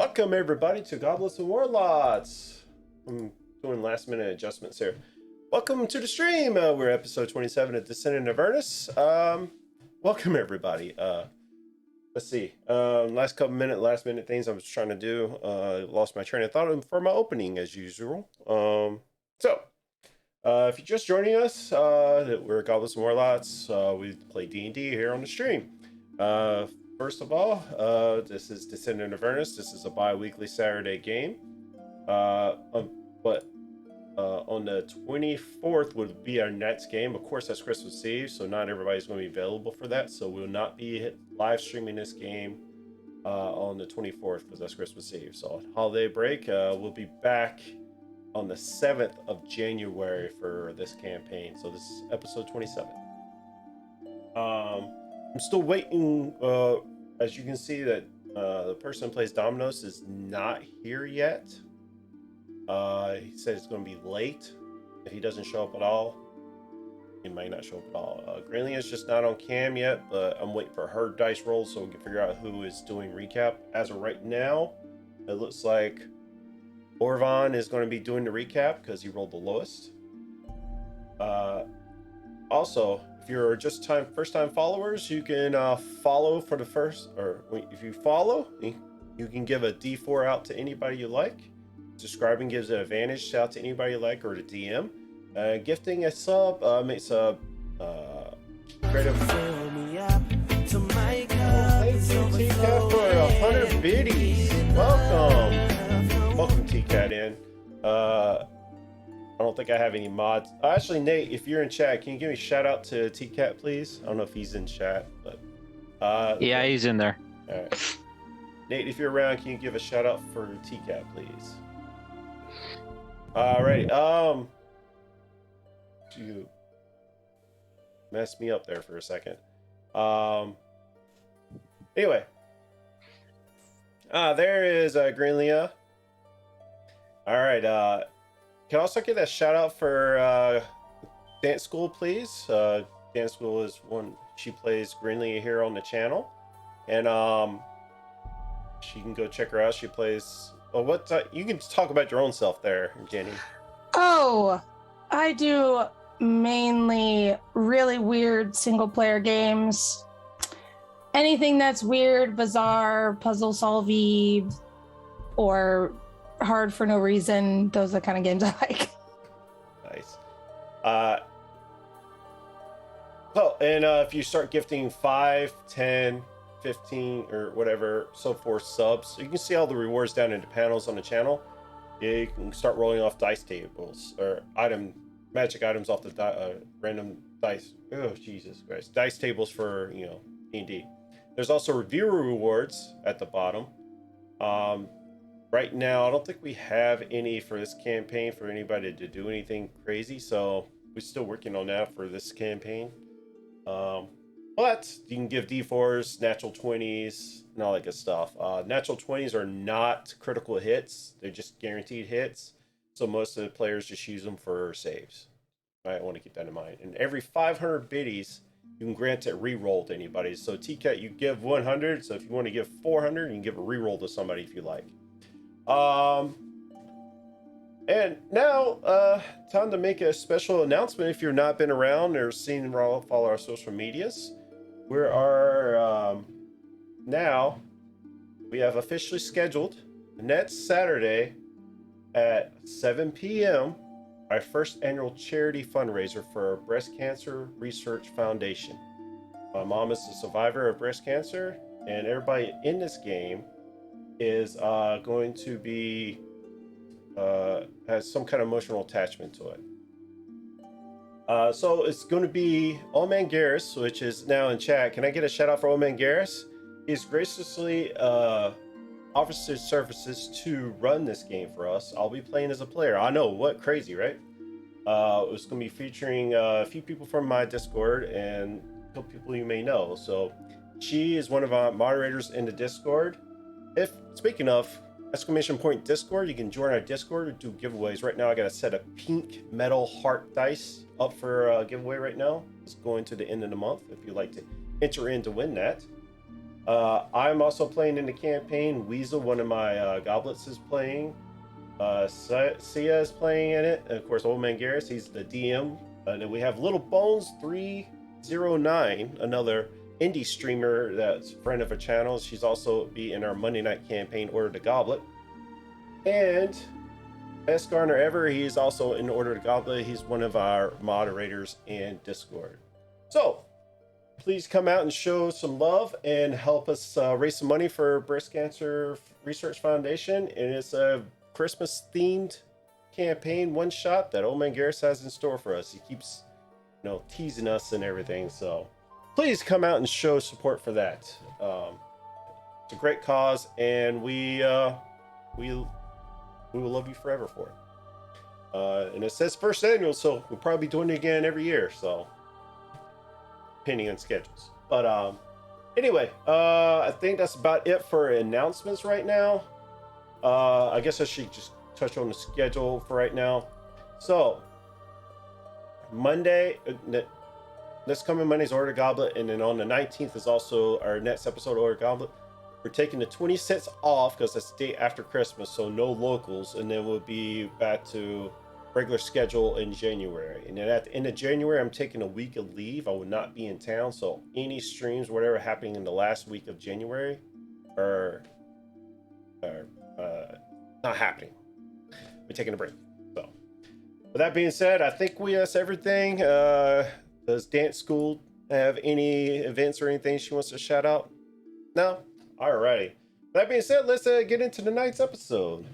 Welcome everybody to Goblets and Warlocks. I'm doing last minute adjustments here. Welcome to the stream. We're episode 27 of Descent into Avernus. Welcome everybody. Let's see. Last minute things I was trying to do. Lost my train of thought for my opening as usual. If you're just joining us, we're Goblets and Warlocks. We play D&D here on the stream. First of all, this is Descent into Avernus. This is a bi-weekly Saturday game. On the 24th would be our next game. Of course, that's Christmas Eve, so not everybody's going to be available for that. So we'll not be live streaming this game on the 24th because that's Christmas Eve. So on holiday break, we'll be back on the 7th of January for this campaign. So this is episode 27. I'm still waiting. As you can see, that the person who plays Dominoes is not here yet. He said it's going to be late. If he doesn't show up at all, he might not show up at all. Graylia's just not on cam yet, but I'm waiting for her dice roll so we can figure out who is doing recap. As of right now, it looks like Orvan is going to be doing the recap because he rolled the lowest. Also, if you're just first time followers, you can follow for the first, or if you follow, you can give a D4 out to anybody you like. Subscribing gives an advantage out to anybody you like, or to DM. Gifting a sub makes a creative. Thank you, TCAT, for 100 biddies. Welcome TCAT in. I don't think I have any mods. Actually, Nate, if you're in chat, can you give me a shout out to TCAT, please? I don't know if he's in chat, but yeah, he's in there. All right. Nate, if you're around, can you give a shout out for TCAT, please? All right. You messed me up there for a second. Anyway. There is Greenlia. All right. Can I also get a shout out for Dance School, please? Dance School is one. She plays Greenlia here on the channel, and she can go check her out. She plays. Well, you can talk about your own self there, Jenny. Oh, I do mainly really weird single player games. Anything that's weird, bizarre, puzzle solving, or hard for no reason. Those are the kind of games I like. Nice. If you start gifting 5, 10, 15, or whatever, so forth subs, you can see all the rewards down in the panels on the channel. You can start rolling off dice tables or magic items off the random dice. Oh, Jesus Christ. Dice tables for, D&D. There's also reviewer rewards at the bottom. Right now, I don't think we have any for this campaign for anybody to do anything crazy, so we're still working on that for this campaign. But you can give D4s, natural 20s, and all that good stuff. Natural 20s are not critical hits. They're just guaranteed hits. So most of the players just use them for saves. I want to keep that in mind. And every 500 biddies, you can grant a reroll to anybody. So TCAT, you give 100. So if you want to give 400, you can give a reroll to somebody if you like. And now, time to make a special announcement. If you've not been around or follow our social medias, now we have officially scheduled next Saturday at 7 p.m. our first annual charity fundraiser for Breast Cancer Research Foundation. My mom is a survivor of breast cancer, and everybody in this game is going to be has some kind of emotional attachment to it. So it's going to be Old Man Garrus, which is now in chat. Can I get a shout out for Old Man Garrus? He's graciously offers his services to run this game for us. I'll be playing as a player. I know, what crazy, right? It's going to be featuring a few people from my Discord and a couple people you may know. So she is one of our moderators in the Discord. Speaking of !Discord, you can join our Discord or do giveaways. Right now I got a set of pink metal heart dice up for a giveaway right now. It's going to the end of the month if you'd like to enter in to win that. I'm also playing in the campaign. Weasel, one of my goblets, is playing. Sia is playing in it. And of course, Old Man Garrus, he's the DM. And then we have Little Bones 309, another indie streamer that's a friend of a channel. She's also be in our Monday night campaign, Order the Goblet. And Best Garner Ever, he's also in Order the Goblet. He's one of our moderators in Discord. So please come out and show some love and help us raise some money for Breast Cancer Research Foundation. And it's a Christmas themed campaign one shot that Old Man Garrus has in store for us. He keeps, teasing us and everything. So please come out and show support for that. It's a great cause, and we will love you forever for it. And it says first annual, so we'll probably be doing it again every year. So depending on schedules. But anyway, I think that's about it for announcements right now. I guess I should just touch on the schedule for right now. So Monday, this coming Monday's Order Goblet, and then on the 19th is also our next episode of Order Goblet. We're taking the 26th off because that's the day after Christmas, so no locals, and then we'll be back to regular schedule in January. And then at the end of January, I'm taking a week of leave. I will not be in town, so any streams, whatever happening in the last week of January, are not happening. We're taking a break. So, with that being said, I think that's everything. Does Dance School have any events or anything she wants to shout out? No? Alrighty. That being said, let's get into tonight's episode.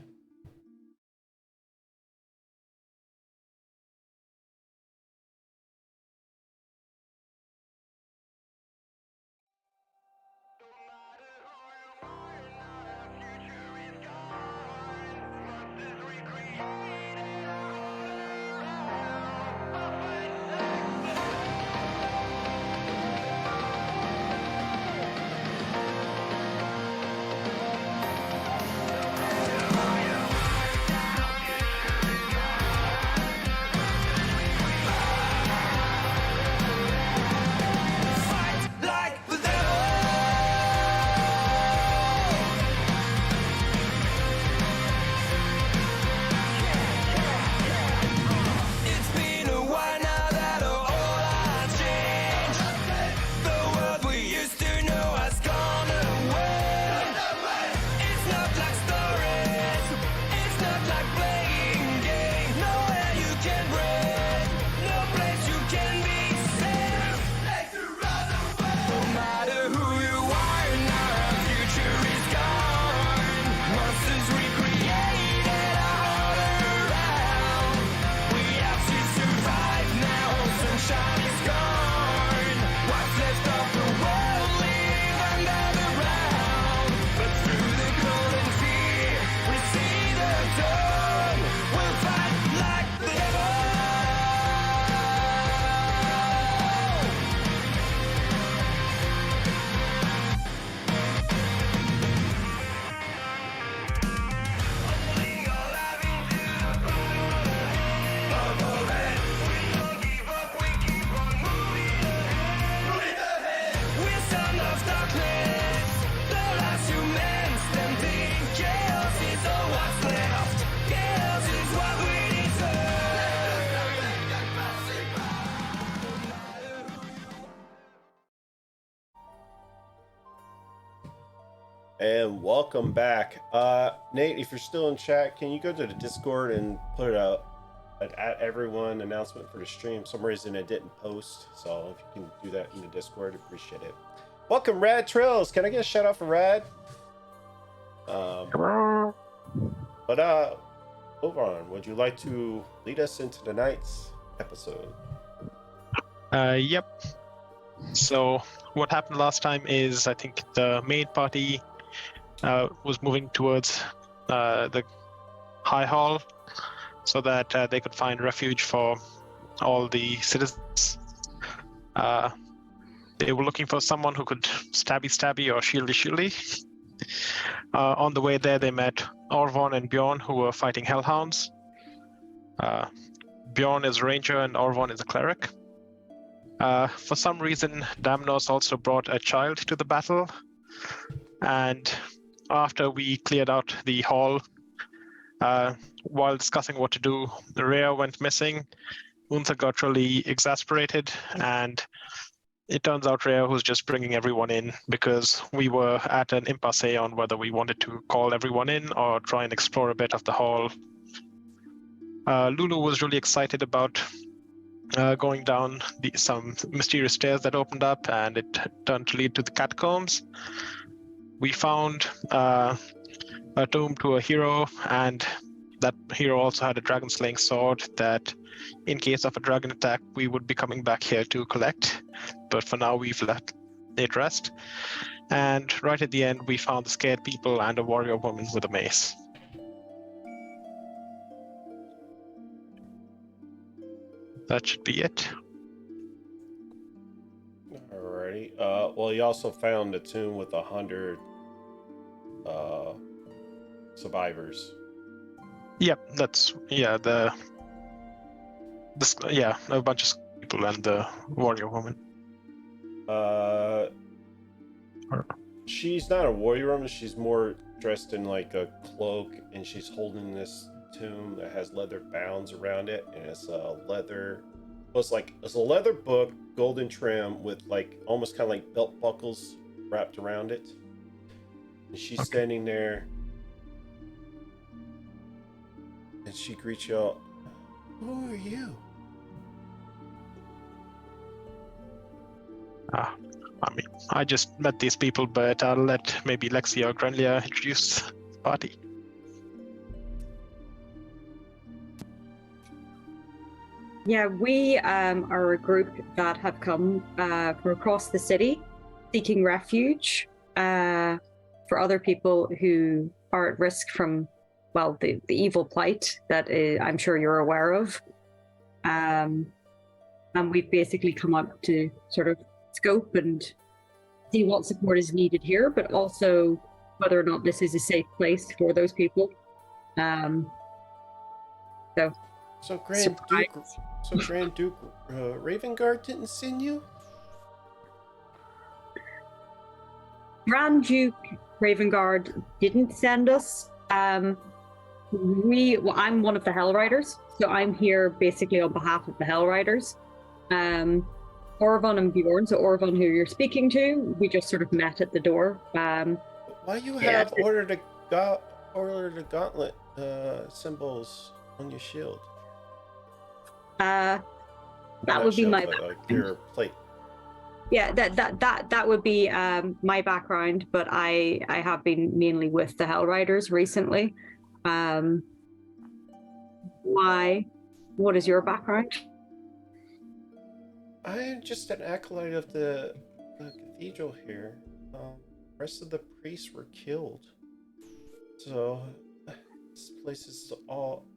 And welcome back. Nate, if you're still in chat, can you go to the Discord and put an at everyone announcement for the stream? For some reason it didn't post, so if you can do that in the Discord, appreciate it. Welcome, Rad Trills. Can I get a shout out for Rad? But Ovaron, would you like to lead us into tonight's episode? Yep. So what happened last time is I think the main party was moving towards the High Hall so that they could find refuge for all the citizens. They were looking for someone who could stabby or shieldy. On the way there, they met Orvon and Bjorn, who were fighting hellhounds. Bjorn is a ranger and Orvon is a cleric. For some reason, Damnos also brought a child to the battle, And after we cleared out the hall, while discussing what to do, Rhea went missing. Gunther got really exasperated, and it turns out Rhea was just bringing everyone in because we were at an impasse on whether we wanted to call everyone in or try and explore a bit of the hall. Lulu was really excited about going down some mysterious stairs that opened up, and it turned to lead to the catacombs. We found a tomb to a hero, and that hero also had a dragon slaying sword that, in case of a dragon attack, we would be coming back here to collect. But for now, we've let it rest. And right at the end, we found the scared people and a warrior woman with a mace. That should be it. Alrighty. Well, you also found a tomb with 100 survivors. Yep, that's a bunch of people and the warrior woman. She's not a warrior woman. She's more dressed in like a cloak, and she's holding this tomb that has leather bounds around it, and it's a leather. It's a leather book, golden trim with like almost kind of like belt buckles wrapped around it. And she's standing there, and she greets y'all. Who are you? I just met these people, but I'll let maybe Lexia or Grenlia introduce the party. Yeah, we are a group that have come from across the city seeking refuge for other people who are at risk from, well, the evil plight that I'm sure you're aware of. And we've basically come up to sort of scope and see what support is needed here, but also whether or not this is a safe place for those people. So Grand Duke Ravengard didn't send you? Grand Duke Ravengard didn't send us. I'm one of the Hell Riders, so I'm here basically on behalf of the Hell Riders. Orvon and Bjorn, so Orvon, who you're speaking to, we just sort of met at the door. Why you have ordered a gauntlet symbols on your shield? That would be my your plate. Yeah, that would be my background, but I have been mainly with the Hell Riders recently. Why? What is your background? I am just an acolyte of the cathedral here. The rest of the priests were killed. So this place is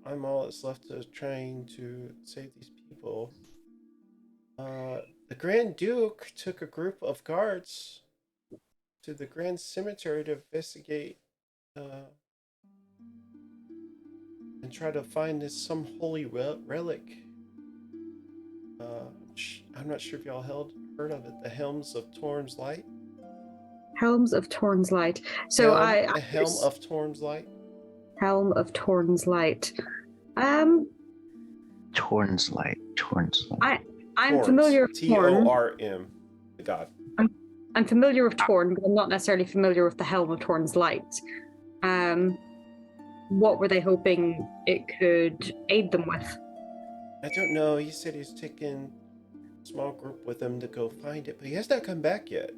I'm all that's left to trying to save these people. The Grand Duke took a group of guards to the Grand Cemetery to investigate and try to find some holy relic. I'm not sure if y'all heard of it. The Helms of Torm's Light. Helms of Torm's Light. So the Helm of Torm's Light. Helm of Torm's Light. Torn's Light. I'm familiar with Torn. Torm, the god. I'm familiar with Torn, but I'm not necessarily familiar with the Helm of Torm's Light. What were they hoping it could aid them with? I don't know. He said he's taking a small group with him to go find it, but he has not come back yet.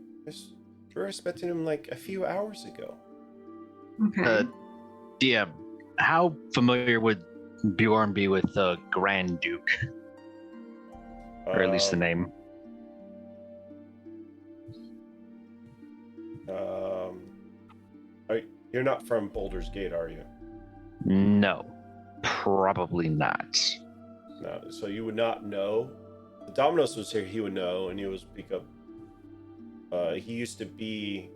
We're expecting him like a few hours ago. Okay. DM, how familiar would Bjorn be with the Grand Duke? Or at least the name. You're not from Baldur's Gate, are you? No, probably not. No, so you would not know. If Dominos was here, he would know, and he would speak up. He used to be.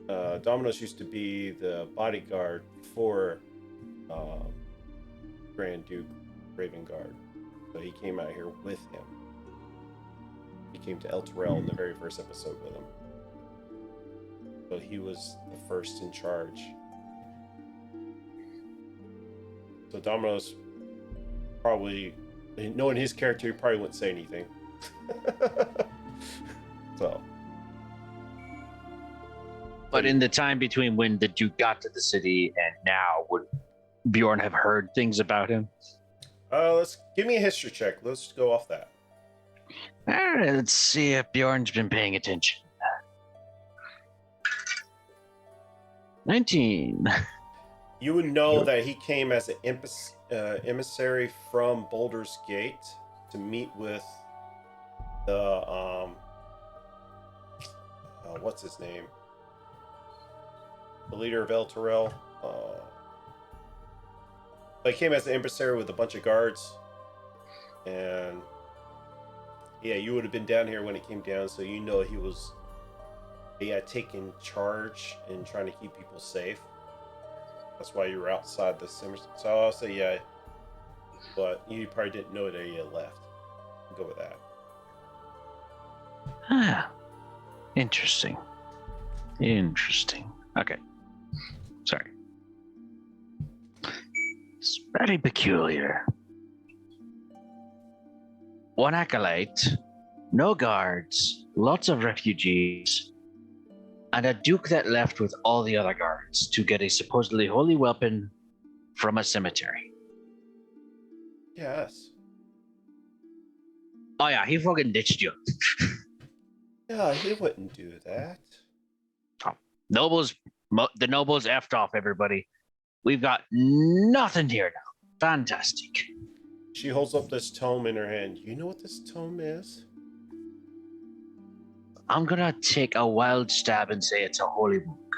Dominos used to be the bodyguard for Grand Duke Ravengard. So he came out here with him. He came to El Terrell in the very first episode with him. So he was the first in charge. So Domino's probably, knowing his character, he probably wouldn't say anything. So. But in the time between when the Duke got to the city and now, would Bjorn have heard things about him? Let's give me a history check. Let's go off that. All right, let's see if Bjorn's been paying attention. 19. You would know that he came as an emissary from Baldur's Gate to meet with the what's his name? The leader of El Terrell. He came as an emissary with a bunch of guards, and yeah, you would have been down here when it came down, so you know he had taken charge in trying to keep people safe. That's why you were outside the cemetery. So I'll say yeah, but you probably didn't know that he had left. I'll go with that. Ah, interesting. Okay. Sorry. It's very peculiar. One acolyte, no guards, lots of refugees, and a duke that left with all the other guards to get a supposedly holy weapon from a cemetery. Yes. Oh yeah, he fucking ditched you. Yeah, he wouldn't do that. The nobles effed off, everybody. We've got nothing here now. Fantastic. She holds up this tome in her hand. You know what this tome is? I'm gonna take a wild stab and say it's a holy book.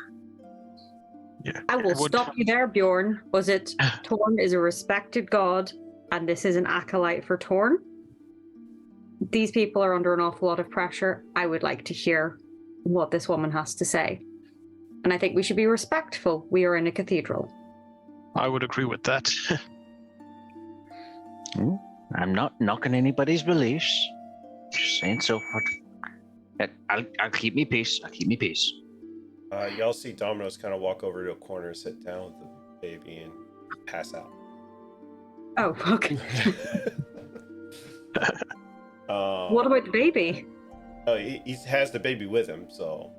Yeah. I will stop you there, Bjorn. Was it Torn is a respected god, and this is an acolyte for Torn? These people are under an awful lot of pressure. I would like to hear what this woman has to say. And I think we should be respectful. We are in a cathedral. I would agree with that. I'm not knocking anybody's beliefs. Just saying so forth. I'll keep me peace. Y'all see Domino's kind of walk over to a corner and sit down with the baby and pass out. Oh, okay. What about the baby? Oh, he has the baby with him, so.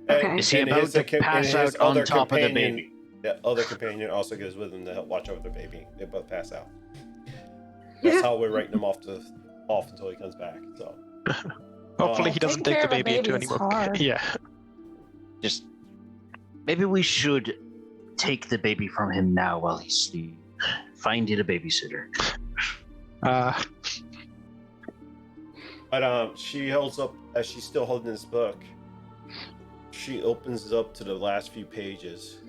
Okay. Is he about to pass out on top of the baby? The other companion also goes with him to help watch over the baby. They both pass out. That's how we're writing him off until he comes back. So. Hopefully he doesn't take the baby into any work. Yeah. Just maybe we should take the baby from him now while he's asleep. Find it a babysitter. But she holds up, as she's still holding this book, she opens it up to the last few pages.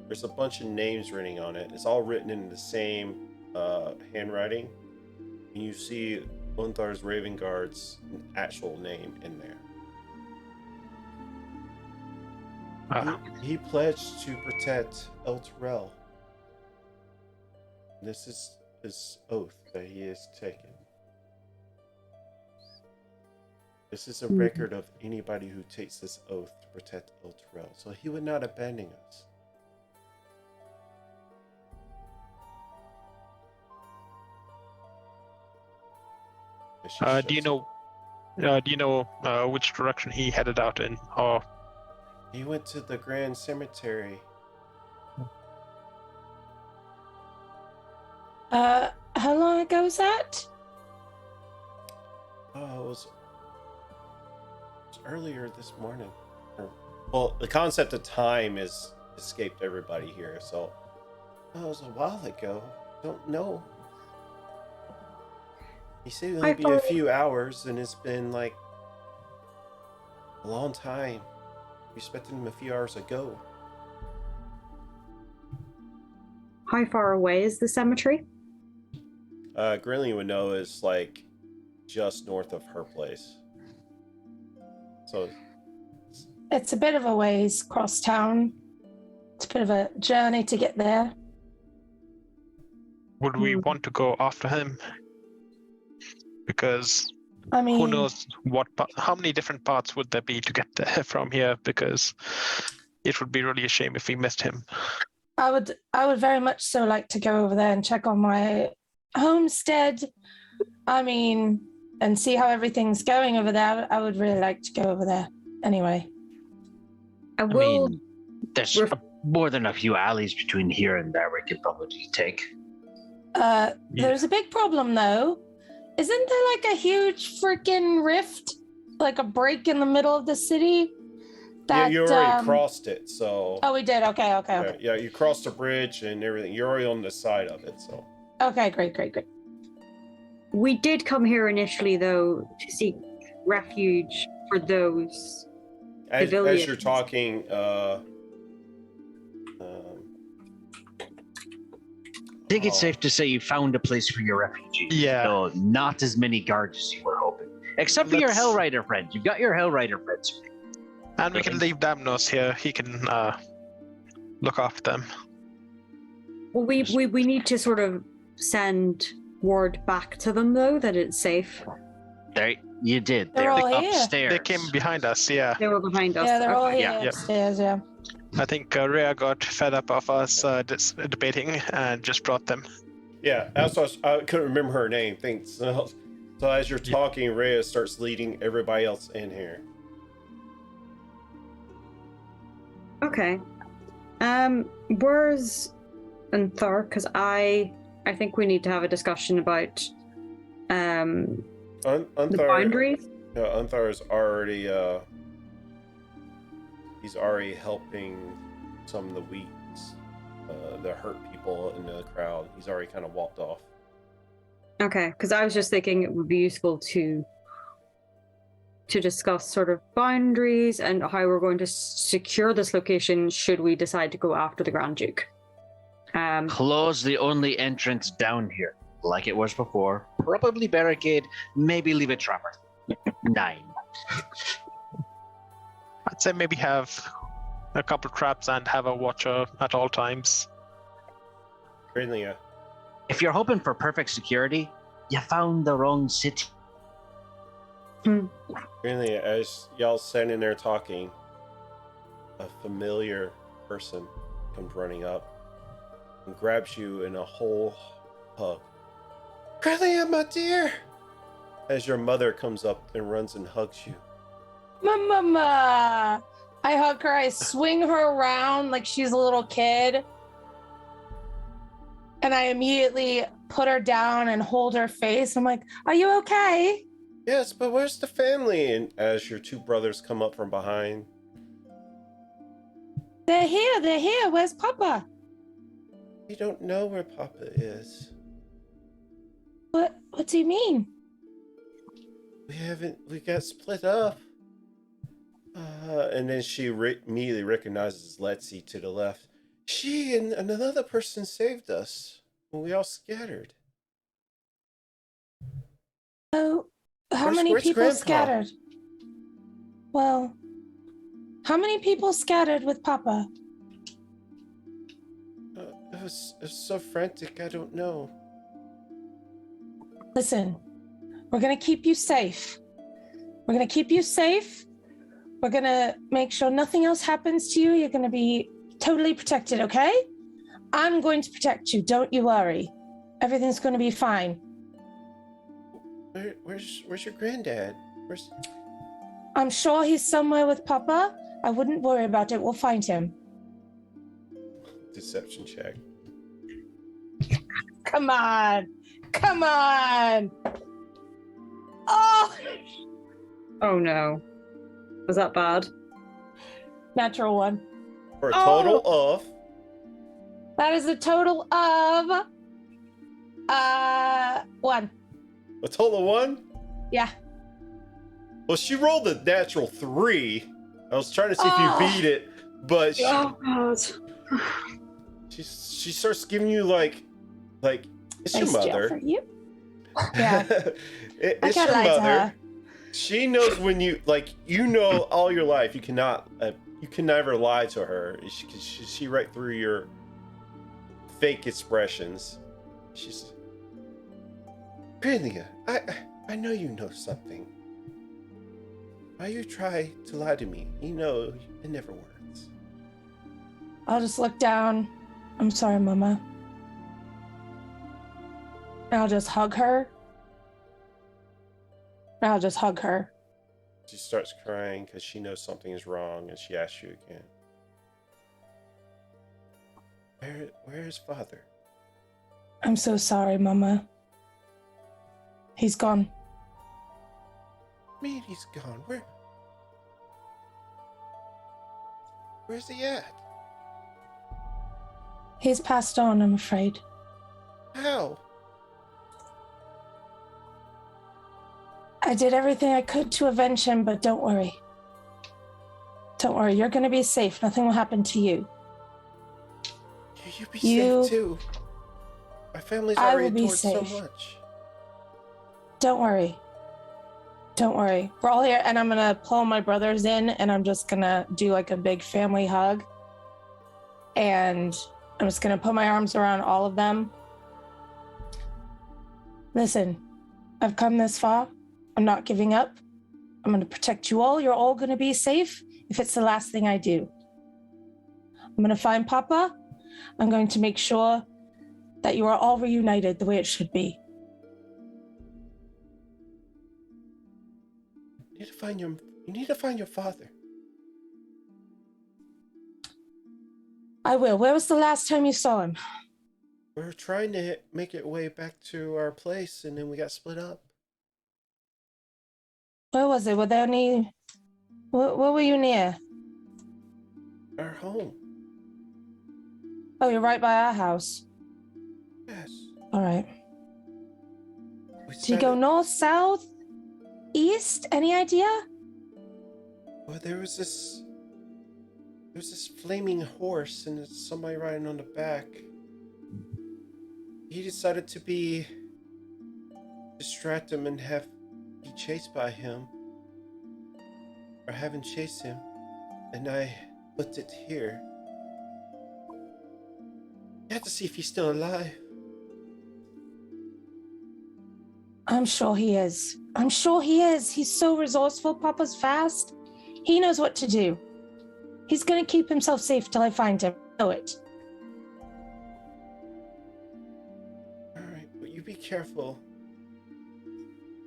There's a bunch of names written on it. It's all written in the same handwriting. And you see Unthar's Raven Guard's actual name in there. He pledged to protect El Terrell. This is his oath that he has taken. This is a record of anybody who takes this oath to protect El Terrell. So he would not abandon us. Do you know which direction he headed out in? Or he went to the Grand Cemetery. How long ago was that? Oh, it was earlier this morning. Well, the concept of time has escaped everybody here, so it was a while ago. Don't know. He said it would be a few hours, and it's been like a long time. We expected him a few hours ago. How far away is the cemetery? Grilling would know is like just north of her place. So It's a bit of a ways across town. It's a bit of a journey to get there. would we want to go after him? Because I mean, who knows how many different paths would there be to get there from here? Because it would be really a shame if we missed him. I would very much so like to go over there and check on my homestead. I mean, and see how everything's going over there. I would really like to go over there. Anyway. I I will. mean, there's more than a few alleys between here and there we could probably take. There's a big problem though. Isn't there like a huge freaking rift, like a break in the middle of the city? Yeah, you already crossed it, so. Oh, we did. Okay. Yeah, you crossed the bridge and everything. You're already on the side of it, so. Okay, great. We did come here initially, though, to seek refuge for those As civilians. you're talking, I think it's safe to say you found a place for your refugees. Yeah. So not as many guards as you were hoping. Except for your Let's- Hellrider friend. You've got your Hellrider friends. And we can leave Damnos here. He can look after them. Well, we need to sort of send word back to them, though, that it's safe. There, you did. They're They're all here. upstairs. They came behind us, yeah. They were behind us. Yeah, they're all Okay. here yeah. upstairs. Yeah. I think Rhea got fed up of us debating and just brought them. yeah, that's what I couldn't remember her name. Thanks. So as you're talking, Rhea starts leading everybody else in here. Okay. Where's Unthar? Because I think we need to have a discussion about the Unthar, boundaries. Unthar is already he's already helping some of the weaks, the hurt people in the crowd. He's already kind of walked off. Okay, because I was just thinking it would be useful to discuss sort of boundaries and how we're going to secure this location should we decide to go after the Grand Duke. Close the only entrance down here, like it was before. Probably barricade, maybe leave a trapper. 9. I'd say maybe have a couple traps and have a watcher at all times. Grinlia, If you're hoping for perfect security, you found the wrong city. Grinlia, as y'all standing there talking, a familiar person comes running up and grabs you in a whole hug. Grinlia, my dear! As your mother comes up and runs and hugs you. Mama! I hug her. I swing her around like she's a little kid. And I immediately put her down and hold her face. I'm like, are you okay? Yes, but where's the family? And as your two brothers come up from behind. They're here. Where's Papa? We don't know where Papa is. What do you mean? We got split up. And then she immediately recognizes Letzi to the left. She and another person saved us when we all scattered. Oh, how many Where's people Grandpa? scattered? Well, how many people scattered with Papa? It was so frantic, I don't know. Listen, we're going to keep you safe. We're going to keep you safe. We're going to make sure nothing else happens to you. You're going to be totally protected, okay? I'm going to protect you. Don't you worry. Everything's going to be fine. Where's your granddad? I'm sure he's somewhere with Papa. I wouldn't worry about it. We'll find him. Deception check. Come on. Oh! Oh no. Was that bad? Natural 1. For a total of... That is a total of 1. A total of 1? Yeah. Well, she rolled a natural 3. I was trying to see if you beat it, but Oh god. she starts giving you like it's your Nice job mother. for you. Yeah. I It's can't your lie to mother. her. She knows when you know all your life you can never lie to her. She right through your fake expressions. She's Grinlia, I know you know something. Why you try to lie to me? You know it never works. I'll just look down. I'm sorry, Mama. And I'll just hug her. She starts crying because she knows something is wrong, and she asks you again. Where is Father? I'm so sorry, Mama. He's gone. Man, he's gone. Where's he at? He's passed on, I'm afraid. How? I did everything I could to avenge him, but don't worry. Don't worry, you're gonna be safe. Nothing will happen to you. You be safe too. My family's already endured so much. Don't worry. We're all here, and I'm gonna pull my brothers in, and I'm just gonna do like a big family hug. And I'm just gonna put my arms around all of them. Listen, I've come this far. I'm not giving up. I'm gonna protect you all. You're all gonna be safe if it's the last thing I do. I'm gonna find Papa. I'm going to make sure that you are all reunited the way it should be. You need to find your father. I will. Where was the last time you saw him? We were trying to make it way back to our place, and then we got split up. Where was it? Were there any... Where were you near? Our home. Oh, you're right by our house. Yes. All right. Did you go north, south, east? Any idea? Well, there was this flaming horse, and there's somebody riding on the back. He decided to distract him and be chased by him, or have him chase him, and I put it here. You have to see if he's still alive. I'm sure he is. He's so resourceful. Papa's fast. He knows what to do. He's going to keep himself safe till I find him. I know it. All right, but you be careful.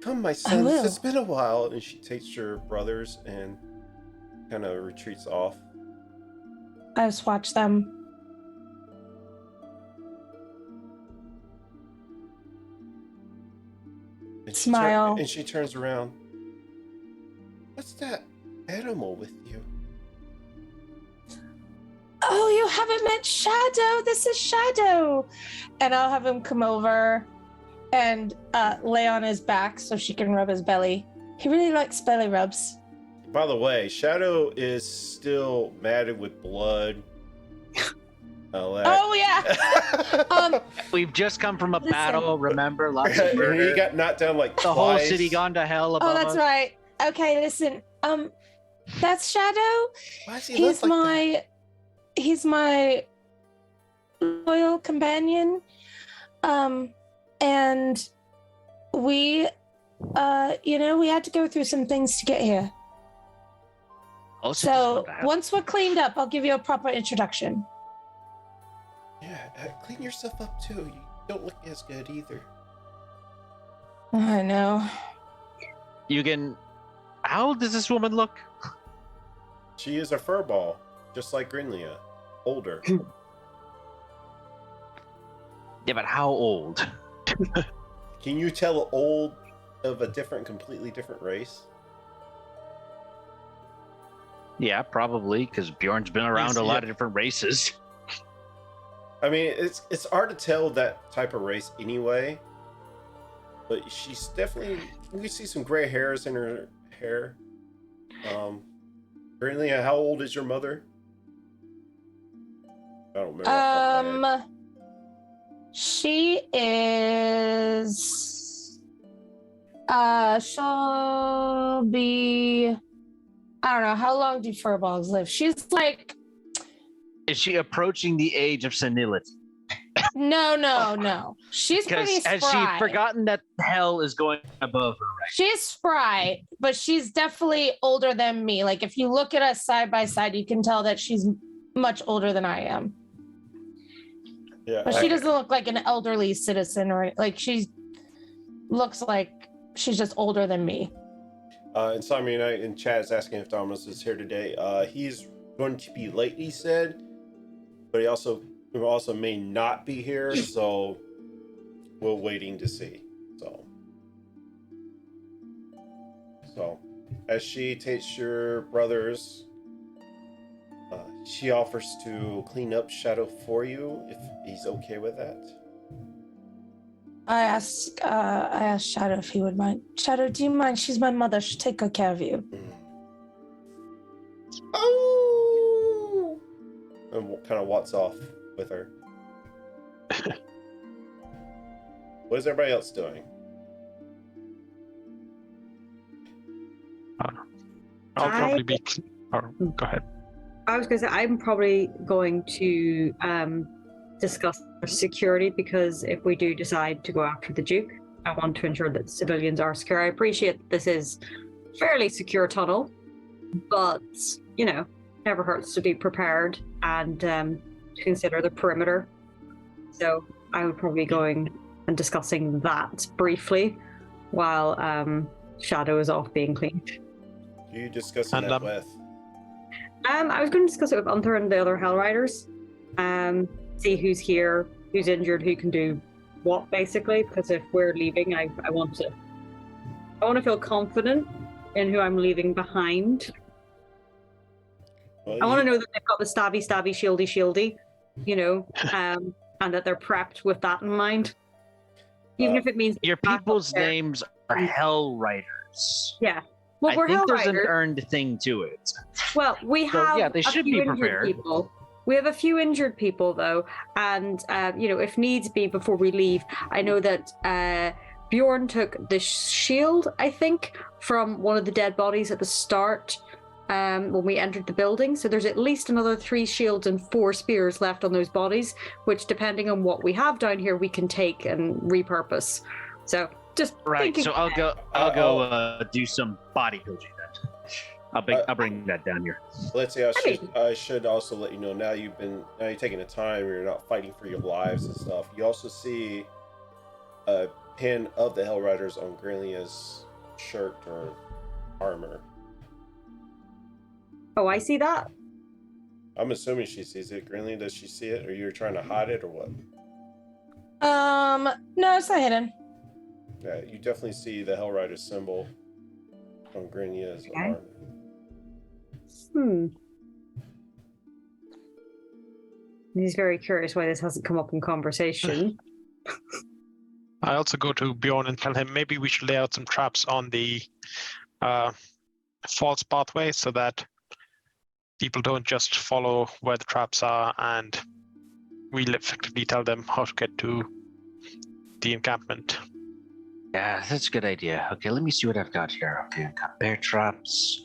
Come, my sons. will. It's been a while. And she takes your brothers and kind of retreats off. I just watch them. And Smile. and she turns around. What's that animal with you? Oh, you haven't met Shadow. This is Shadow. And I'll have him come over and lay on his back so she can rub his belly. He really likes belly rubs. By the way, Shadow is still matted with blood. Oh, yeah. We've just come from a Listen. battle, remember? Lots of He murder. got knocked down like The twice. whole city gone to hell above Oh, that's us. right. Okay, listen. That's Shadow. Why does he look like that? He's my loyal companion. And we we had to go through some things to get here. Also, So once we're cleaned up, I'll give you a proper introduction. Yeah, clean yourself up too. You don't look as good either. I know. you can. How old does this woman look? She is a furball, just like Grinlia. Older. Yeah, but how old? Can you tell old of a completely different race? Yeah, probably, because Bjorn's been around a lot of different races. I mean, it's hard to tell that type of race anyway. But she's definitely... You can see some gray hairs in her hair. Grinlia, how old is your mother? I don't remember. She is she'll be, I don't know, how long do furballs live? She's like, Is she approaching the age of senility? No. She's pretty Because spry. has she forgotten that hell is going above her, right? She's spry, but she's definitely older than me. Like if you look at us side by side, you can tell that she's much older than I am. Yeah, But she doesn't look like an elderly citizen, or like she looks like she's just older than me. And Simon in chat is asking if Dominus is here today. He's going to be late, he said, but he also may not be here, so we're waiting to see. So as she takes your brothers, she offers to clean up Shadow for you if he's okay with that. I asked Shadow if he would mind. Shadow, do you mind? She's my mother. She'll take good care of you. Oh! And kind of walks off with her. What is everybody else doing? I'll probably be. Or, go ahead. I was going to say, I'm probably going to discuss security, because if we do decide to go after the Duke, I want to ensure that civilians are secure. I appreciate that this is a fairly secure tunnel, but, never hurts to be prepared and to consider the perimeter. So I would probably be going and discussing that briefly while Shadow is off being cleaned. Who are you discussing that with? I was going to discuss it with Unther and the other Hell Riders. See who's here, who's injured, who can do what, basically. Because if we're leaving, I want to feel confident in who I'm leaving behind. Well, I want to know that they've got the stabby, shieldy, and that they're prepped with that in mind. Even if it means Your people's names are Hell Riders. Yeah. Well, we're I think Hell there's Riders. an earned thing to it. Well, we have yeah, they should be prepared. People. We have a few injured people, though, and if needs be, before we leave, I know that Bjorn took the shield, I think, from one of the dead bodies at the start when we entered the building. So there's at least another 3 shields and 4 spears left on those bodies, which, depending on what we have down here, we can take and repurpose. So just thinking. So I'll go do some body coaching then. I'll bring that down here. Let's see. I should also let you know, now you're taking the time, you're not fighting for your lives and stuff. You also see a pin of the Hell Riders on Grelia's shirt or armor. Oh, I see that. I'm assuming she sees it. Grelia, does she see it, or you're trying to hide it, or what? No, it's not hidden. Yeah, you definitely see the Hell Rider symbol on Grelia's armor. He's very curious why this hasn't come up in conversation. I also go to Bjorn and tell him maybe we should lay out some traps on the false pathway so that people don't just follow where the traps are, and we'll effectively tell them how to get to the encampment. Yeah, that's a good idea. Okay, let me see what I've got here. Okay, I've got bear traps,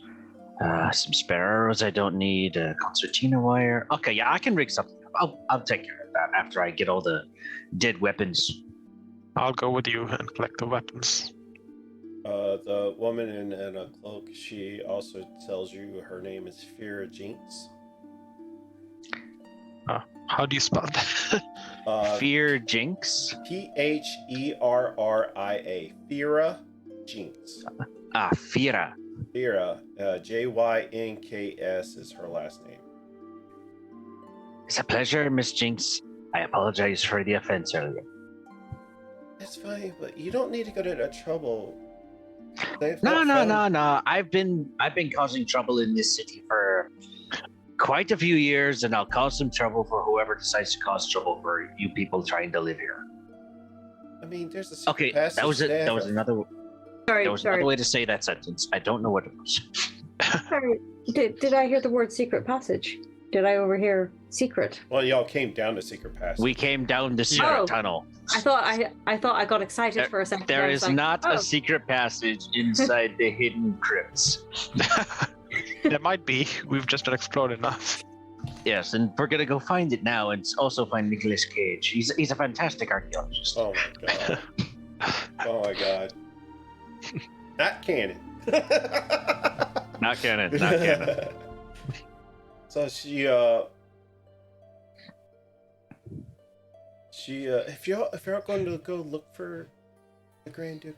some spare arrows I don't need, concertina wire. Okay, yeah, I can rig something up. I'll take care of that after I get all the dead weapons. I'll go with you and collect the weapons. The woman in a cloak, she also tells you her name is Fira Jinx. How do you spell that? Fear Jinx? Pherria. Fira Jinx. Fira. Fira. Jynks is her last name. It's a pleasure, Miss Jinx. I apologize for the offense earlier. It's fine, but you don't need to go to that trouble. No. I've been causing trouble in this city for quite a few years, and I'll cause some trouble for whoever decides to cause trouble for you people trying to live here. I mean, there's a Okay, that was another. Sorry, There was another way to say that sentence. I don't know what it was. Sorry. Did I hear the word secret passage? Did I overhear secret? Well, y'all came down to Secret Passage. We came down the secret tunnel. I thought I got excited for a second. There is not a a secret passage inside the hidden crypts. There might be. We've just not explored enough. Yes, and we're gonna go find it now, and also find Nicolas Cage. He's a fantastic archaeologist. Oh my god. Oh my god. Not canon. Not canon. Not canon. So she if you're going to go look for the Grand Duke,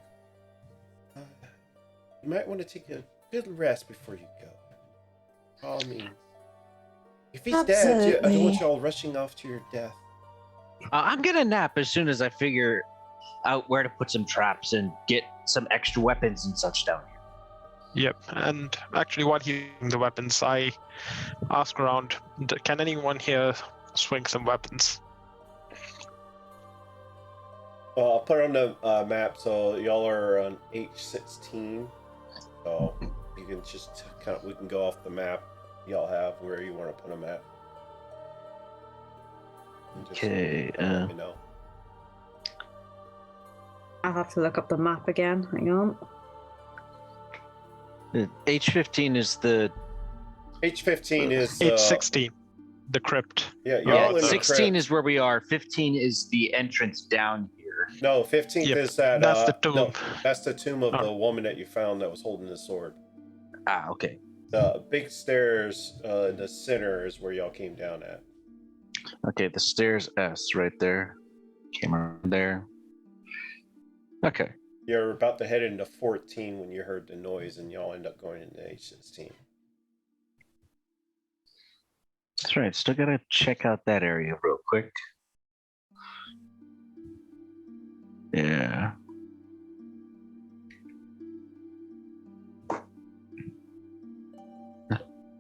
you might want to take a good rest before you go. By all means. If he's dead, I don't want Absolutely. y'all rushing off to your death. I'm gonna nap as soon as I figure out where to put some traps and get some extra weapons and such down here. Yep. And actually, while he's using the weapons, I ask around, can anyone here swing some weapons? I'll put it on the map, so y'all are on H16. So you can just we can go off the map y'all have where you want to put them at. And just Okay. let me know. I'll have to look up the map again. Hang on. H15 is the H15 is H16, the crypt. Yeah, y'all yeah. in the 16 crypt. is where we are. 15 is the entrance down here. No, 15th Yep, is that. that's the tomb. No, that's the tomb of Oh. the woman that you found that was holding the sword. Ah, okay. The big stairs in the center is where y'all came down at. Okay, the stairs S right there. Came around there. Okay. You're about to head into 14 when you heard the noise, and y'all end up going into H16. That's right. Still gotta check out that area real quick. Yeah.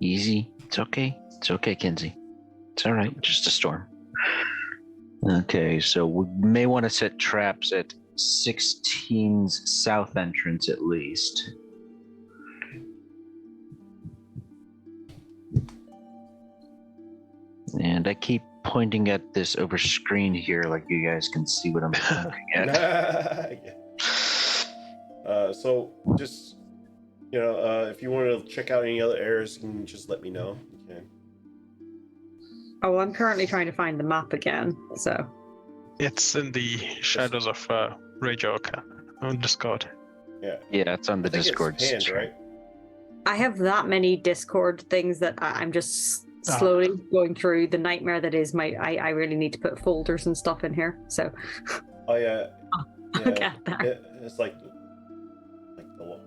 Easy. It's okay. It's okay, Kinsey. It's all right. Just a storm. Okay, so we may want to set traps at 16's south entrance at least. And I keep pointing at this over screen here like you guys can see what I'm looking at. Yeah. So just, if you want to check out any other areas, you can just let me know. You can. Oh, well, I'm currently trying to find the map again. So It's in the shadows of Rajok on Discord. Yeah. Yeah, it's on the I think Discord. it's pinned, right? I have that many Discord things that I'm just slowly going through the nightmare that is I really need to put folders and stuff in here. So Oh yeah. I'll get there. It's like the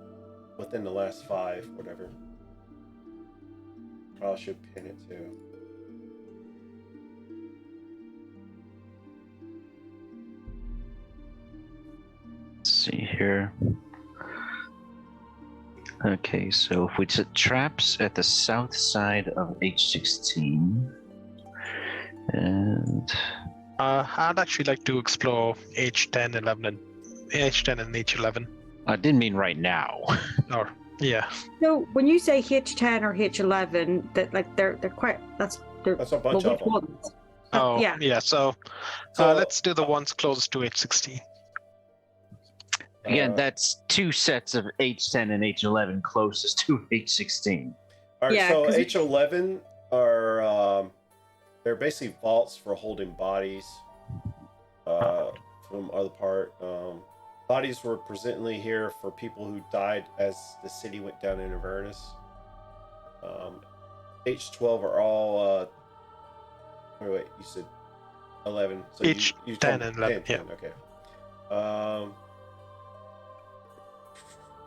within the last 5, whatever. Probably should pin it too. Let's see here. Okay, so if we set traps at the south side of H16, and I'd actually like to explore H10, 11, and H10 and H11. I didn't mean right now. Or yeah, So when you say H10 or H11, that like they're quite That's a bunch well, of which them. ones? oh yeah. So, So- let's do the ones closest to H16. Again, that's 2 sets of H10 and H11 closest to H16. All right, Yeah, so 'cause H11 are they're basically vaults for holding bodies from other part. Bodies were presently here for people who died as the city went down in Avernus. H12 are all wait, you said 11. So H10 you told me and 11, 10, okay.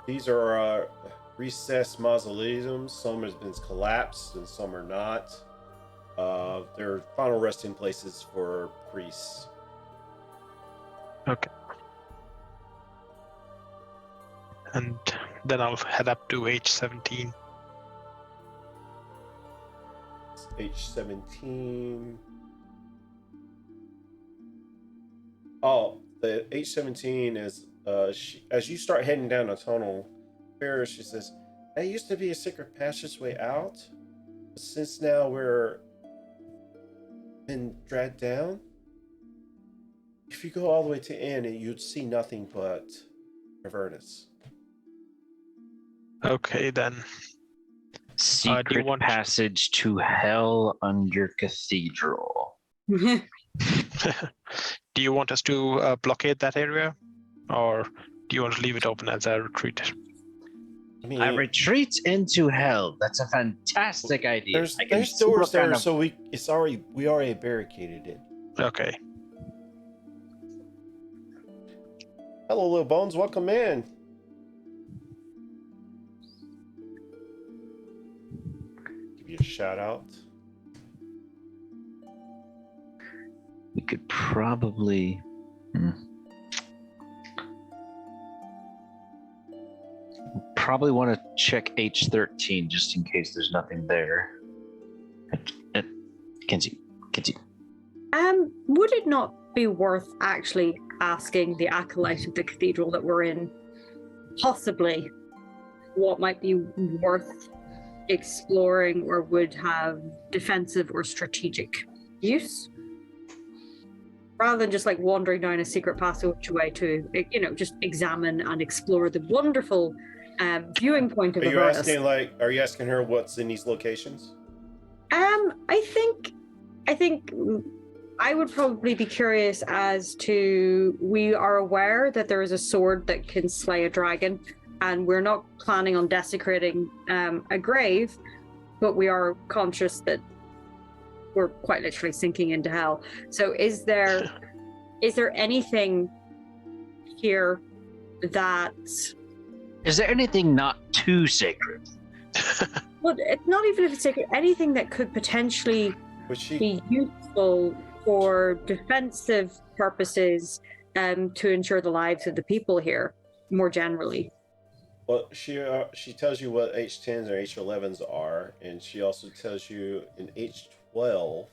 These are recessed mausoleums. Some has been collapsed and some are not. They're final resting places for priests. Okay. And then I'll head up to H17. H17. Oh, the H17 is as you start heading down a tunnel, she says, "That used to be a secret passageway out. But since now we're been dragged down. If you go all the way to end, you'd see nothing but Avernus." Okay, then. Secret want- passage to hell under cathedral. Do you want us to blockade that area, or do you want to leave it open as a retreat? I mean, I retreat into hell. That's a fantastic idea. there's I can doors see what there, kind of- so we already barricaded it. Okay. Hello, little bones. Welcome in. Give you a shout out. We could probably. Probably want to check H13 just in case there's nothing there. Kenzie. Would it not be worth actually asking the acolyte of the cathedral that we're in, possibly, what might be worth exploring or would have defensive or strategic use? Rather than just like wandering down a secret passageway to, just examine and explore the wonderful viewing point of Avernus. Are you asking her what's in these locations? I think I would probably be curious as to, we are aware that there is a sword that can slay a dragon, and we're not planning on desecrating a grave, but we are conscious that we're quite literally sinking into hell. So is there anything here that... Is there anything not too sacred? Well, it's not even if it's sacred, anything that could potentially be useful for defensive purposes to ensure the lives of the people here, more generally. Well, she tells you what H10s or H11s are, and she also tells you in H12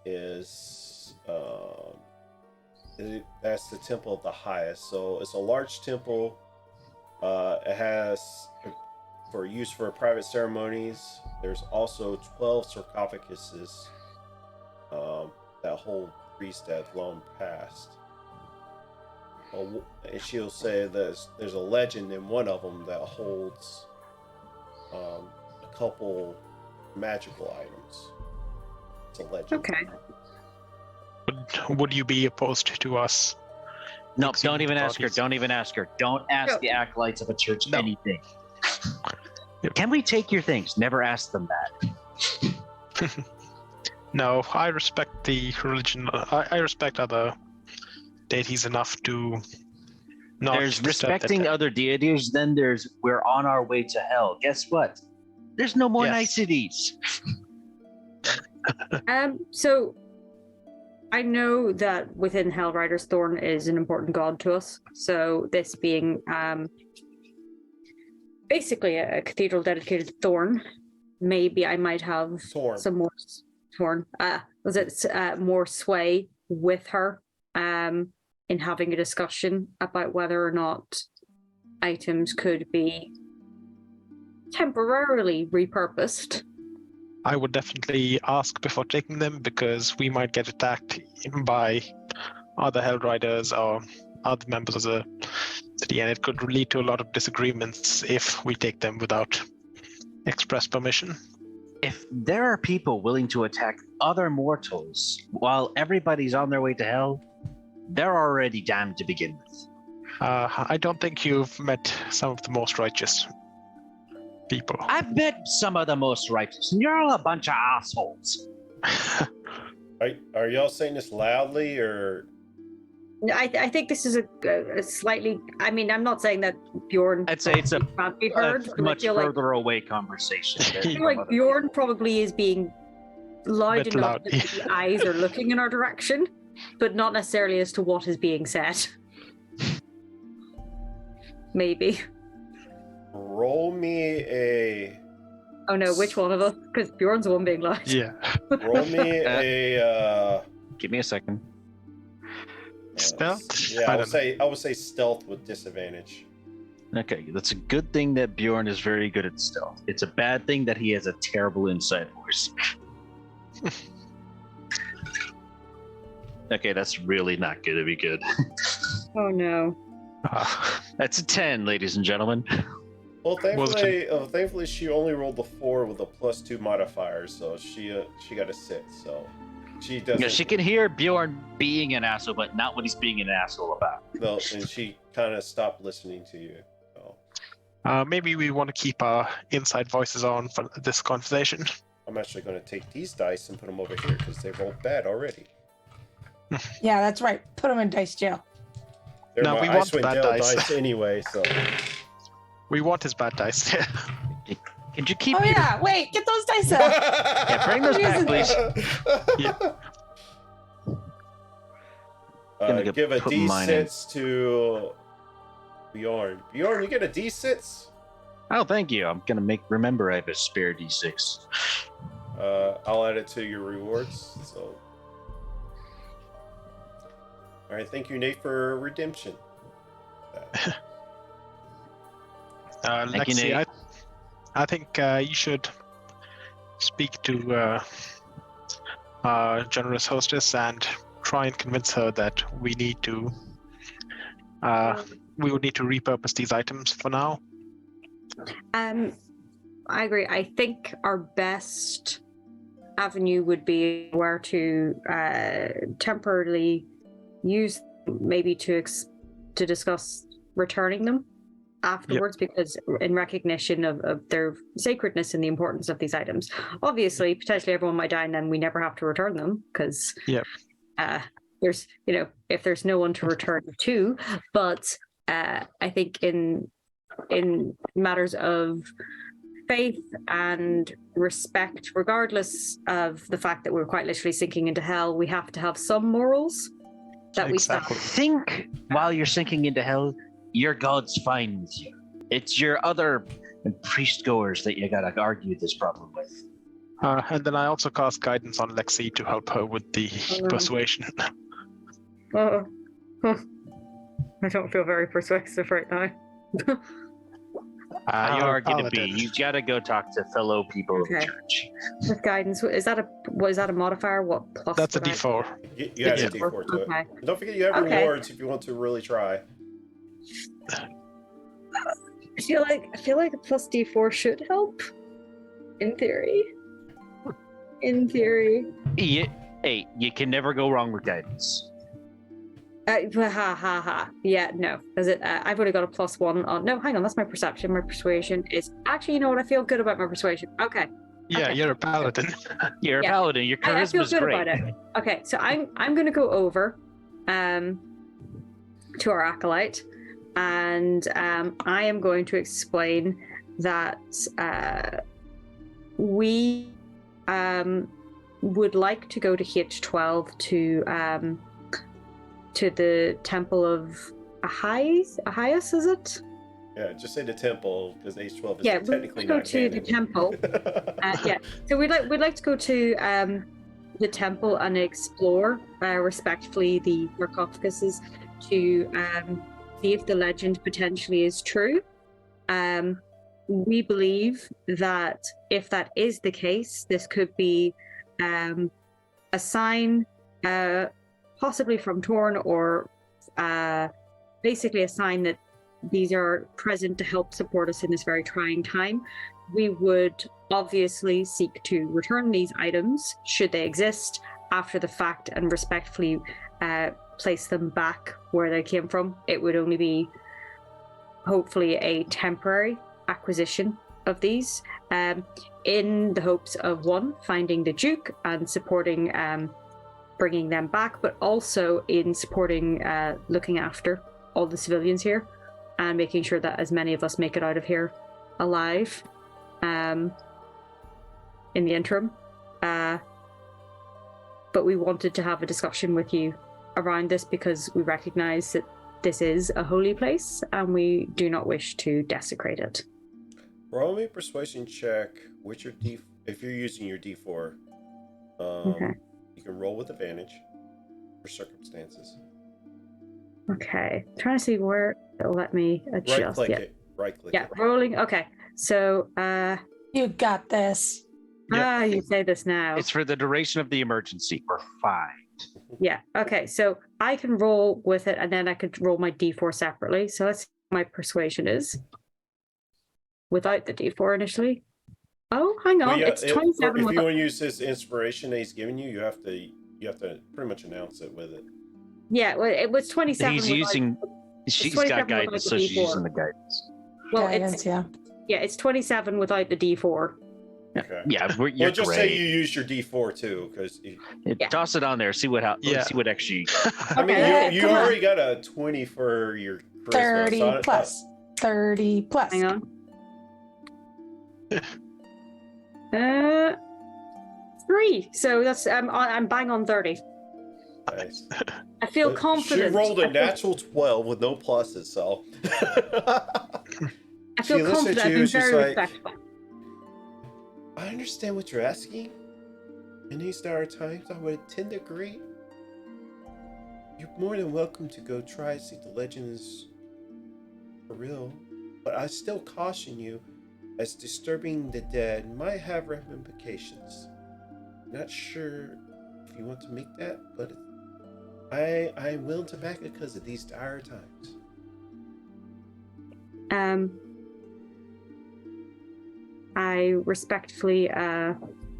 is that's the temple of the highest. So it's a large temple. It has for use for private ceremonies. There's also 12 sarcophaguses that hold priests that have long passed. And she'll say there's a legend in one of them that holds a couple magical items. It's a legend. Okay. Would you be opposed to us? No, Exceeding don't even ask her. bodies? Don't even ask her. Don't ask No. the acolytes of a church No. anything. Yep. Can we take your things? Never ask them that. No, I respect the religion. I respect other deities enough to not. There's disturb that respecting guy. other deities, then there's we're on our way to hell. Guess what? There's no more Yes. niceties. So I know that within Hellriders, Thorn is an important god to us. So this being basically a cathedral dedicated to Thorn, maybe I might have Torn. some more more sway with her in having a discussion about whether or not items could be temporarily repurposed. I would definitely ask before taking them, because we might get attacked by other Hellriders or other members of the city, and it could lead to a lot of disagreements if we take them without express permission. If there are people willing to attack other mortals while everybody's on their way to hell, they're already damned to begin with. I don't think you've met some of the most righteous people. I've met some of the most righteous, and you're all a bunch of assholes. Are y'all saying this loudly or? I think this is a slightly. I mean, I'm not saying that Bjorn. I'd say it's a can't be heard. but I much feel like- further away conversation. I feel like Bjorn probably is being loud Bit enough loud, that the eyes are looking in our direction, but not necessarily as to what is being said. Maybe. Roll me a. Oh no, which one of us? Because Bjorn's the one being loud. Yeah. Roll me a. Give me a second. Stealth? Yeah, I I don't would say stealth with disadvantage. Okay, that's a good thing that Bjorn is very good at stealth. It's a bad thing that he has a terrible inside voice. Okay, that's really not going to be good. Oh no. Ah, That's a 10, ladies and gentlemen. Well, Was it thankfully, she only rolled the 4 with a +2 modifier, so she got a 6. So she doesn't. You know, she can hear Bjorn being an asshole, but not what he's being an asshole about. No, and she kind of stopped listening to you. So maybe we want to keep our inside voices on for this conversation. I'm actually going to take these dice and put them over here because they rolled bad already. Yeah, that's right. Put them in dice jail. They're No, my we want Icewind bad Dale dice. anyway. So We want his bad dice. Could you keep Oh your... yeah, wait, get those dice out. Yeah, bring those back, please. Gonna Give a put mine in. D6 to Bjorn. Bjorn, you get a D6. Oh, thank you. I'm gonna remember I have a spare D6. I'll add it to your rewards. So, all right, thank you, Nate, for redemption. Thank you, Lexi, Nate. I think you should speak to our generous hostess and try and convince her that we would need to repurpose these items for now. I agree. I think our best avenue would be where to temporarily use, maybe to discuss returning them afterwards, because in recognition of their sacredness and the importance of these items. Obviously, potentially everyone might die and then we never have to return them because there's, if there's no one to return to. But I think in matters of faith and respect, regardless of the fact that we're quite literally sinking into hell, we have to have some morals that we stand. Think while you're sinking into hell, your God's fine with you. It's your other priest goers that you gotta argue this problem with. And then I also cast guidance on Lexi to help her with the persuasion. I don't feel very persuasive right now. You You're are a going to be. paladin. You gotta go talk to fellow people of the Okay. church. With guidance, is that a modifier? What plus? That's a would I- D4. You add a Yeah. D4 to it. Okay. Don't forget you have Okay. rewards if you want to really try. I feel like a plus D4 should help. In theory. Hey, you can never go wrong with guidance. Yeah, no. Is it? I've only got a +1 on. No, hang on. That's my perception. My persuasion is actually. You know what? I feel good about my persuasion. Okay. Yeah, Okay. you're a paladin. You're Yeah. a paladin. Your I feel charisma's good great. about it. Okay, so I'm going to go over to our acolyte, and I am going to explain that we would like to go to H12 to the Temple of Ahias, is it? Yeah, just say the temple because H12 is Yeah, technically we'll go not to the canon. temple. Yeah, so we'd like to go to the temple and explore respectfully the sarcophaguses to see if the legend potentially is true. We believe that if that is the case, this could be a sign, possibly from Torn, or basically a sign that these are present to help support us in this very trying time. We would obviously seek to return these items, should they exist, after the fact, and respectfully place them back where they came from. It would only be, hopefully, a temporary acquisition of these, in the hopes of, one, finding the Duke and supporting bringing them back, but also in supporting looking after all the civilians here and making sure that as many of us make it out of here alive in the interim. But we wanted to have a discussion with you around this because we recognize that this is a holy place and we do not wish to desecrate it. Roll me a persuasion check with your D. If you're using your D4, Okay. you can roll with advantage for circumstances. Okay. Trying to see where it'll let me adjust. Right click Yeah. it. Right click Yeah, it. rolling. Okay. So You got this. you say this now. It's for the duration of the emergency. We're fine. Yeah. Okay. So I can roll with it, and then I could roll my D4 separately. So let's see what my persuasion is. without the D4 initially. Oh, hang on, it's 27. If you without... want to use this inspiration that he's giving you, you have to pretty much announce it with it. Yeah, well, it was 27. He's without... using. She's got guidance, so she's using the guidance. Well, Guidance, yeah. Yeah, it's 27 without the D4. Okay. Yeah, you're Well, just great. say you use your D4 too, because Toss it on there. See what Yeah. See what actually. I mean, Okay, you come on. already got a 20 for your charisma. 30 so plus. 30 plus. Hang on. 3. So that's I'm bang on 30. Nice. I feel confident. She rolled a natural 12 with no pluses, so. I feel She looks confident. at I've you, been she's very like- respectful. I understand what you're asking. In these dire times, I would tend to agree. You're more than welcome to go try to see the legends for real, but I still caution you, as disturbing the dead might have ramifications. Not sure if you want to make that, but I'm willing to back it because of these dire times. I respectfully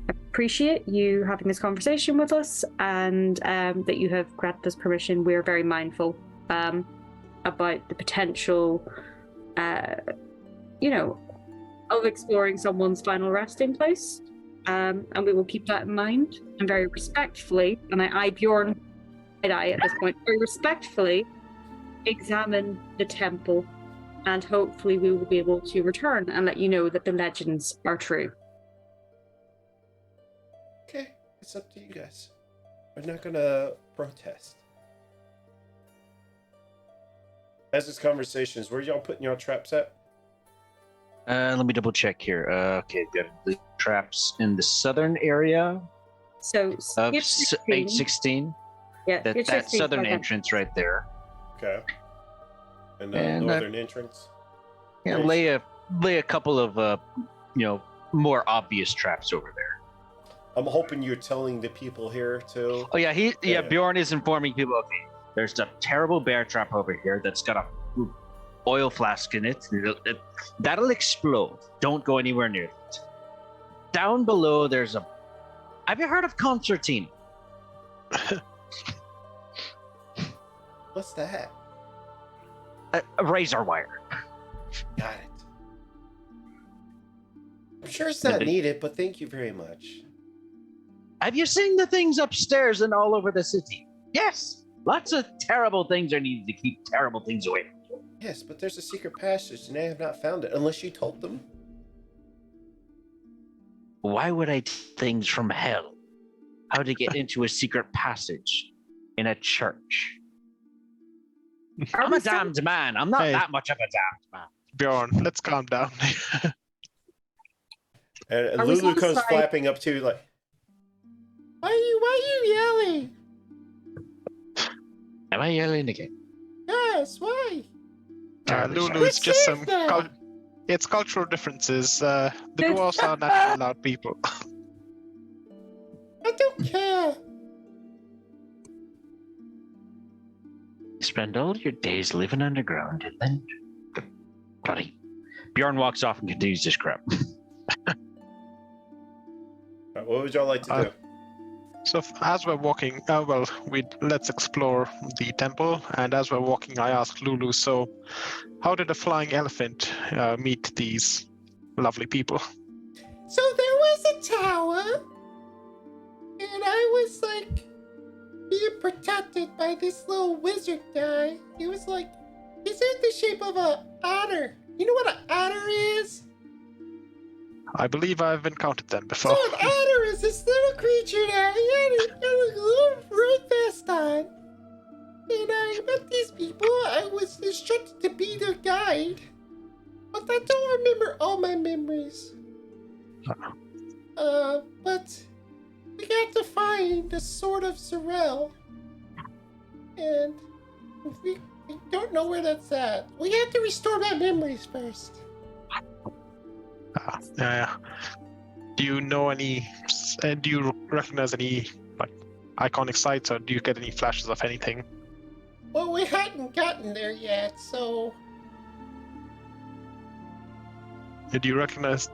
appreciate you having this conversation with us, and that you have granted us permission. We're very mindful about the potential, of exploring someone's final resting place, and we will keep that in mind. And very respectfully, and I eye Bjorn eye at this point, very respectfully examine the temple, and hopefully we will be able to return and let you know that the legends are true. Okay, it's up to you guys. We're not gonna protest. As this conversation is, where y'all putting y'all traps at? Let me double check here. Okay, we have the traps in the southern area So of skip 16. 816. Yeah, That skip 16, southern okay. entrance right there. Okay. And the And, northern entrance? Yeah, Nice. lay a couple of more obvious traps over there. I'm hoping you're telling the people here too. Oh yeah, Yeah. Bjorn is informing people. Okay, there's a terrible bear trap over here that's got a oil flask in it. That'll explode. Don't go anywhere near it. Down below, there's a. Have you heard of concertina? What's that? A razor wire. Got it. I'm sure it's not Maybe. needed, but thank you very much. Have you seen the things upstairs and all over the city? Yes. Lots of terrible things are needed to keep terrible things away. Yes, but there's a secret passage and they have not found it unless you told them. Why would I take things from hell? How to get into a secret passage in a church? I'm a damned man. I'm not Hey. that much of a damned man. Bjorn, let's calm down. And Are we Lulu comes satisfied? flapping up to you like, why are you yelling? Am I yelling again? Yes, why? Terribly Lulu, sorry. it's just safe some now. it's cultural differences. The dwarves are naturally loud people. I don't care. Spend all your days living underground and then. Bloody. Bjorn walks off and continues to scrub. What would y'all like to do? So as we're walking, let's explore the temple. And as we're walking, I asked Lulu, so how did a flying elephant meet these lovely people? So there was a tower, and I was like being protected by this little wizard guy. He was like, he's in the shape of a otter. You know what an otter is? I believe I've encountered them So before. an otter is this little creature that he had a little red vest on. And I met these people. I was instructed to be their guide. But I don't remember all my memories. But we got to find the Sword of Sorel. And we don't know where that's at. We have to restore my memories first. Do you know any? Do you recognize any iconic sites, or do you get any flashes of anything? Well, we hadn't gotten there yet, so Do you recognize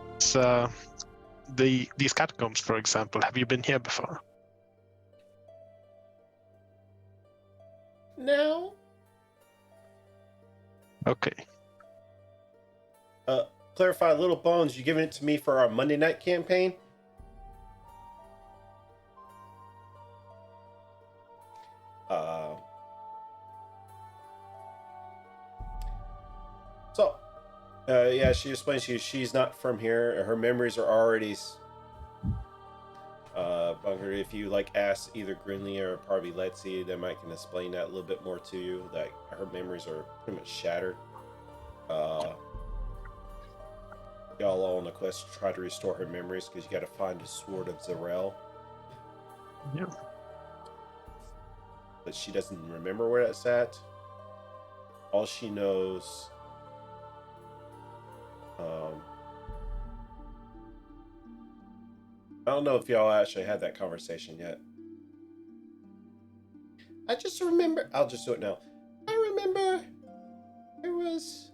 these catacombs, for example? Have you been here before? No. Okay. Clarify, Little Bones, you giving it to me for our Monday night campaign? Yeah, she explains to you she's not from here. Her memories are already bunkered. If you ask either Grinley or probably Letzi, they might can explain that a little bit more to you. That her memories are pretty much shattered. Y'all all on the quest to try to restore her memories because you got to find the Sword of Zarel. Yeah. But she doesn't remember where that's at. All she knows. I don't know if y'all actually had that conversation yet. I just remember. I'll just do it now. I remember there was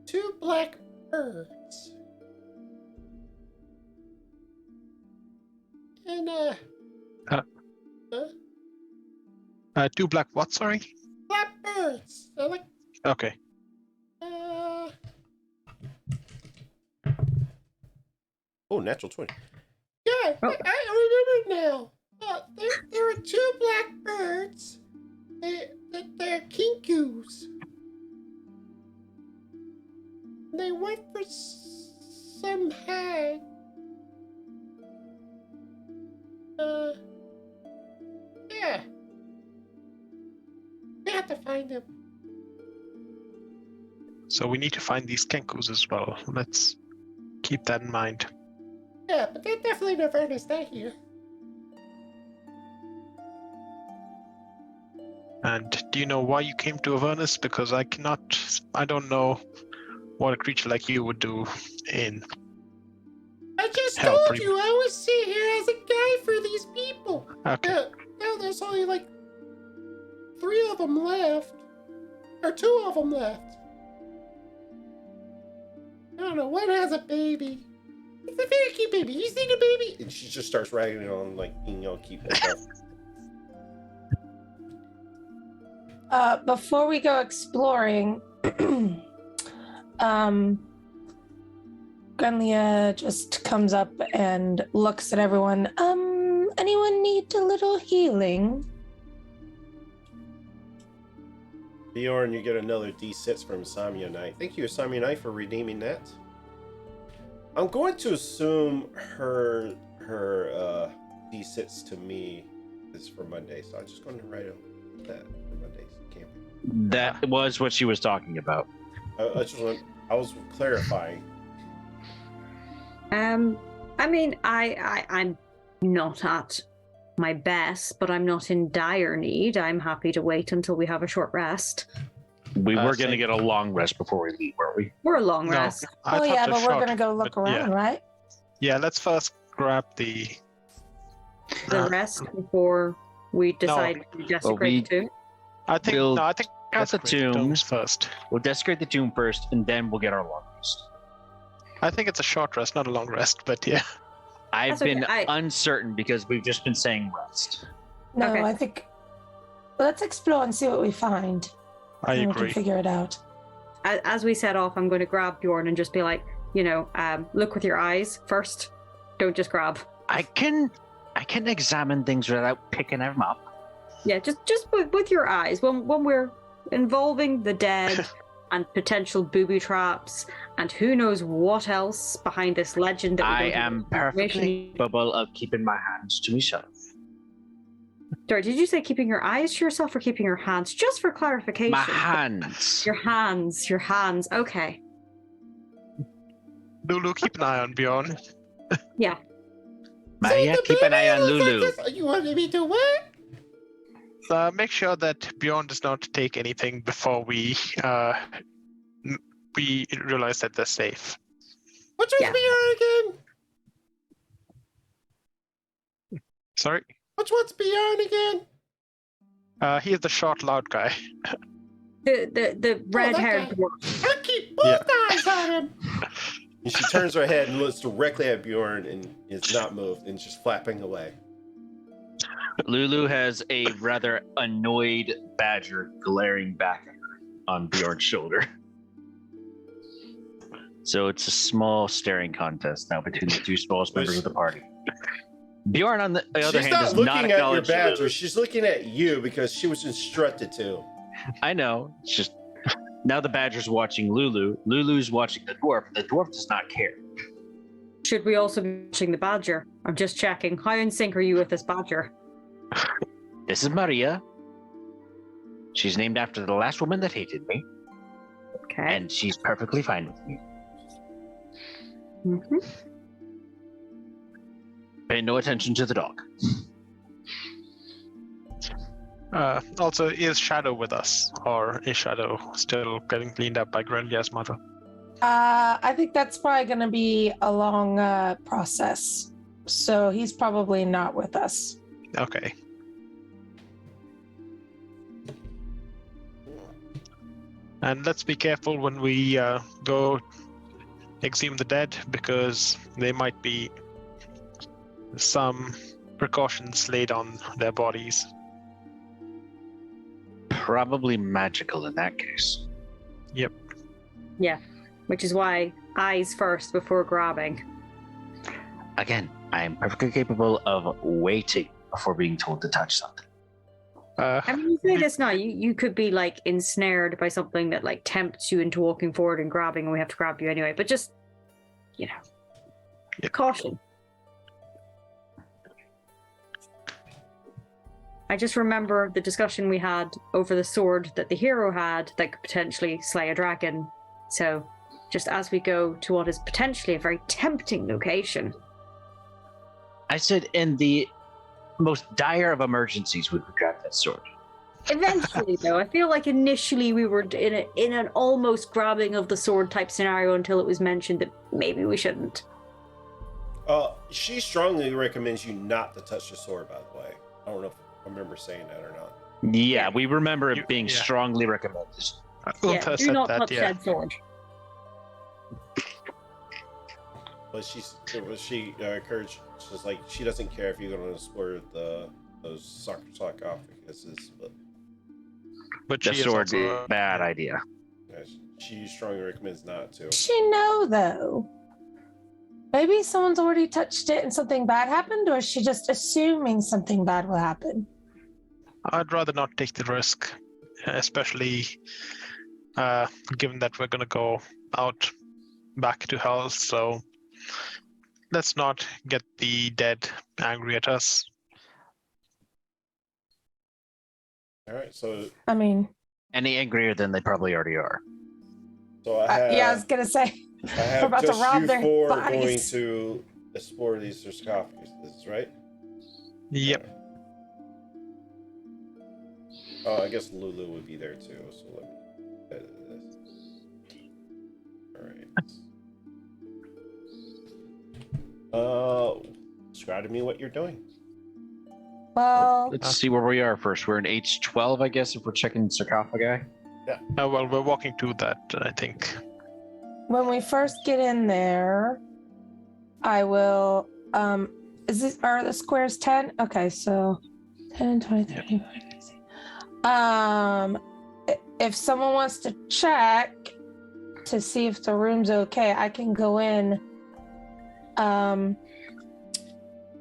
2 black birds. And 2 black what? Sorry. black birds. They're like Okay. Oh, natural 20. Yeah, Oh. I remember now. There were 2 black birds. They're kinkus. They went for some hag. Yeah. We have to find them. So we need to find these kenkus as well. Let's keep that in mind. Yeah, but they're definitely in Avernus. They're here. And do you know why you came to Avernus? Because I don't know what a creature like you would do in I just Hell, told pretty you I was sent here as a guide for these people. Okay. Now there's only 3 of them left. Or 2 of them left. I don't know, one has a baby. It's a very cute baby. You see the baby? And she just starts ragging on, keep it up. Before we go exploring, Gunlia just comes up and looks at everyone. Anyone need a little healing? Bjorn, you get another D6 from Samia Knight. Thank you, Samia Knight, for redeeming that. I'm going to assume her D6 to me is for Monday, so I'm just going to write that for Monday's campaign. That was what she was talking about. I was clarifying. I mean, I'm not at my best, but I'm not in dire need. I'm happy to wait until we have a short rest. We were going to same. get a long rest before we leave, weren't we? We're a long No, rest. I Oh thought yeah, the but we're shot, gonna go look but around, yeah. right? Yeah, let's first grab the The rest before we decide to desecrate the tomb. I think We'll no, I think cut the desecrate tombs. first. We'll desecrate the tomb first, and then we'll get our long rest. I think it's a short rest, not a long rest, but yeah. I've That's okay, been I- uncertain because we've just been saying rest. No, Okay. I think let's explore and see what we find. I and we agree. can figure it out. As we set off, I'm going to grab Bjorn and just be like, look with your eyes first. Don't just grab. I can examine things without picking them up. Yeah, just with your eyes. When we're involving the dead and potential booby traps and who knows what else behind this legend that we I don't have am information. perfectly capable of keeping my hands to myself. Sorry, did you say keeping your eyes to yourself or keeping your hands? Just for clarification. My hands. Your hands. Okay. Lulu, keep an eye on Bjorn. Yeah. Maria, keep an eye on Lulu. You wanted me to what? Make sure that Bjorn does not take anything before we realize that they're safe. Which one's Yeah. Bjorn again? Sorry? Which one's Bjorn again? He is the short, loud guy. The red-haired that guy. dwarf. How cute Keep both eyes on him. And she turns her head and looks directly at Bjorn and is not moved and just flapping away. Lulu has a rather annoyed badger glaring back at her on Bjorn's shoulder. So it's a small staring contest now between the two smallest members of the party. Bjorn, on the other hand, does not looking at your acknowledge badger. Lulu. She's looking at you because she was instructed to. I know. It's just now the badger's watching Lulu. Lulu's watching the dwarf. The dwarf does not care. Should we also be watching the badger? I'm just checking. How in sync are you with this badger? This is Maria. She's named after the last woman that hated me, Okay. and she's perfectly fine with me. Mm-hmm. Pay no attention to the dog. Also, is Shadow with us, or is Shadow still getting cleaned up by Grelia's mother? I think that's probably going to be a long process. So he's probably not with us. Okay. And let's be careful when we go exhume the dead, because there might be some precautions laid on their bodies. Probably magical in that case. Yep. Yeah. Which is why eyes first before grabbing. Again, I am perfectly capable of waiting before being told to touch something. I mean, you say this now, you could be like ensnared by something that like tempts you into walking forward and grabbing, and we have to grab you anyway. But just, caution. I just remember the discussion we had over the sword that the hero had that could potentially slay a dragon. So, just as we go to what is potentially a very tempting location. I said in the most dire of emergencies we would grab that sword. Eventually, though, I feel like initially we were in an almost grabbing of the sword type scenario until it was mentioned that maybe we shouldn't. She strongly recommends you not to touch the sword, by the way. I don't know if I remember saying that or not. Yeah, we remember it being strongly recommended. Untha Do said not that, touch yeah. that sword. But she encouraged, she's like, she doesn't care if you're going to explore those sarcophaguses, but The she is sword also, is a bad idea. she strongly recommends not to. Does she know, though? Maybe someone's already touched it and something bad happened, or is she just assuming something bad will happen? I'd rather not take the risk, especially given that we're going to go out back to hell, so let's not get the dead angry at us. All right, so I mean, Any angrier than they probably already are. I have, yeah, I was gonna say I we're have about to just rob you their four going bodies. to explore these sarcophaguses, right? Yep. Oh, I guess Lulu would be there too, so let me edit this. Alright. Describe to me what you're doing. Well, Let's see where we are first. We're in H12, I guess, if we're checking sarcophagi. Well, we're walking to that, I think. when we first get in there, I will. Are the squares 10? Okay, so 10, 20, 30, 40. If someone wants to check to see if the room's okay, I can go in.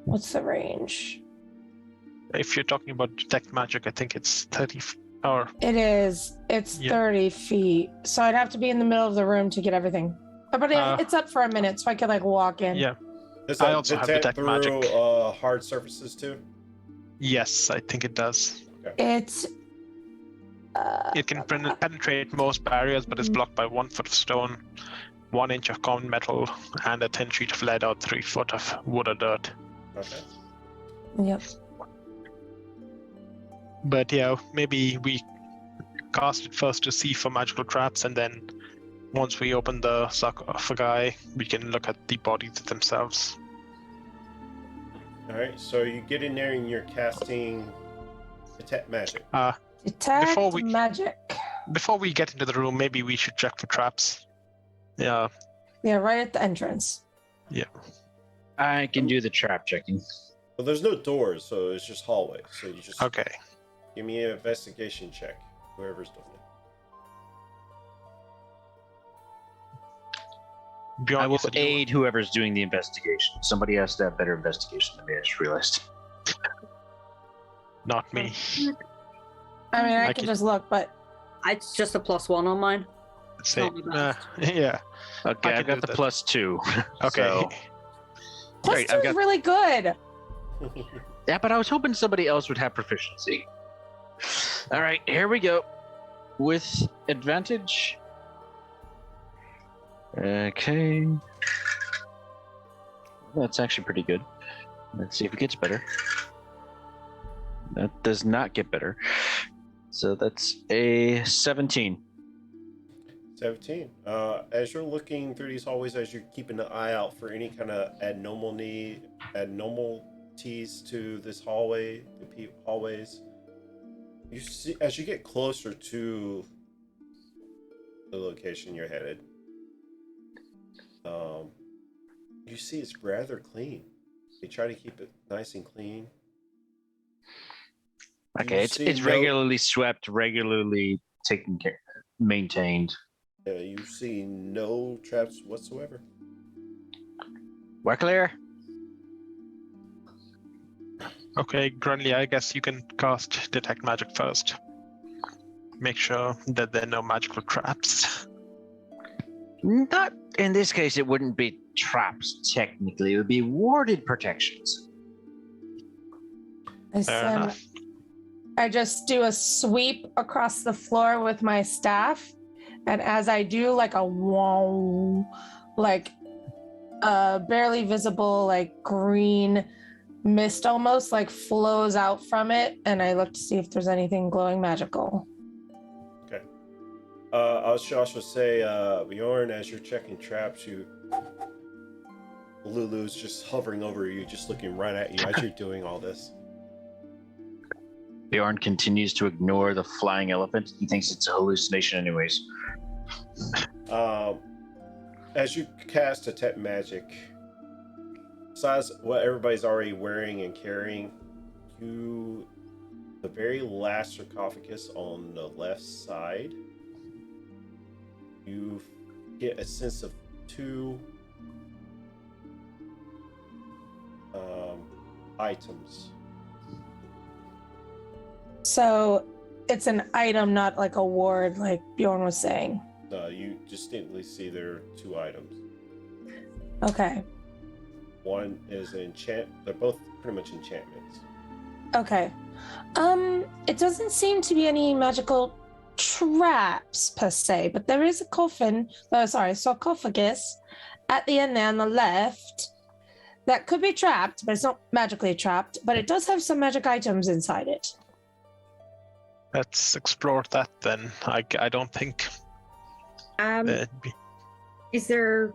What's the range? If you're talking about detect magic, I think it's 30 or It is. It's Yeah. 30 feet. So I'd have to be in the middle of the room to get everything. But it's up for a minute, so I could like walk in. yeah. Does I that also have detect detect through magic. hard surfaces too? Yes, I think it does. It's. It can penetrate most barriers, but is blocked by 1 foot of stone, 1 inch of common metal, and a thin sheet of lead or 3 foot of wood or dirt. Okay. Yep. But yeah, maybe we cast it first to see for magical traps, and then once we open the sarcophagi, we can look at the bodies themselves. Alright, so you get in there and you're casting detect magic. Detect Before we- magic. Before we get into the room, maybe we should check for traps. Yeah. Yeah, right at the entrance. I can do the trap checking. Well, there's no doors, so it's just hallway. So you just Okay. give me an investigation check, whoever's doing it. Bjorn, I you will said you- aid whoever's doing the investigation. Somebody has to have better investigation than me, I just realized. Not me. I mean, I I can can- just look, but It's just a +1 on mine. Say, not the yeah. Okay, I I've can got do the that. +2. Okay. So, plus Great, 2 I've is got- really good. yeah, but I was hoping somebody else would have proficiency. All right, here we go. With advantage. Okay. That's actually pretty good. Let's see if it gets better. That does not get better. So that's a 17. 17. As you're looking through these hallways, as you're keeping an eye out for any kind of abnormalities to this hallway, hallways, you see as you get closer to the location you're headed, you see it's rather clean. They try to keep it nice and clean. Okay, You it's see it's no- regularly swept, regularly taken care, maintained. You see no traps whatsoever. We're clear. Okay, Grunley, I guess you can cast Detect Magic first. Make sure that there are no magical traps. Not in this case. It wouldn't be traps technically. It would be warded protections. I Fair said, enough. I just do a sweep across the floor with my staff, and as I do, like a wow, like barely visible, like green mist almost like flows out from it, and I look to see if there's anything glowing magical. Okay. I should also say, Bjorn, as you're checking traps, Lulu's just hovering over you, just looking right at you as you're doing all this. Bjorn continues to ignore the flying elephant. He thinks it's a hallucination, anyways. As you cast Detect Magic, besides what everybody's already wearing and carrying, the very last sarcophagus on the left side, you get a sense of two items. So it's an item, not like a ward, like Bjorn was saying. You distinctly see there are two items. Okay. One is an enchant. They're both pretty much enchantments. Okay. It doesn't seem to be any magical traps per se, but there is a sarcophagus at the end there on the left that could be trapped, but it's not magically trapped, but it does have some magic items inside it. Let's explore that then. I don't think that'd be... Is there,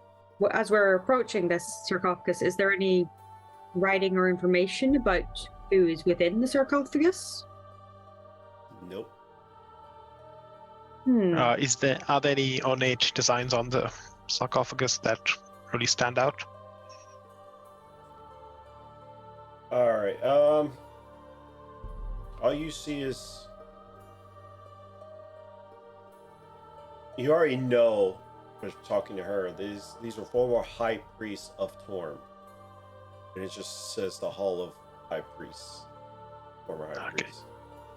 as we're approaching this sarcophagus, is there any writing or information about who is within the sarcophagus? Nope. Are there any ornate designs on the sarcophagus that really stand out? All right. All you see is you already know. Just talking to her, these are former high priests of Torm, and it just says the Hall of High Priests, former high Okay. priests.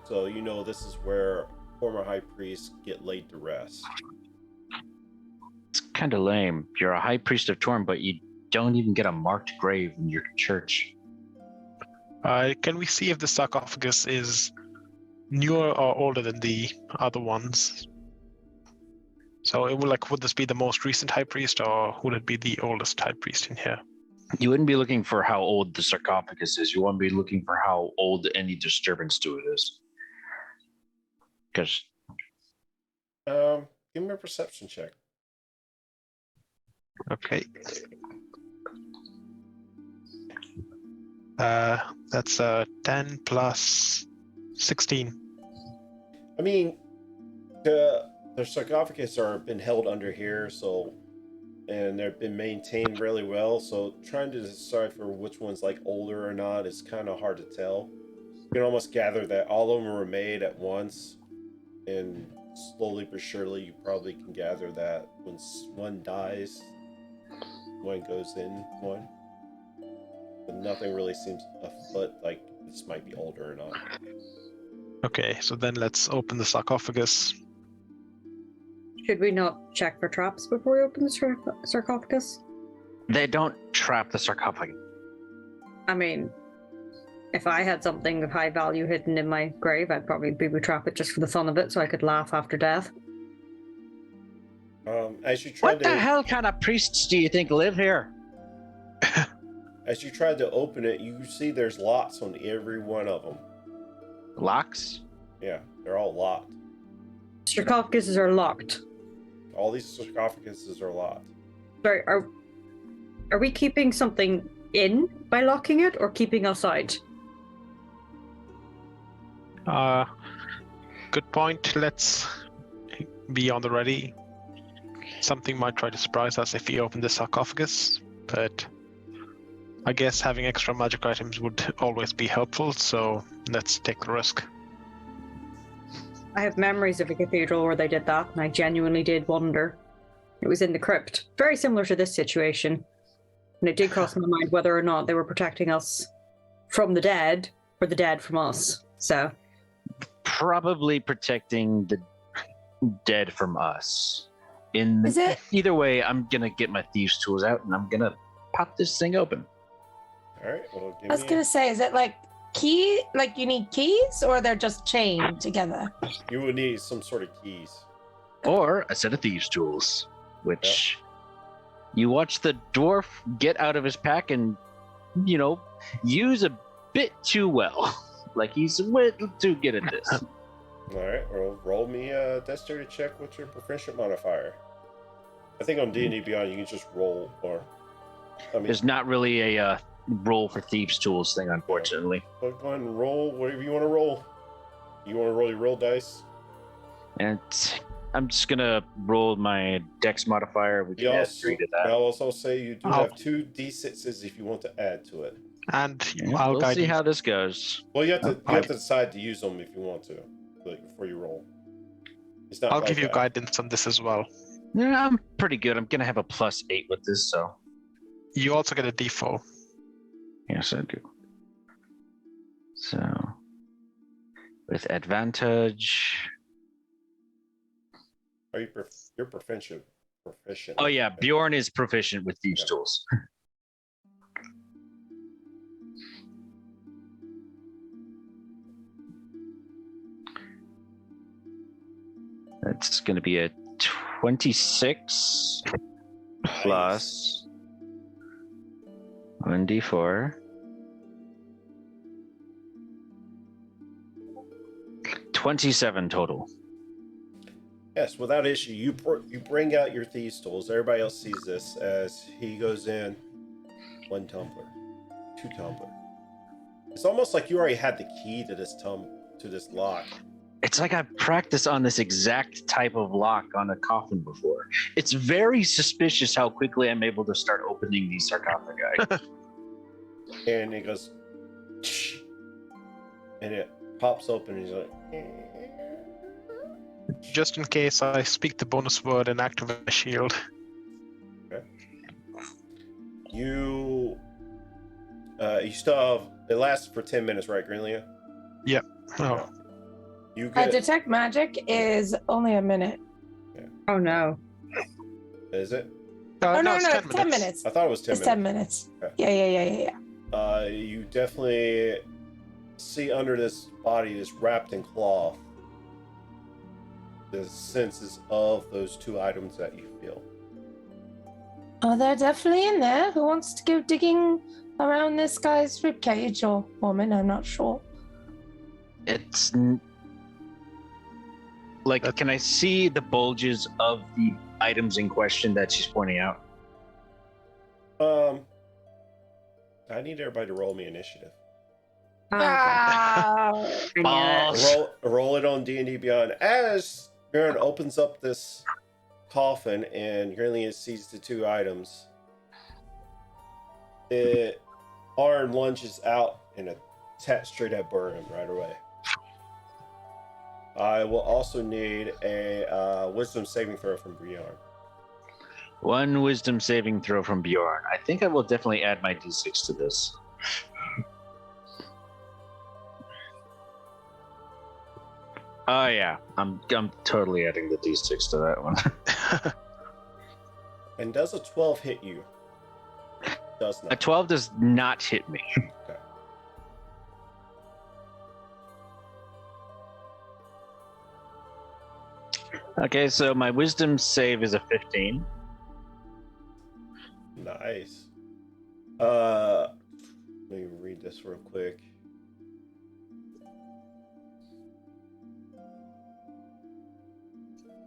So you know this is where former high priests get laid to rest. It's kind of lame. You're a high priest of Torm, but you don't even get a marked grave in your church. Can we see if the sarcophagus is newer or older than the other ones? So it would this be the most recent high priest, or would it be the oldest high priest in here? You wouldn't be looking for how old the sarcophagus is. You wouldn't be looking for how old any disturbance to it is. Because Give me a perception check. Okay. That's 10 plus 16. I mean, the sarcophagus are been held under here, so and they've been maintained really well. So trying to decipher which one's like older or not is kind of hard to tell. You can almost gather that all of them were made at once, and slowly but surely you probably can gather that when one dies, one goes in one. But nothing really seems afoot like this might be older or not. Okay, so then let's open the sarcophagus. Should we not check for traps before we open the sarcophagus? They don't trap the sarcophagus. I mean, if I had something of high value hidden in my grave, I'd probably booby trap it just for the fun of it, so I could laugh after death. As you tried What the hell kind of priests do you think live here? As you tried to open it, you see there's locks on every one of them. Locks? Yeah, they're all locked. Sarcophaguses are locked. All these sarcophaguses are locked. Sorry, are we keeping something in by locking it, or keeping us out? Good point. Let's be on the ready. Something might try to surprise us if we open the sarcophagus, but I guess having extra magic items would always be helpful, so let's take the risk. I have memories of a cathedral where they did that, and I genuinely did wonder. It was in the crypt, very similar to this situation. And it did cross my mind whether or not they were protecting us from the dead, or the dead from us. So, Probably protecting the dead from us. Is it? Either way, I'm gonna get my thieves' tools out and I'm gonna pop this thing open. All right. Well, give I was me gonna say, is it like key? Like you need keys, or they're just chained together? You would need some sort of keys. Or a set of thieves' tools, which you watch the dwarf get out of his pack and, use a bit too well. Like he's a little too good at this. All right. Well, roll me a dexterity check with your proficient modifier. I think on D&D Beyond you can just roll, or There's not really a roll for thieves' tools thing, unfortunately. But go ahead and roll whatever you want to roll. You want to roll your roll dice? And I'm just gonna roll my dex modifier. We can add 3 to that. I'll also say you do have 2 d6s if you want to add to it. And Yeah, we'll see how this goes. Well, you have to decide to use them if you want to, like before you roll. It's not I'll like give you that. guidance on this as well. Yeah, I'm pretty good. I'm gonna have a +8 with this, so You also get a d4. yes, I do. So with advantage. Are you you're proficient? Oh yeah, Bjorn is proficient with thieves' Yeah. tools. That's going to be a 26 plus 1d4. 27 total. Yes, without issue. You bring out your thieves' tools. Everybody else sees this as he goes in. 1 tumbler, 2 tumbler. It's almost like you already had the key to this lock. It's like I've practiced on this exact type of lock on a coffin before. It's very suspicious how quickly I'm able to start opening these sarcophagi. And it goes, and it pops open. And he's like, Just in case, I speak the bonus word and activate a shield. okay. You still have. It lasts for 10 minutes, right, Greenlia? Oh, You get. Detect magic is only a minute. Oh no. Is it? Oh no, it's no, 10 it's 10 minutes. I thought it was 10 It's minutes. 10 minutes. Okay. Yeah. You definitely see under this body is wrapped in cloth the senses of those 2 items that you feel. Oh, they're definitely in there. Who wants to go digging around this guy's ribcage, or woman? I'm not sure. It's like, can I see the bulges of the items in question that she's pointing out? I need everybody to roll me initiative. Ah, Ah, okay. I knew it. Balls. Roll it on D&D Beyond as Baron opens up this coffin and Grillian sees the two items, the arm lunges out and attacks straight at Burnham right away. I will also need a wisdom saving throw from Bjorn. 1 wisdom saving throw from Bjorn. I think I will definitely add my d6 to this. Oh yeah, I'm totally adding the d6 to that one. And does a 12 hit you? Does not. A 12 does not hit me. Okay. Okay, so my wisdom save is a 15. Nice. Let me read this real quick.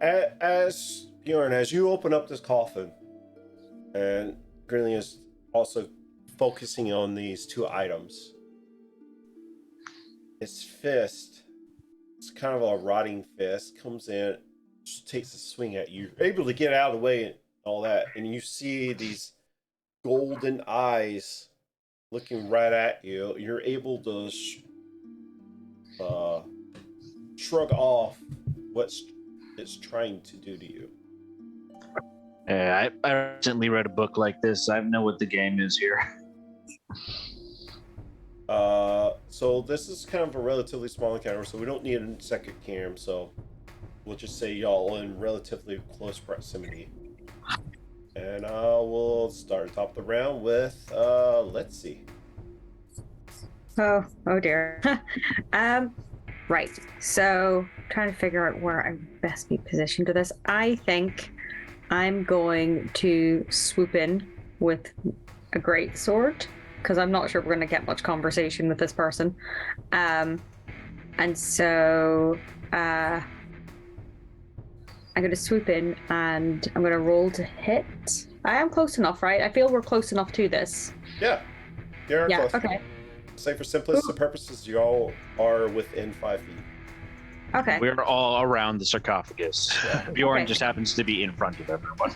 As Bjorn, as you open up this coffin, and Grillian is also focusing on these two items, his fist, it's kind of a rotting fist, comes in, just takes a swing at you. You're able to get out of the way and all that, and you see these golden eyes looking right at you. You're able to shrug off what's it's trying to do to you. I recently read a book like this. I know what the game is here. So this is kind of a relatively small encounter, so we don't need a second cam, so we'll just say y'all in relatively close proximity. And we'll start top the round with let's see. Oh dear. Right. So trying to figure out where I best be positioned to this. I think I'm going to swoop in with a great sword because I'm not sure we're going to get much conversation with this person. And so I'm going to swoop in and I'm going to roll to hit. I am close enough, right? I feel we're close enough to this. Yeah. You're Yeah, close. okay. Say for simplistic purposes, you all are within 5 feet. Okay. We're all around the sarcophagus. Bjorn Okay. just happens to be in front of everyone.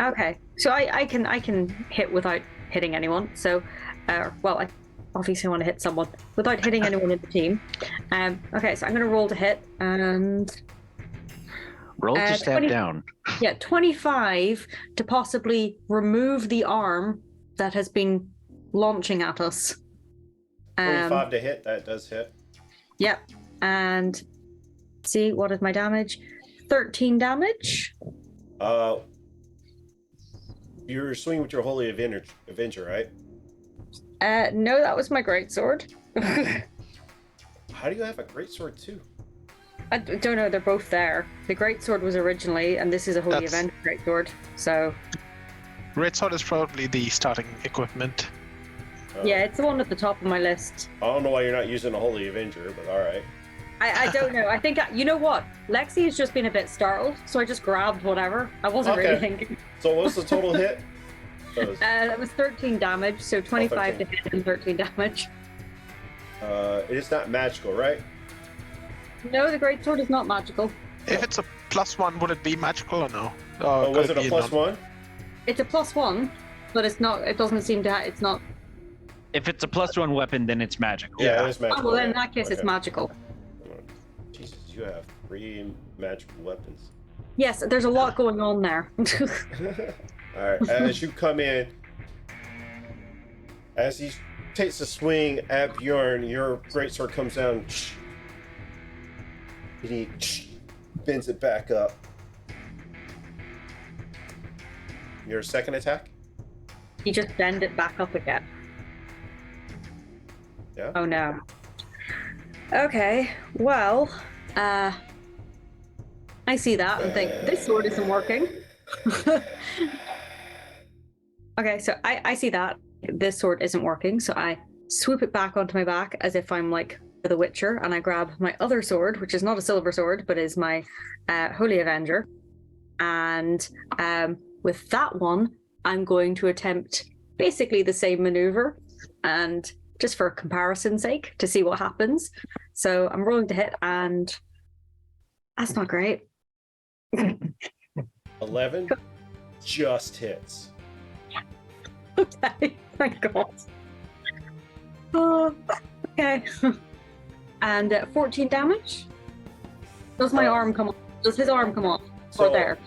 Okay. So I can hit without hitting anyone. So, well, I obviously want to hit someone without hitting anyone in the team. Okay, so I'm going to roll to hit and Roll to stab 20 down. yeah, 25 to possibly remove the arm that has been launching at us. 25 to hit, that does hit. Yep. And see, what is my damage? 13 damage. You're swinging with your Holy Avenger, right? No, that was my greatsword. How do you have a greatsword too? I don't know, they're both there. The greatsword was originally, and this is a Holy Avenger greatsword, so... Greatsword is probably the starting equipment. Yeah, it's the one at the top of my list. I don't know why you're not using a Holy Avenger, but alright. I don't know. I think, you know what? Lexi has just been a bit startled, so I just grabbed whatever. I wasn't really thinking. So what's the total hit? That was 13 damage, so 25 to hit and 13 damage. It is not magical, right? No, the greatsword is not magical. If it's a +1, would it be magical or no? Oh, was it a +1? It's a +1, but it's not. It doesn't seem to. It's not. If it's a +1 weapon, then it's magical. Yeah, it is magical. Oh, well, then in that case, it's magical. Jesus, you have 3 magical weapons. Yes, there's a lot going on there. Alright, as you come in, as he takes a swing at Bjorn, your greatsword comes down, and he bends it back up. Your second attack? You just bend it back up again. Yeah. Oh no. Okay, well, I see that and think, this sword isn't working. Okay, so I see that. This sword isn't working, so I swoop it back onto my back as if I'm like the Witcher, and I grab my other sword, which is not a silver sword, but is my Holy Avenger. And with that one, I'm going to attempt basically the same maneuver, and just for comparison's sake, to see what happens. So I'm rolling to hit, and that's not great. 11 just hits. Okay, thank God. Okay. And 14 damage? Does my arm come off? Does his arm come off? So, Or there?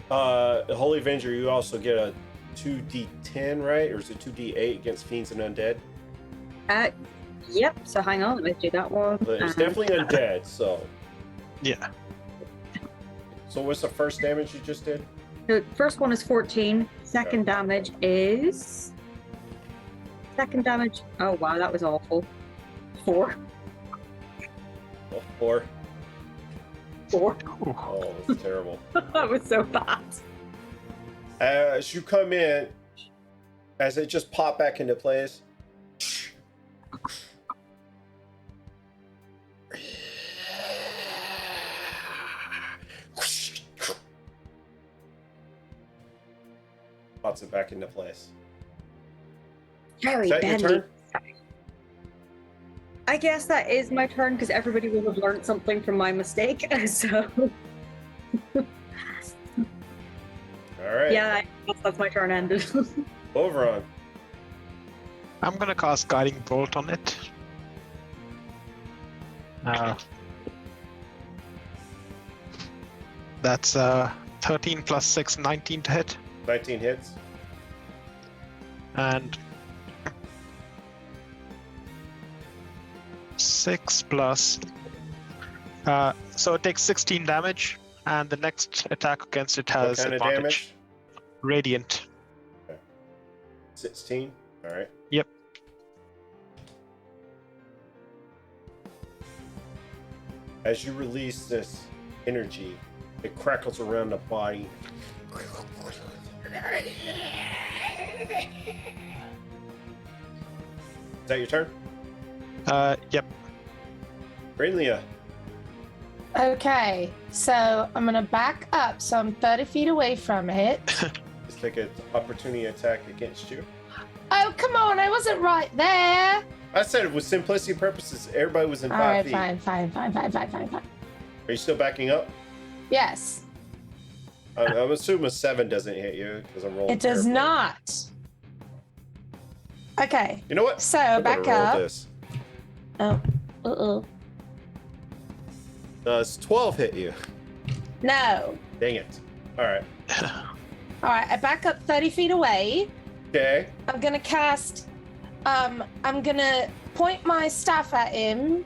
Holy Avenger, you also get a 2d10, right? Or is it 2d8 against fiends and undead? Yep, so hang on, let me do that one. But it's definitely undead, so. Yeah. So what's the first damage you just did? The first one is 14. Second damage is... Second damage... Oh, wow, that was awful. 4. Oh, 4. 4. Oh, that's terrible. That was so bad. As you come in, as it just popped back into place, pops it back into place. Very Is that your bendy. turn? I guess that is my turn because everybody will have learned something from my mistake. So, All right. yeah, I guess that's my turn ended. Overon. I'm gonna cast Guiding Bolt on it. That's 13 plus 6, 19 to hit. 19 hits. And 6 plus... so it takes 16 damage, and the next attack against it has What kind of advantage. damage? Radiant. 16. All right. Yep. As you release this energy, it crackles around the body. Is that your turn? Yep. Brainlia. Okay, so I'm gonna back up, so I'm 30 feet away from it. Let's take an opportunity attack against you. Oh, come on, I wasn't right there. I said with simplicity purposes, everybody was in All 5 right, feet. fine. Are you still backing up? Yes, I'm assuming 7 doesn't hit you because I'm rolling. it does terribly. not. Okay, You know what? so I'm back gonna roll up. this. Oh, uh-oh. Does 12 hit you? No. Dang it. All right. All right, I back up 30 feet away. Okay. I'm gonna cast. I'm gonna point my staff at him,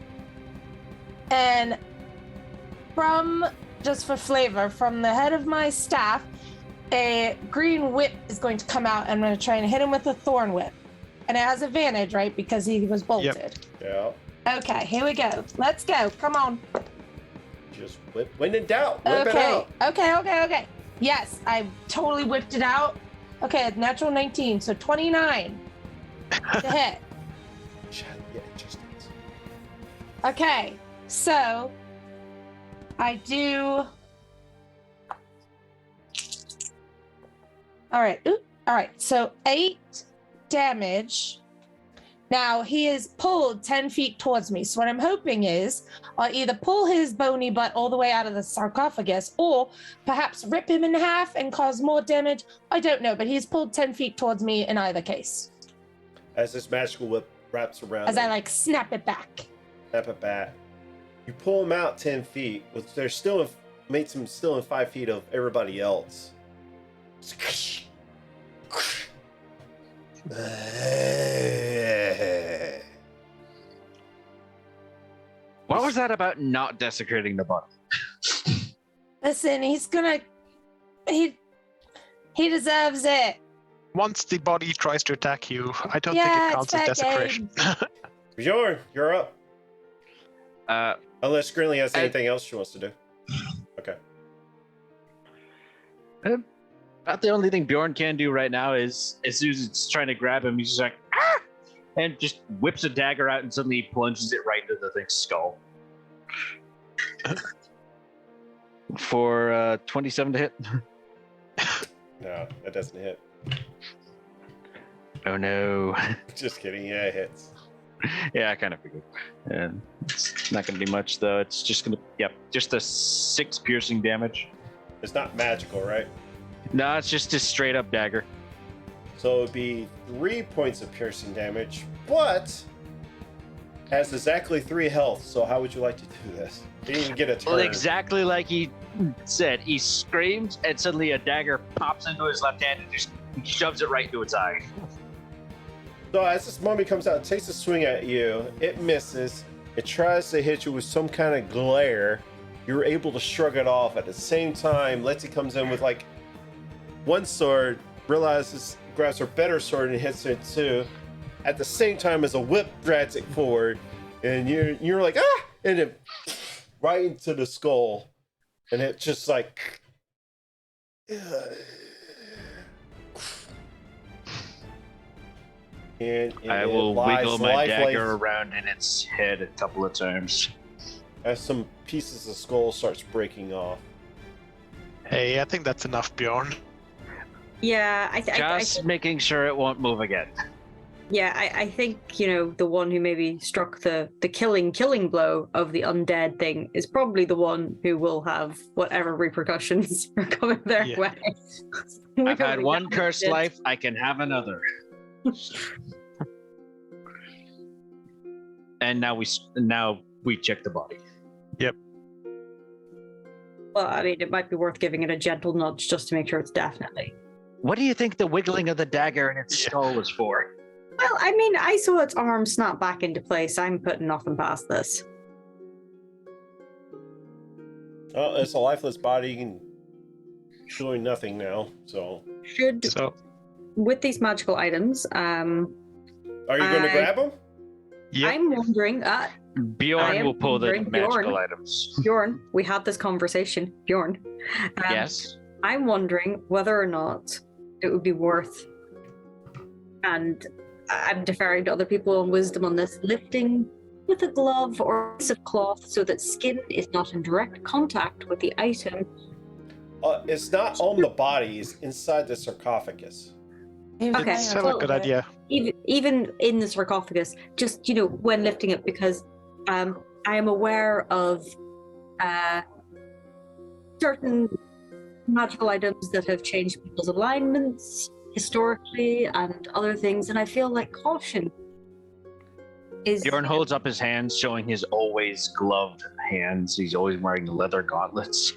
and just for flavor, from the head of my staff, a green whip is going to come out. And I'm gonna try and hit him with a thorn whip, and it has advantage, right? Because he was bolted. Yeah. Okay, here we go. Let's go. Come on. Just whip. When in doubt, whip it Okay. out. Okay. Yes, I totally whipped it out. Okay, natural 19, so 29 to hit. Yeah, just is. Okay, so I do. All right. All right. So 8 damage. Now he is pulled 10 feet towards me. So what I'm hoping is I'll either pull his bony butt all the way out of the sarcophagus, or perhaps rip him in half and cause more damage. I don't know, but he's pulled 10 feet towards me in either case. As this magical whip wraps around, As I snap it back. snap it back. You pull him out 10 feet, but they're still makes him still in 5 feet of everybody else. What was that about not desecrating the body? Listen, he deserves it. Once the body tries to attack you, I don't Yeah, think it counts as it's fair desecration. Bjorn, you're up. Uh, Unless Grinley has anything else she wants to do. Okay. About the only thing Bjorn can do right now is, as soon as it's trying to grab him, he's just like, ah! And just whips a dagger out and suddenly plunges it right into the thing's skull. For 27 to hit. No, that doesn't hit. Oh no. Just kidding. Yeah, it hits. Yeah, I kind of figured. And it's not going to be much, though. It's just going to, just a 6 piercing damage. It's not magical, right? No, it's just a straight up dagger. So it would be 3 points of piercing damage, but has exactly 3 health. So how would you like to do this? You didn't even get a turn. Well, exactly like he said. He screams, and suddenly a dagger pops into his left hand and just shoves it right into its eye. So as this mummy comes out and takes a swing at you, it misses. It tries to hit you with some kind of glare. You're able to shrug it off. At the same time, Letty comes in with like one sword, realizes, grabs her better sword and hits it too. At the same time as a whip drags it forward, and you're like, ah! And it right into the skull. And it just like and I will wiggle my dagger around in its head a couple of times. As some pieces of skull starts breaking off. Hey, I think that's enough, Bjorn. Yeah, Just making sure it won't move again. Yeah, I think, the one who maybe struck the killing blow of the undead thing is probably the one who will have whatever repercussions are coming their way. I've had one cursed life, I can have another. And now we check the body. Yep. Well, I mean, it might be worth giving it a gentle nudge just to make sure it's definitely. What do you think the wiggling of the dagger in its skull is for? Well, I mean, I saw its arm snap back into place. I'm putting nothing past this. Well, it's a lifeless body and doing nothing now, so. With these magical items, are you going to grab them? Yep. I'm wondering. Bjorn will pull the magical items. Bjorn, we had this conversation. Bjorn. Yes. I'm wondering whether or not it would be worth, and I'm deferring to other people and wisdom on this, lifting with a glove or a piece of cloth so that skin is not in direct contact with the item. It's not on the body, it's inside the sarcophagus. Okay, It's still a good idea. Even in the sarcophagus, just, when lifting it, because I am aware of certain magical items that have changed people's alignments historically and other things, and I feel like caution is... Bjorn holds up his hands, showing his always gloved hands. He's always wearing leather gauntlets.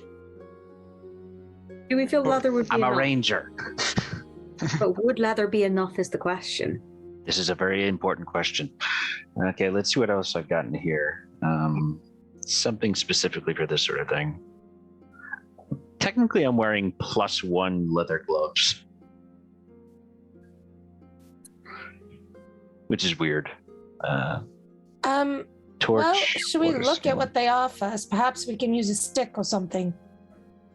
Do we feel leather would be I'm enough? a ranger. But would leather be enough is the question. This is a very important question. Okay, let's see what else I've gotten here. Something specifically for this sort of thing. Technically, I'm wearing +1 leather gloves, which is weird. Torch. Well, should we look at what they offer us? Perhaps we can use a stick or something.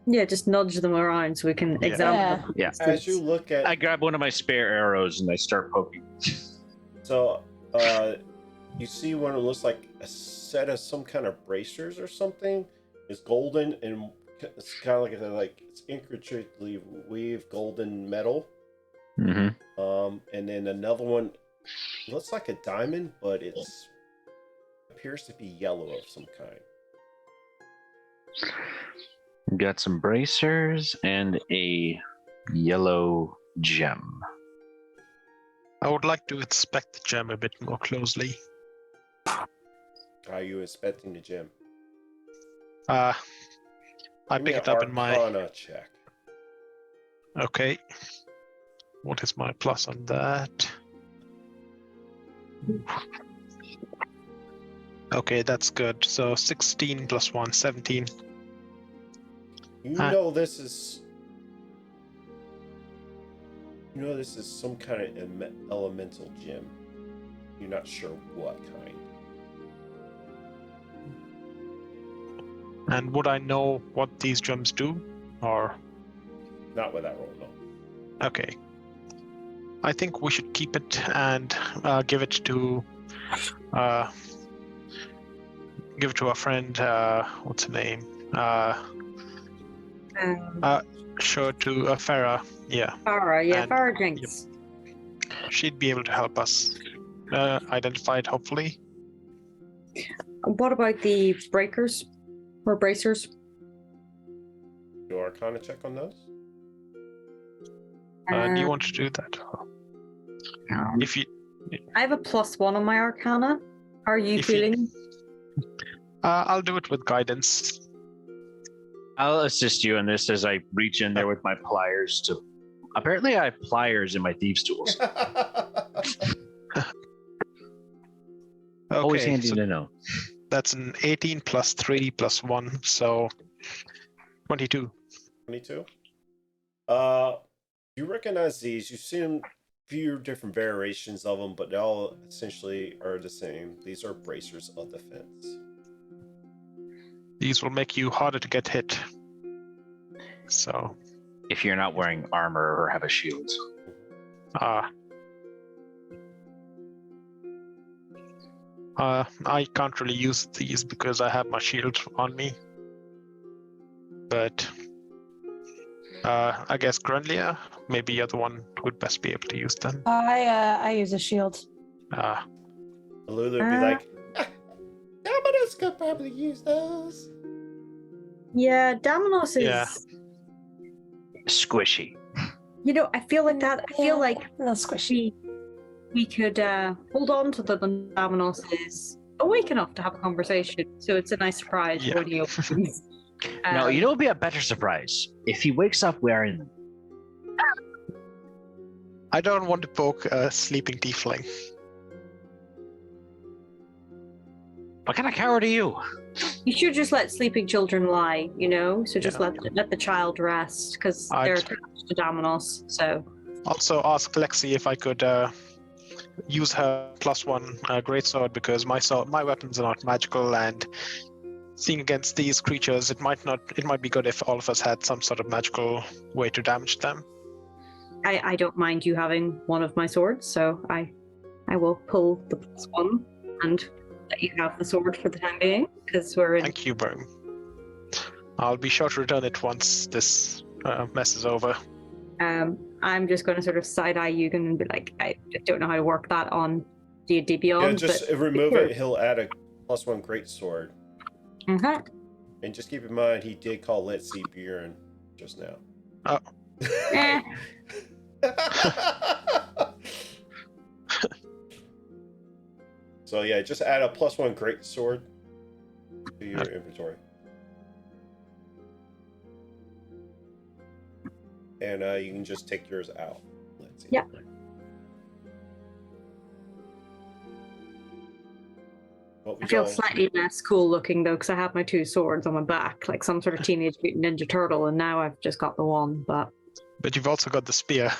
Yeah, just nudge them around so we can examine them. Yeah. As you look at... I grab one of my spare arrows and I start poking. So, you see one that looks like a set of some kind of bracers or something. It's golden and it's kind of like it's intricately weaved golden metal. Mm-hmm. And then another one looks like a diamond, but it appears to be yellow of some kind. Got some bracers and a yellow gem. I would like to inspect the gem a bit more closely. Are you inspecting the gem? I Give me pick it an up in my... Arcana check. Okay. What is my plus on that? Okay, that's good. So 16 plus 1, 17. You know this is some kind of elemental gem. You're not sure what kind. And would I know what these gems do? Or... Not with that roll, no. Okay. I think we should keep it and give it to our friend. What's her name? Show to Farah. Yeah. Farah, yeah, And- Farah Jenks. She'd be able to help us identify it, hopefully. What about the breakers or bracers? Do Arcana check on those? Do you want to do that? If you, I have a +1 on my Arcana. How are you If you- feeling? I'll do it with guidance. I'll assist you in this as I reach in there with my pliers to. Apparently, I have pliers in my thieves' tools. Always Okay, handy so to know. that's an 18 plus 3 plus 1, so 22. 22. You recognize these. You've seen a few different variations of them, but they all essentially are the same. These are bracers of defense. These will make you harder to get hit. So, If you're not wearing armor or have a shield. I can't really use these because I have my shield on me. But I guess Grundlia, maybe the other one would best be able to use them. I use a shield. Lulu would be like, Avernus could probably use those. Yeah, Damonos is. Yeah. Squishy. You know, I feel like that. I feel like a little squishy. we could hold on to the Damonos is awake enough to have a conversation. So it's a nice surprise Yeah. when he opens. No, you know, it'll be a better surprise if he wakes up wearing them. I don't want to poke a sleeping tiefling. What kind of coward are you? You should just let sleeping children lie, you know. So just Yeah. let the child rest because they're attached to Damonos. So Also ask Lexi if I could use her +1 greatsword because my weapons are not magical, and seeing against these creatures, it might be good if all of us had some sort of magical way to damage them. I don't mind you having one of my swords. So I will pull the +1 and let you have the sword for the time being because we're in. Thank you, Brim. I'll be sure to return it once this mess is over. I'm just going to sort of side-eye Yugen and be like, I don't know how to work that on D&D Beyond. Yeah, just but remove sure. it. He'll add a +1 greatsword. Mhm. And just keep in mind, he did call Letzi Bjorn just now. Oh. Eh. So yeah, just add a +1 greatsword to your inventory. And you can just take yours out. Let's see. Yeah. I feel slightly less cool looking though because I have my 2 swords on my back, like some sort of Teenage Mutant Ninja Turtle, and now I've just got the one. But you've also got the spear.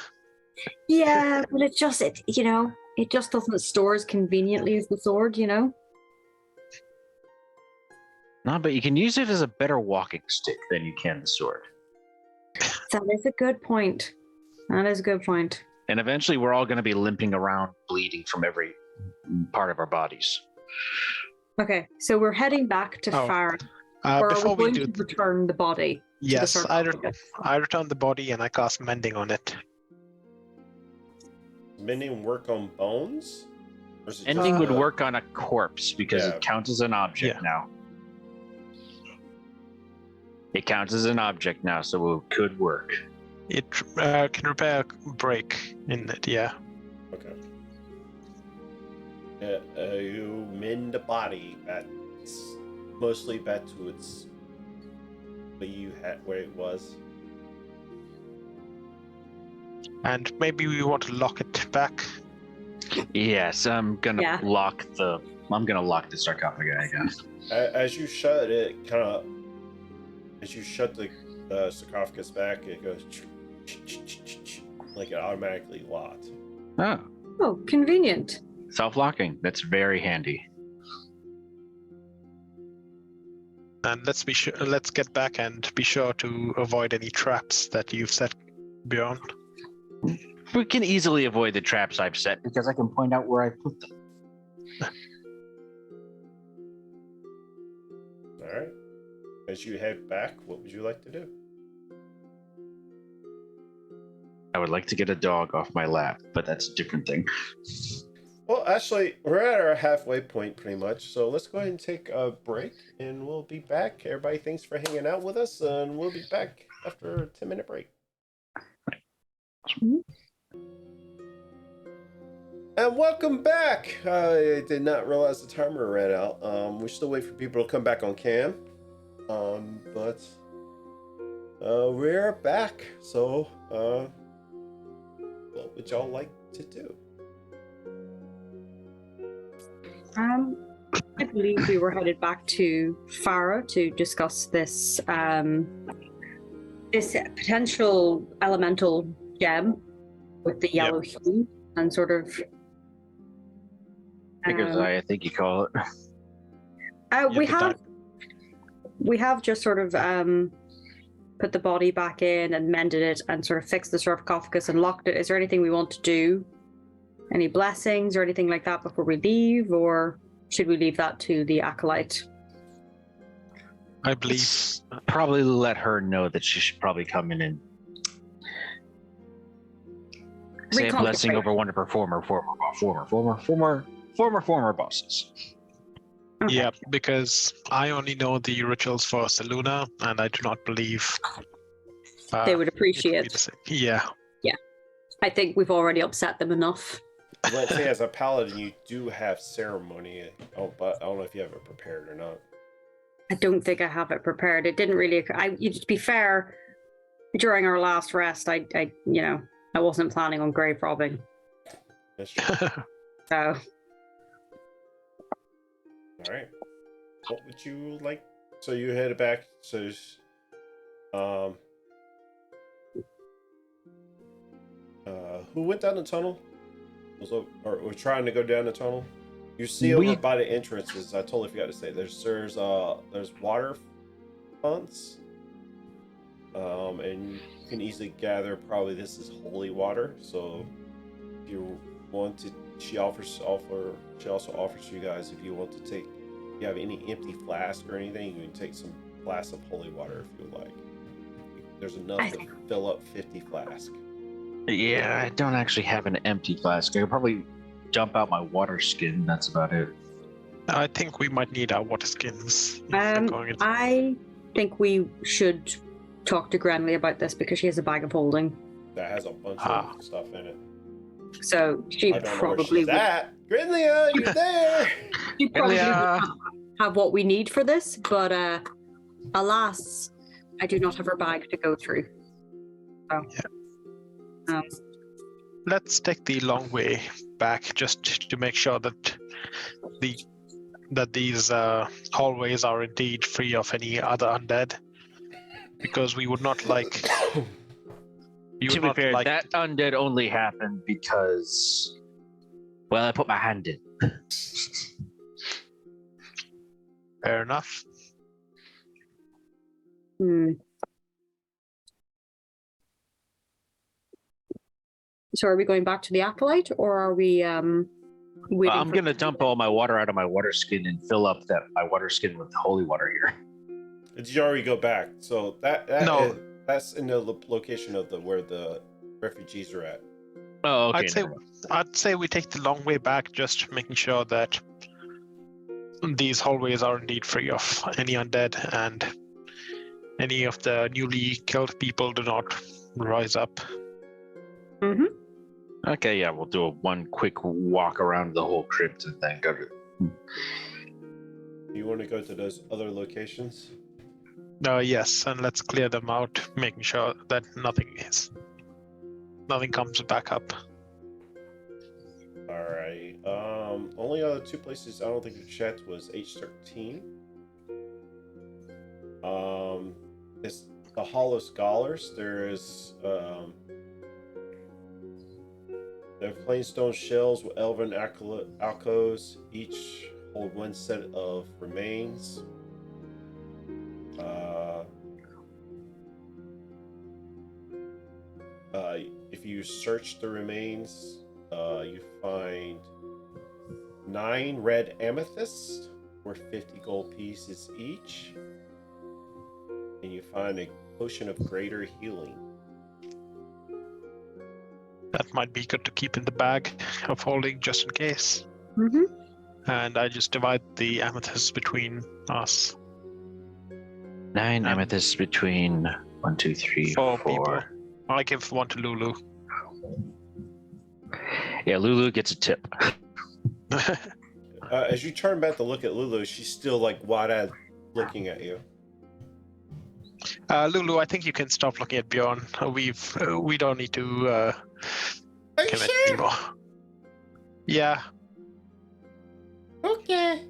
yeah, but it just doesn't store as conveniently as the sword, you know. No, but you can use it as a better walking stick than you can the sword. That is a good point. That is a good point. And eventually we're all going to be limping around, bleeding from every part of our bodies. Okay, so we're heading back to Farron. Or Before are we we going do, to return the body? yes, to the I return the body and I cast mending on it. Mending work on bones? Or is it Ending just, would work on a corpse because Yeah. it counts as an object now. It counts as an object now, so it could work. It can repair a break in it, yeah. Okay. You mend the body back, mostly back to its where it was. And maybe we want to lock it back. Yes, I'm gonna lock the sarcophagi again. As you shut it, as you shut the sarcophagus back, it goes like it automatically locked. Oh, convenient. Self-locking. That's very handy. And let's get back and be sure to avoid any traps that you've set beyond. We can easily avoid the traps I've set because I can point out where I put them. All right. As you head back, what would you like to do? I would like to get a dog off my lap, but that's a different thing. Well, actually, we're at our halfway point pretty much, so let's go ahead and take a break, and we'll be back. Everybody, thanks for hanging out with us, and we'll be back after a 10-minute break. And welcome back. I did not realize the timer ran out. We're still waiting for people to come back on cam. But we're back. So, what would y'all like to do? I believe we were headed back to Farah to discuss this this potential elemental gem with the yellow hue and sort of Figure's eye, I think you call it. We have just sort of put the body back in and mended it and sort of fixed the sarcophagus and locked it. Is there anything we want to do? Any blessings or anything like that before we leave, or should we leave that to the acolyte? I believe Probably let her know that she should probably come in and say a blessing over one of her former bosses. Okay. Yeah, because I only know the rituals for Seluna, and I do not believe They would appreciate it. Yeah. I think we've already upset them enough. Let's say as a paladin, you do have ceremony. Oh, but I don't know if you have it prepared or not. I don't think I have it prepared. It didn't really occur. To be fair, during our last rest, I wasn't planning on grave robbing. That's true. So, All right. What would you like? So you headed back. So, who went down the tunnel? Or trying to go down the tunnel? You see over by the entrances. I totally forgot to say. There's water fonts, and you can easily gather probably this is holy water. So if you want to, she also offers you guys if you want to take. If you have any empty flask or anything, you can take some flasks of holy water if you like. There's enough to fill up 50 flasks. Yeah, I don't actually have an empty flask. I could probably dump out my water skin. That's about it. I think we might need our water skins. I think we should talk to Grenly about this because she has a bag of holding. That has a bunch of stuff in it. So she probably would. Grenlia, you there? She probably would have what we need for this, but alas, I do not have her bag to go through. So. Yeah. Let's take the long way back just to make sure that these hallways are indeed free of any other undead, because we would not like. To be fair, that undead only happened because, well, I put my hand in. Fair enough. So are we going back to the acolyte, or are we I'm going to dump all my water out of my water skin and fill up my water skin with holy water here. Did you already go back? So that's in the location of where the refugees are at. Oh, okay. I'd say we take the long way back, just making sure that these hallways are indeed free of any undead and any of the newly killed people do not rise up. Mm-hmm. Okay, yeah, we'll do one quick walk around the whole crypt and then go to. You want to go to those other locations? Yes, and let's clear them out, making sure that nothing comes back up. All right. Only other two places I don't think we checked was H13. It's the Hall of Scholars. There is they're plain stone shells with elven alcoves. Each hold one set of remains. If you search the remains, you find 9 red amethysts worth 50 gold pieces each, and you find a potion of greater healing. That might be good to keep in the bag of holding just in case. Mm-hmm. And I just divide the amethysts between us. 9 amethysts between 1, 2, 3, 4 4. people. I give 1 to Lulu. Yeah, Lulu gets a tip. As you turn back to look at Lulu, she's still like wide-eyed looking at you. Lulu, I think you can stop looking at Bjorn. We don't need to Are you commit sure? anymore. Yeah, Okay.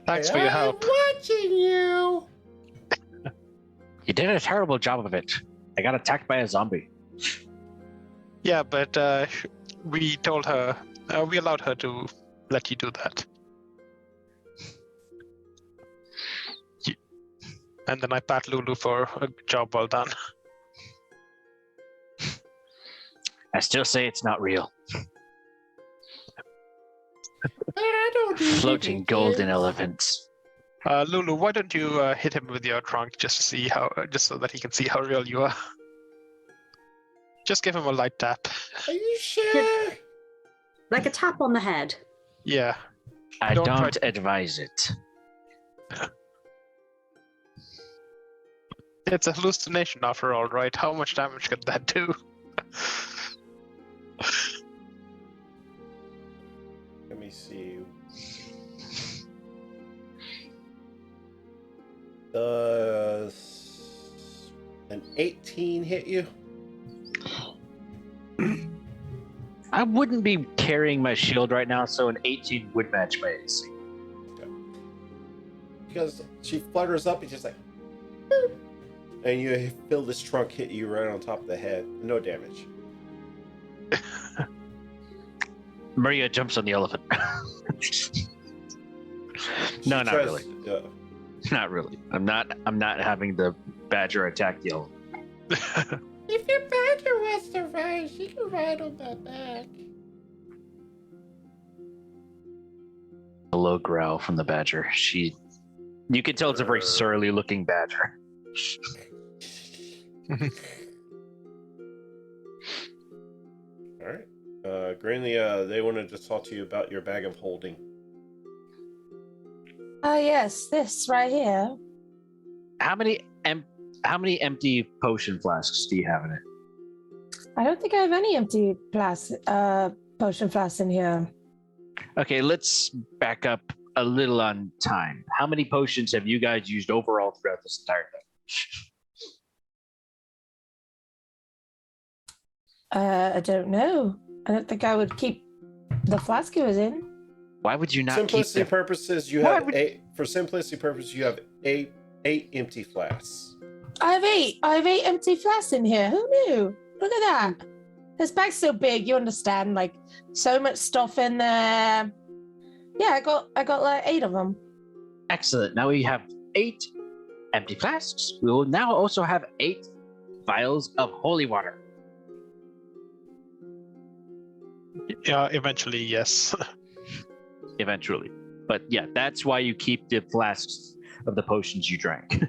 thanks for your help. I'm watching you. You did a terrible job of it. I got attacked by a zombie. Yeah, but we told her, we allowed her to let you do that. And then I pat Lulu for a job well done. I still say it's not real. I don't do Floating anything, golden kids. elephants. Lulu, why don't you hit him with your trunk just to see just so that he can see how real you are? Just give him a light tap. Are you sure? Like a tap on the head. Yeah. I Don't don't, try- advise it. It's a hallucination after all, right? How much damage could that do? Let me see. Does an 18 hit you? I wouldn't be carrying my shield right now, so an 18 would match my AC. Because she flutters up and just like, boop, and you feel this trunk hit you right on top of the head. No damage. Maria jumps on the elephant. She No, not tries- really. Not really. I'm not having the badger attack the elephant. If your badger wants to ride, she can ride on my back. A low growl from the badger. You can tell it's a very surly looking badger. All right. Granny, they wanted to talk to you about your bag of holding. Ah, yes, this right here. How many empty potion flasks do you have in it? I don't think I have any empty potion flasks in here. Okay, let's back up a little on time. How many potions have you guys used overall throughout this entire thing? I don't know. I don't think I would keep the flask it was in. Why would you not Simplicity keep them? purposes, you Why have would- eight. For simplicity purposes, you have eight empty flasks. I have eight empty flasks in here. Who knew? Look at that. This bag's so big, you understand, like so much stuff in there. Yeah, I got like 8 of them. Excellent. Now we have 8 empty flasks. We will now also have 8 vials of holy water. Yeah, eventually, yes. Eventually. But yeah, that's why you keep the flasks of the potions you drank.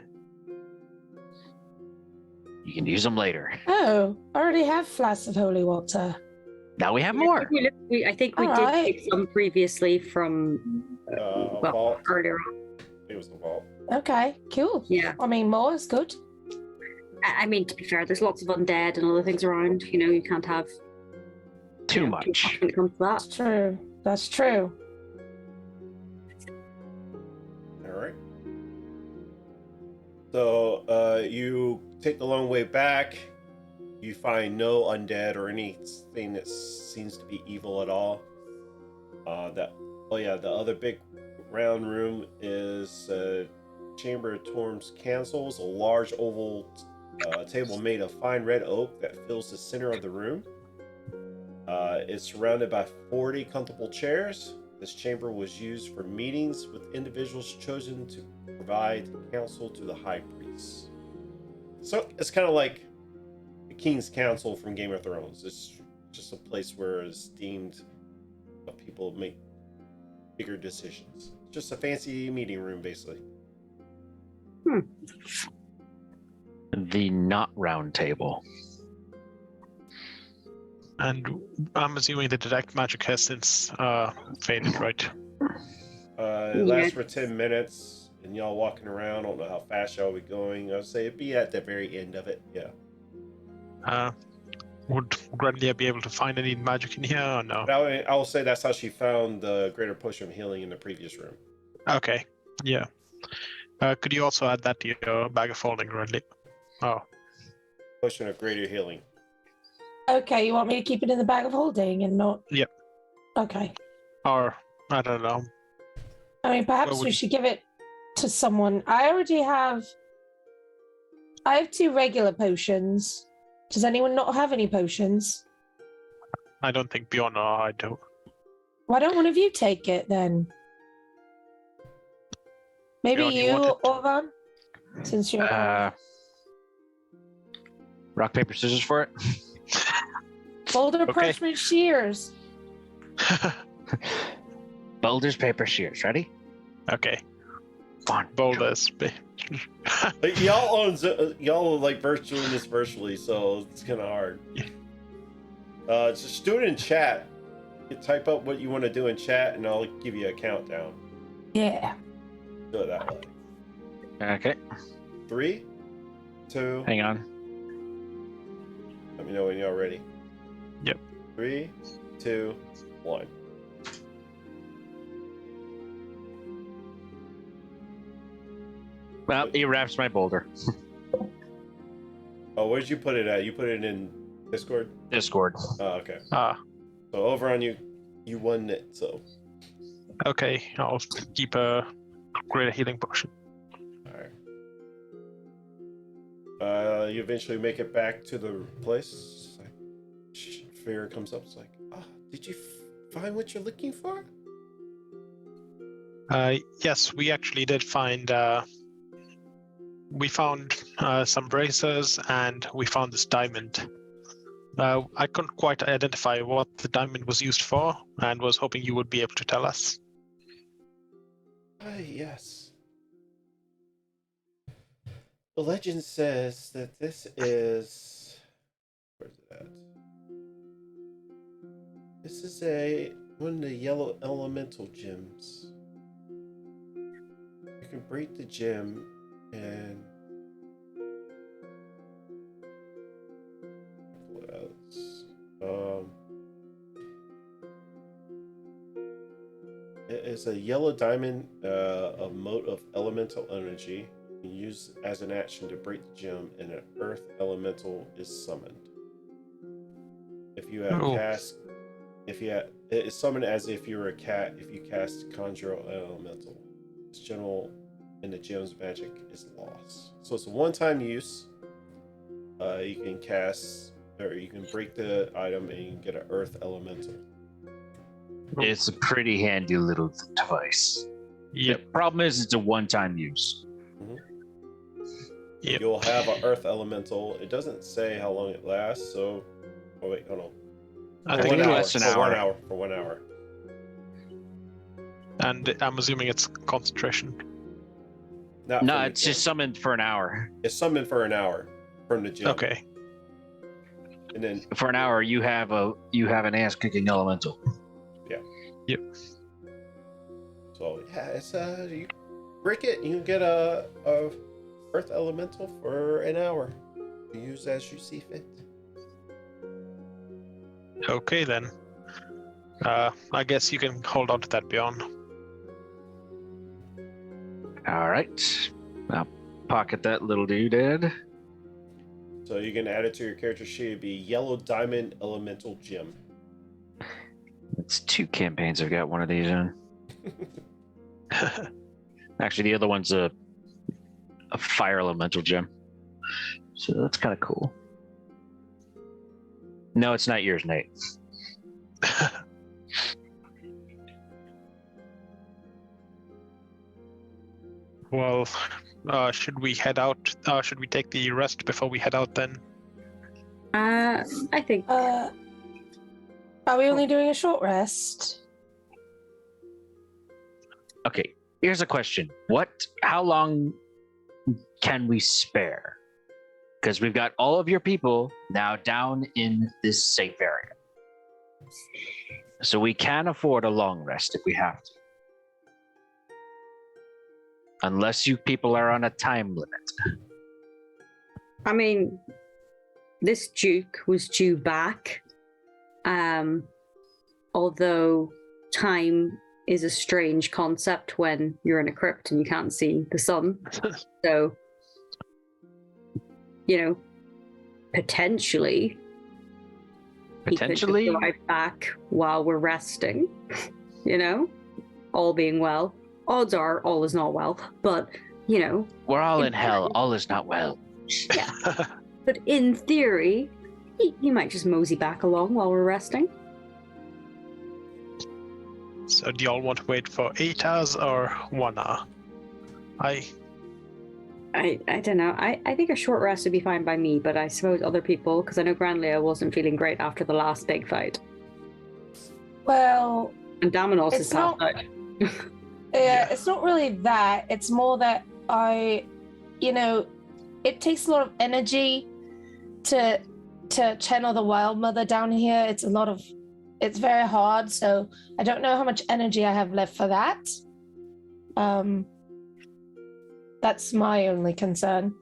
You can use them later. Oh, I already have flasks of holy water. Now we have more. I think we All did right. take some previously from Vault. earlier on. It was the vault. Okay, cool. Yeah. I mean, more is good. I mean, to be fair, there's lots of undead and other things around. You know, you can't have Too too much. when it comes to that. That's true. That's true. All right. So you take the long way back. You find no undead or anything that seems to be evil at all. The other big round room is a chamber of Torm's Councils, a large oval table made of fine red oak that fills the center of the room. It's surrounded by 40 comfortable chairs. This chamber was used for meetings with individuals chosen to provide counsel to the high priest. So it's kind of like the King's Council from Game of Thrones. It's just a place where it's deemed people make bigger decisions. Just a fancy meeting room, basically. The not round table. And I'm assuming the detect magic has since faded, right? It lasts for 10 minutes, and y'all walking around. I don't know how fast y'all be going. I'll say it'd be at the very end of it. Yeah. Would Grandia be able to find any magic in here or no? I will say that's how she found the greater potion of healing in the previous room. Okay, yeah. Could you also add that to your bag of holding, Grandia? Oh, Potion of greater healing. Okay, you want me to keep it in the bag of holding and not? Yep. Okay. or I don't know. I mean, perhaps What would we you- should give it to someone. I have 2 regular potions. Does anyone not have any potions? I don't think Bjorn or I do. Why don't one of you take it then? Maybe Bjorn, you you, want it? Orvan, since you're. Rock, paper, scissors for it. Boulder, okay. parchment, shears. Boulders, paper, shears. Ready? Okay, One. boulders. Like, y'all are like doing this virtually, so it's kind of hard. Just do it in chat. You type up what you want to do in chat, and I'll give you a countdown. Yeah. Do it that way. Okay. 3, 2. Hang on. Let me know when you're ready. Yep. 3, 2, 1. Well, he wraps my boulder. Oh, where did you put it at? You put it in Discord? Discord. Oh, okay. Ah, So over on you won it, so. okay. I'll keep a greater healing potion. Alright. You eventually make it back to the place. Like, Farrah comes up, it's like, oh, did you find what you're looking for? Yes, we actually did find. We found some bracers, and we found this diamond. I couldn't quite identify what the diamond was used for, and was hoping you would be able to tell us. Yes. The legend says that this is. Where's it at? This is one of the yellow elemental gems. You can break the gem and. What else? It is a yellow diamond, a mote of elemental energy. You can use as an action to break the gem, and an earth elemental is summoned. If you have it is summoned as if you were a cat. If you cast conjure elemental, its general and the gem's magic is lost. So it's a one-time use. You can cast, or you can break the item, and you can get an earth elemental. It's a pretty handy little device. Yep. The problem is it's a one-time use. Yep. You'll have an earth elemental. It doesn't say how long it lasts, so. Oh wait, hold on. I For think 1 it's hour. less than For an 1 hour. hour. For 1 hour. And I'm assuming it's concentration. Not No, from the it's gem. just summoned for an hour. It's summoned for an hour from the gym. Okay. And then For an hour, you have an ass-kicking elemental. so yeah, it's you break it, you can get a earth elemental for an hour. You use as you see fit. Okay then. I guess you can hold on to that, Bjorn. All right. I'll pocket that little doodad. So you can add it to your character sheet. It'd be yellow diamond elemental gem. It's 2 campaigns I've got one of these in. Actually, the other one's a fire elemental gem. So that's kind of cool. No, it's not yours, Nate. Well, should we head out? Should we take the rest before we head out then? I think Are we only doing a short rest? Okay, here's a question. How long can we spare? Because we've got all of your people now down in this safe area. So we can afford a long rest if we have to. Unless you people are on a time limit. I mean, this Duke was due back. Although time is a strange concept when you're in a crypt and you can't see the sun. So, potentially he could just arrive back while we're resting, all being well. Odds are all is not well, but, We're all in hell. All is not well. Yeah. But in theory, he might just mosey back along while we're resting. So do y'all want to wait for 8 hours or 1 hour? I don't know. I think a short rest would be fine by me, but I suppose other people, because I know Granlia wasn't feeling great after the last big fight. Well, and Dominos is passed out. Yeah, it's not really that. It's more that it takes a lot of energy to channel the Wild Mother down here. It's very hard, so I don't know how much energy I have left for that. That's my only concern.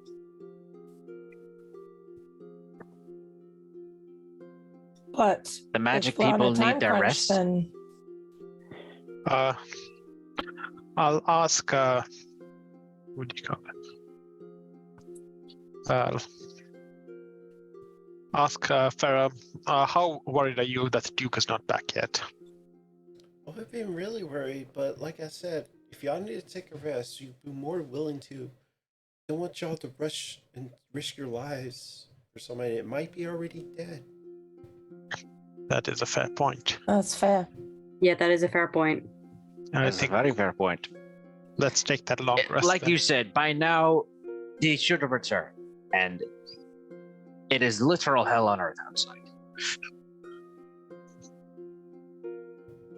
But the magic people need their rest. Then... I'll ask. What do you call it? Ask Farah. How worried are you that the Duke is not back yet? Well, I've been really worried, but like I said, if y'all need to take a rest, you'd be more willing to. I don't want y'all to rush and risk your lives for somebody that might be already dead. That is a fair point. That's fair. Yeah, that is a fair point. That's a very fair point. Let's take that long rest. Like you said, by now, they should have returned. And it is literal hell on earth outside.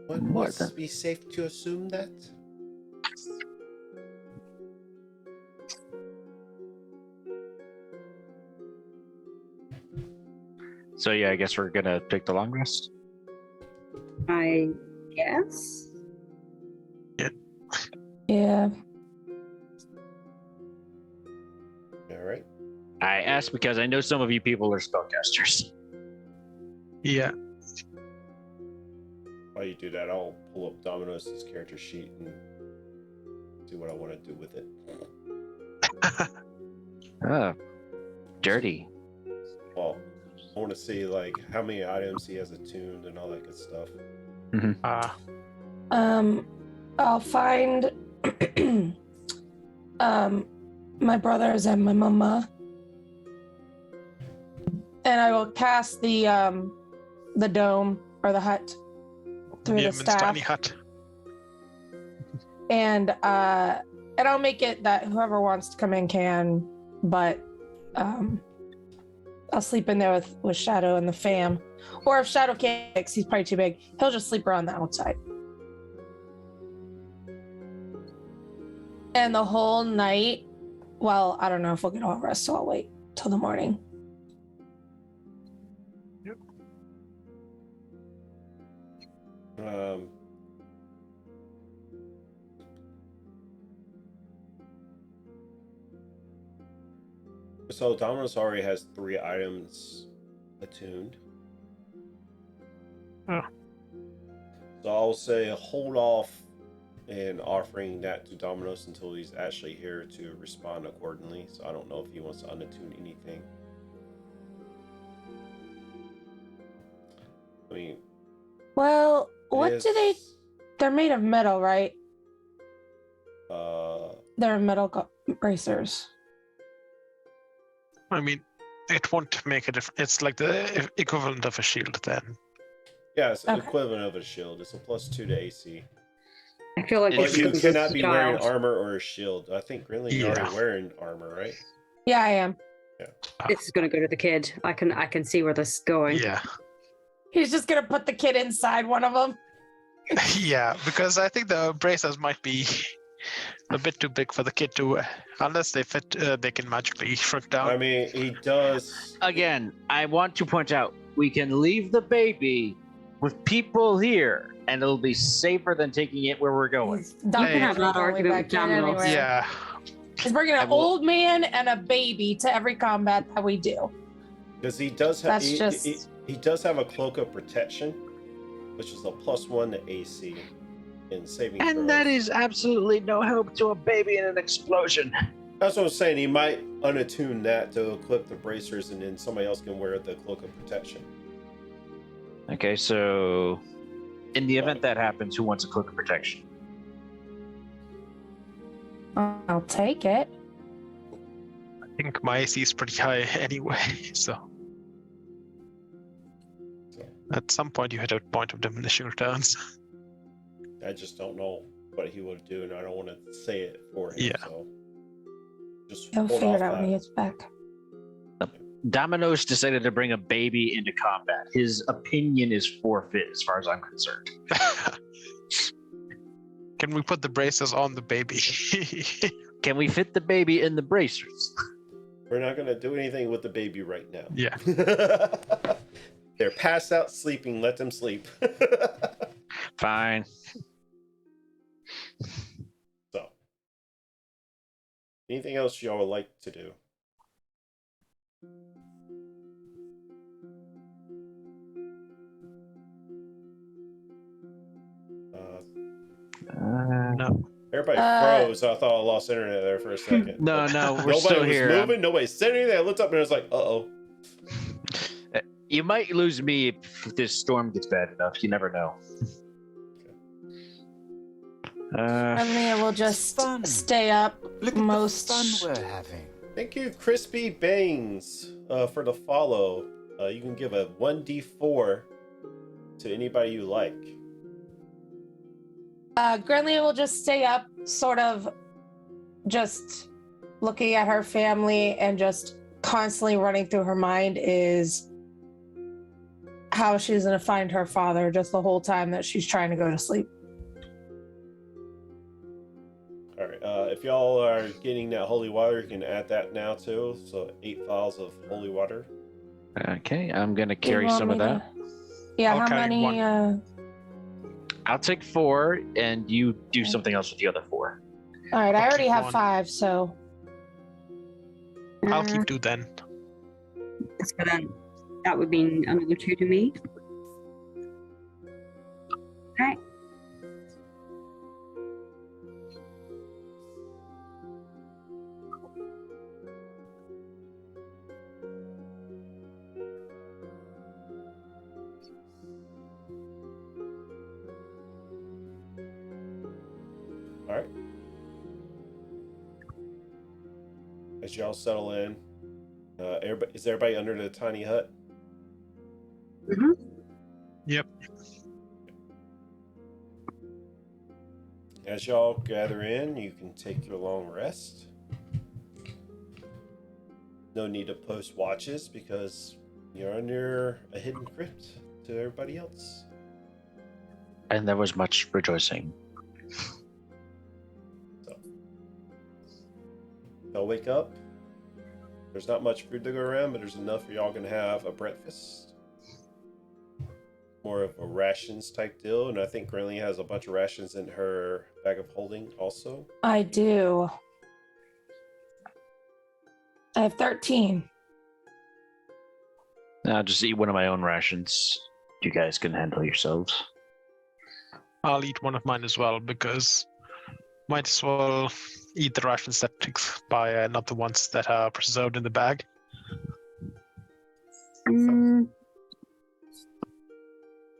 Would it be safe to assume that? So yeah, I guess we're gonna take the long rest. I guess. Yeah. All right. I ask because I know some of you people are spellcasters. Yeah. While you do that, I'll pull up Domino's character sheet and see what I want to do with it. Oh, dirty. Well, I want to see like how many items he has attuned and all that good stuff. I'll find my brothers and my mama, and I will cast the dome or the hut through the staff. Tiny hut. And I'll make it that whoever wants to come in can, but I'll sleep in there with Shadow and the fam. Or if Shadow can't, because he's probably too big, he'll just sleep around the outside. And the whole night, well, I don't know if we'll get all rest, so I'll wait till the morning. Yep. So Domino's already has 3 items attuned. Oh. So I'll say hold off and offering that to Domino's until he's actually here to respond accordingly. So I don't know if he wants to unattune anything. I mean, well, what do they? They're made of metal, right? They're metal bracers. I mean, it won't make a difference. It's like the equivalent of a shield then. Yeah, it's the equivalent of a shield. It's a +2 to AC. I feel like But you cannot be wearing child. armor or a shield. I think Grinley, you're already wearing armor, right? Yeah, I am. Yeah. This is going to go to the kid. I can see where this is going. Yeah. He's just gonna put the kid inside one of them. Yeah, because I think the bracers might be a bit too big for the kid to, unless they fit, they can magically shrink down. I mean, he does. Again, I want to point out, we can leave the baby with people here, and it'll be safer than taking it where we're going. Don't Hey. have that argument with Domino's. Yeah. He's bringing an old man and a baby to every combat that we do. Because he does have That's just- he does have a cloak of protection, which is a +1 to AC in saving throws. And that is absolutely no help to a baby in an explosion. That's what I'm saying. He might unattune that to equip the bracers, and then somebody else can wear the cloak of protection. Okay, so in the event that happens, who wants a cloak of protection? I'll take it. I think my AC is pretty high anyway, so at some point you hit a point of diminishing returns. I just don't know what he would do, and I don't want to say it for him. Yeah. So just He'll hold figure off it out when he that. gets back. Domino's decided to bring a baby into combat. His opinion is forfeit as far as I'm concerned. Can we put the braces on the baby? Can we fit the baby in the bracers? We're not going to do anything with the baby right now. Yeah. They're passed out sleeping. Let them sleep. Fine. So, anything else y'all would like to do? No. Everybody froze. I thought I lost internet there for a second. No, But no, we're nobody still was here. moving. Nobody said anything. I looked up and I was like, "Uh-oh." You might lose me if this storm gets bad enough. You never know. Emily will just Fun. stay up Look at most. the fun we're having. Thank you, Crispy Bangs, for the follow. You can give a 1d4 to anybody you like. Grenly will just stay up, sort of just looking at her family, and just constantly running through her mind is how she's going to find her father just the whole time that she's trying to go to sleep. All right. If y'all are getting that holy water, you can add that now too. So 8 vials of holy water. Okay, I'm gonna Do you carry want some of me that. to- Yeah, I'll how carry many? one. I'll take 4, and you do something else with the other 4. All right, I I'll already keep have one. 5, so. I'll keep 2 then. So then that would mean another 2 to me. Okay. All right. As y'all settle in, is everybody under the tiny hut? Mhm. Yep. As y'all gather in, you can take your long rest. No need to post watches because you're under a hidden crypt to everybody else. And there was much rejoicing. So, y'all wake up. There's not much food to go around, but there's enough for y'all gonna have a breakfast. More of a rations type deal, and I think Granley has a bunch of rations in her bag of holding also. I do. I have 13. I'll just eat one of my own rations. You guys can handle yourselves. I'll eat one of mine as well because might as well eat the rations that expire, not the ones that are preserved in the bag.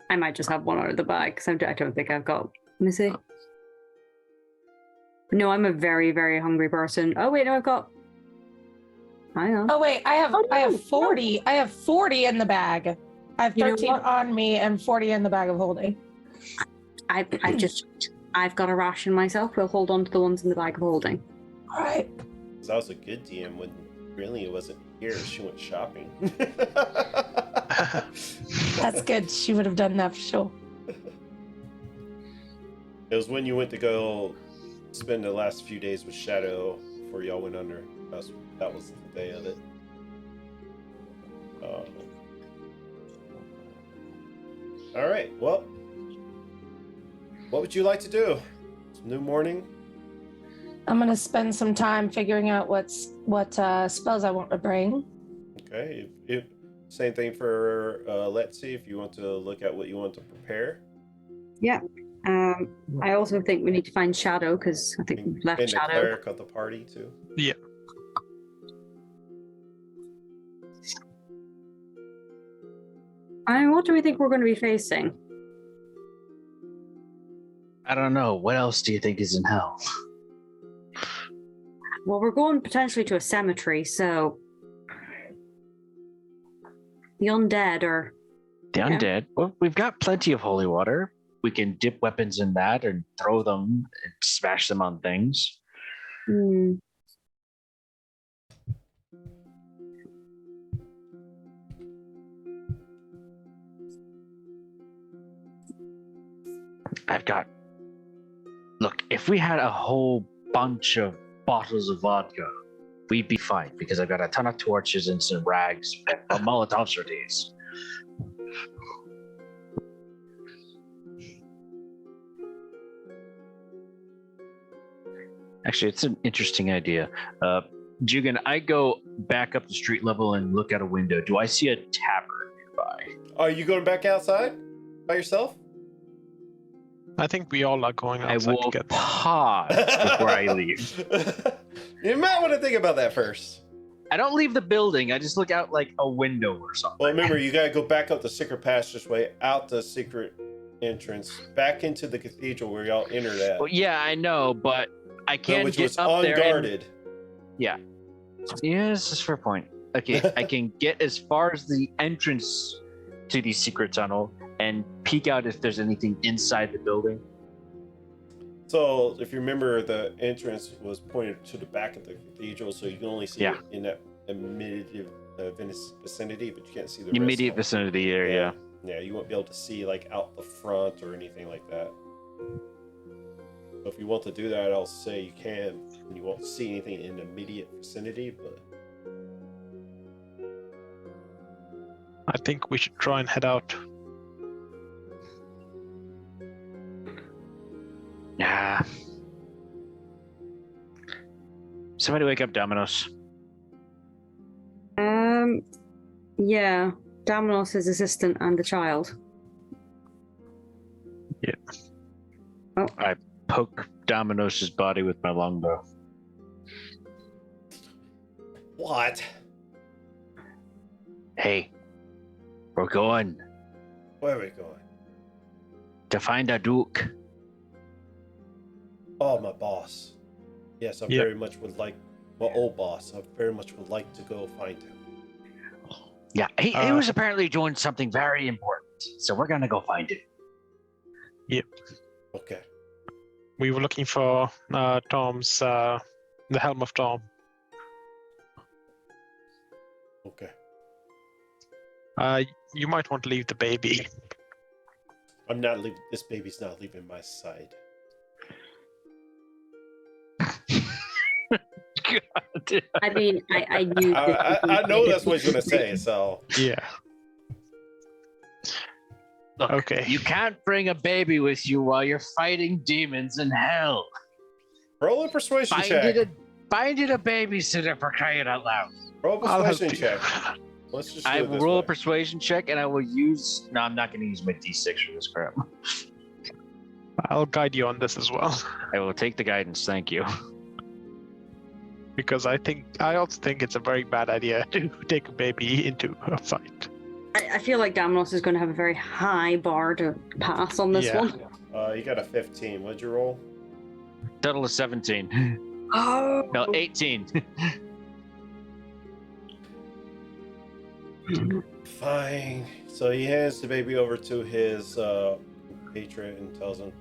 I might just have one out of the bag because I don't think I've got. Let me see. No, I'm a very, very hungry person. Oh wait, no, I've got. Hang on. Oh wait, I have Oh, no, 40. I have 40 in the bag. I have You know 13 what? on me and 40 in the bag of holding. I've got a ration myself. We'll hold on to the ones in the bag of holding. All right. Because I was a good DM when Granley wasn't here. She went shopping. That's good. She would have done that for sure. It was when you went to go spend the last few days with Shadow before y'all went under. That was the day of it. All right. Well, what would you like to do? It's a new morning. I'm gonna spend some time figuring out what spells I want to bring. Okay. Same thing for let's see if you want to look at what you want to prepare. Yeah. I also think we need to find Shadow because I think we've left And the Shadow. cleric of the party too. Yeah. What do we think we're going to be facing? I don't know. What else do you think is in hell? Well, we're going potentially to a cemetery, so the undead are... The undead? Well, we've got plenty of holy water. We can dip weapons in that and throw them and smash them on things. Hmm. I've got... Look, if we had a whole bunch of bottles of vodka, we'd be fine because I've got a ton of torches and some rags and Molotovs for days. Actually, it's an interesting idea. Jugan, I go back up the street level and look out a window. Do I see a tavern nearby? Are you going back outside by yourself? I think we all are going I outside will together. pause before I leave. You might want to think about that first. I don't leave the building. I just look out like a window or something. Well, remember, you gotta go back up the secret passageway, out the secret entrance, back into the cathedral where y'all entered at. Well, yeah, I know, but I can't which get was up there. unguarded. Yeah, this is a fair point. Okay, I can get as far as the entrance to the secret tunnel and peek out if there's anything inside the building. So, if you remember, the entrance was pointed to the back of the cathedral, so you can only see it in that immediate vicinity, but you can't see the Immediate rest vicinity area. Yeah, you won't be able to see like out the front or anything like that. So if you want to do that, I'll say you can. You won't see anything in the immediate vicinity, but I think we should try and head out. Nah. Somebody wake up Domino's. Yeah. Domino's, his assistant, and the child. Yeah. Oh. I poke Domino's body with my longbow. what? Hey, we're going Where are we going? to find a duke. Oh, my boss. Yes, I Yeah. very much would like. My old boss. I very much would like to go find him. Yeah, he was apparently doing something very important, so we're gonna go find him. Okay. We were looking for Tom's, the Helm of Tom. Okay. You might want to leave the baby. I'm not leaving. This baby's not leaving my side. God. I mean, I knew. I know that's what he's gonna say. So Yeah. Look, Okay. you can't bring a baby with you while you're fighting demons in hell. roll a persuasion check. Find it a babysitter for crying out loud. Roll a I'll help persuasion you. check. Let's just. I do it will this roll a way. persuasion check, and I will use. No, I'm not going to use my D6 for this crap. I'll guide you on this as well, I will take the guidance. Thank you. because I also think it's a very bad idea to take a baby into a fight. I feel like Domino's is going to have a very high bar to pass on this Yeah. one. You got a 15. What'd you roll? Total of 17. Oh. No, 18. Fine. So he hands the baby over to his patron and tells him,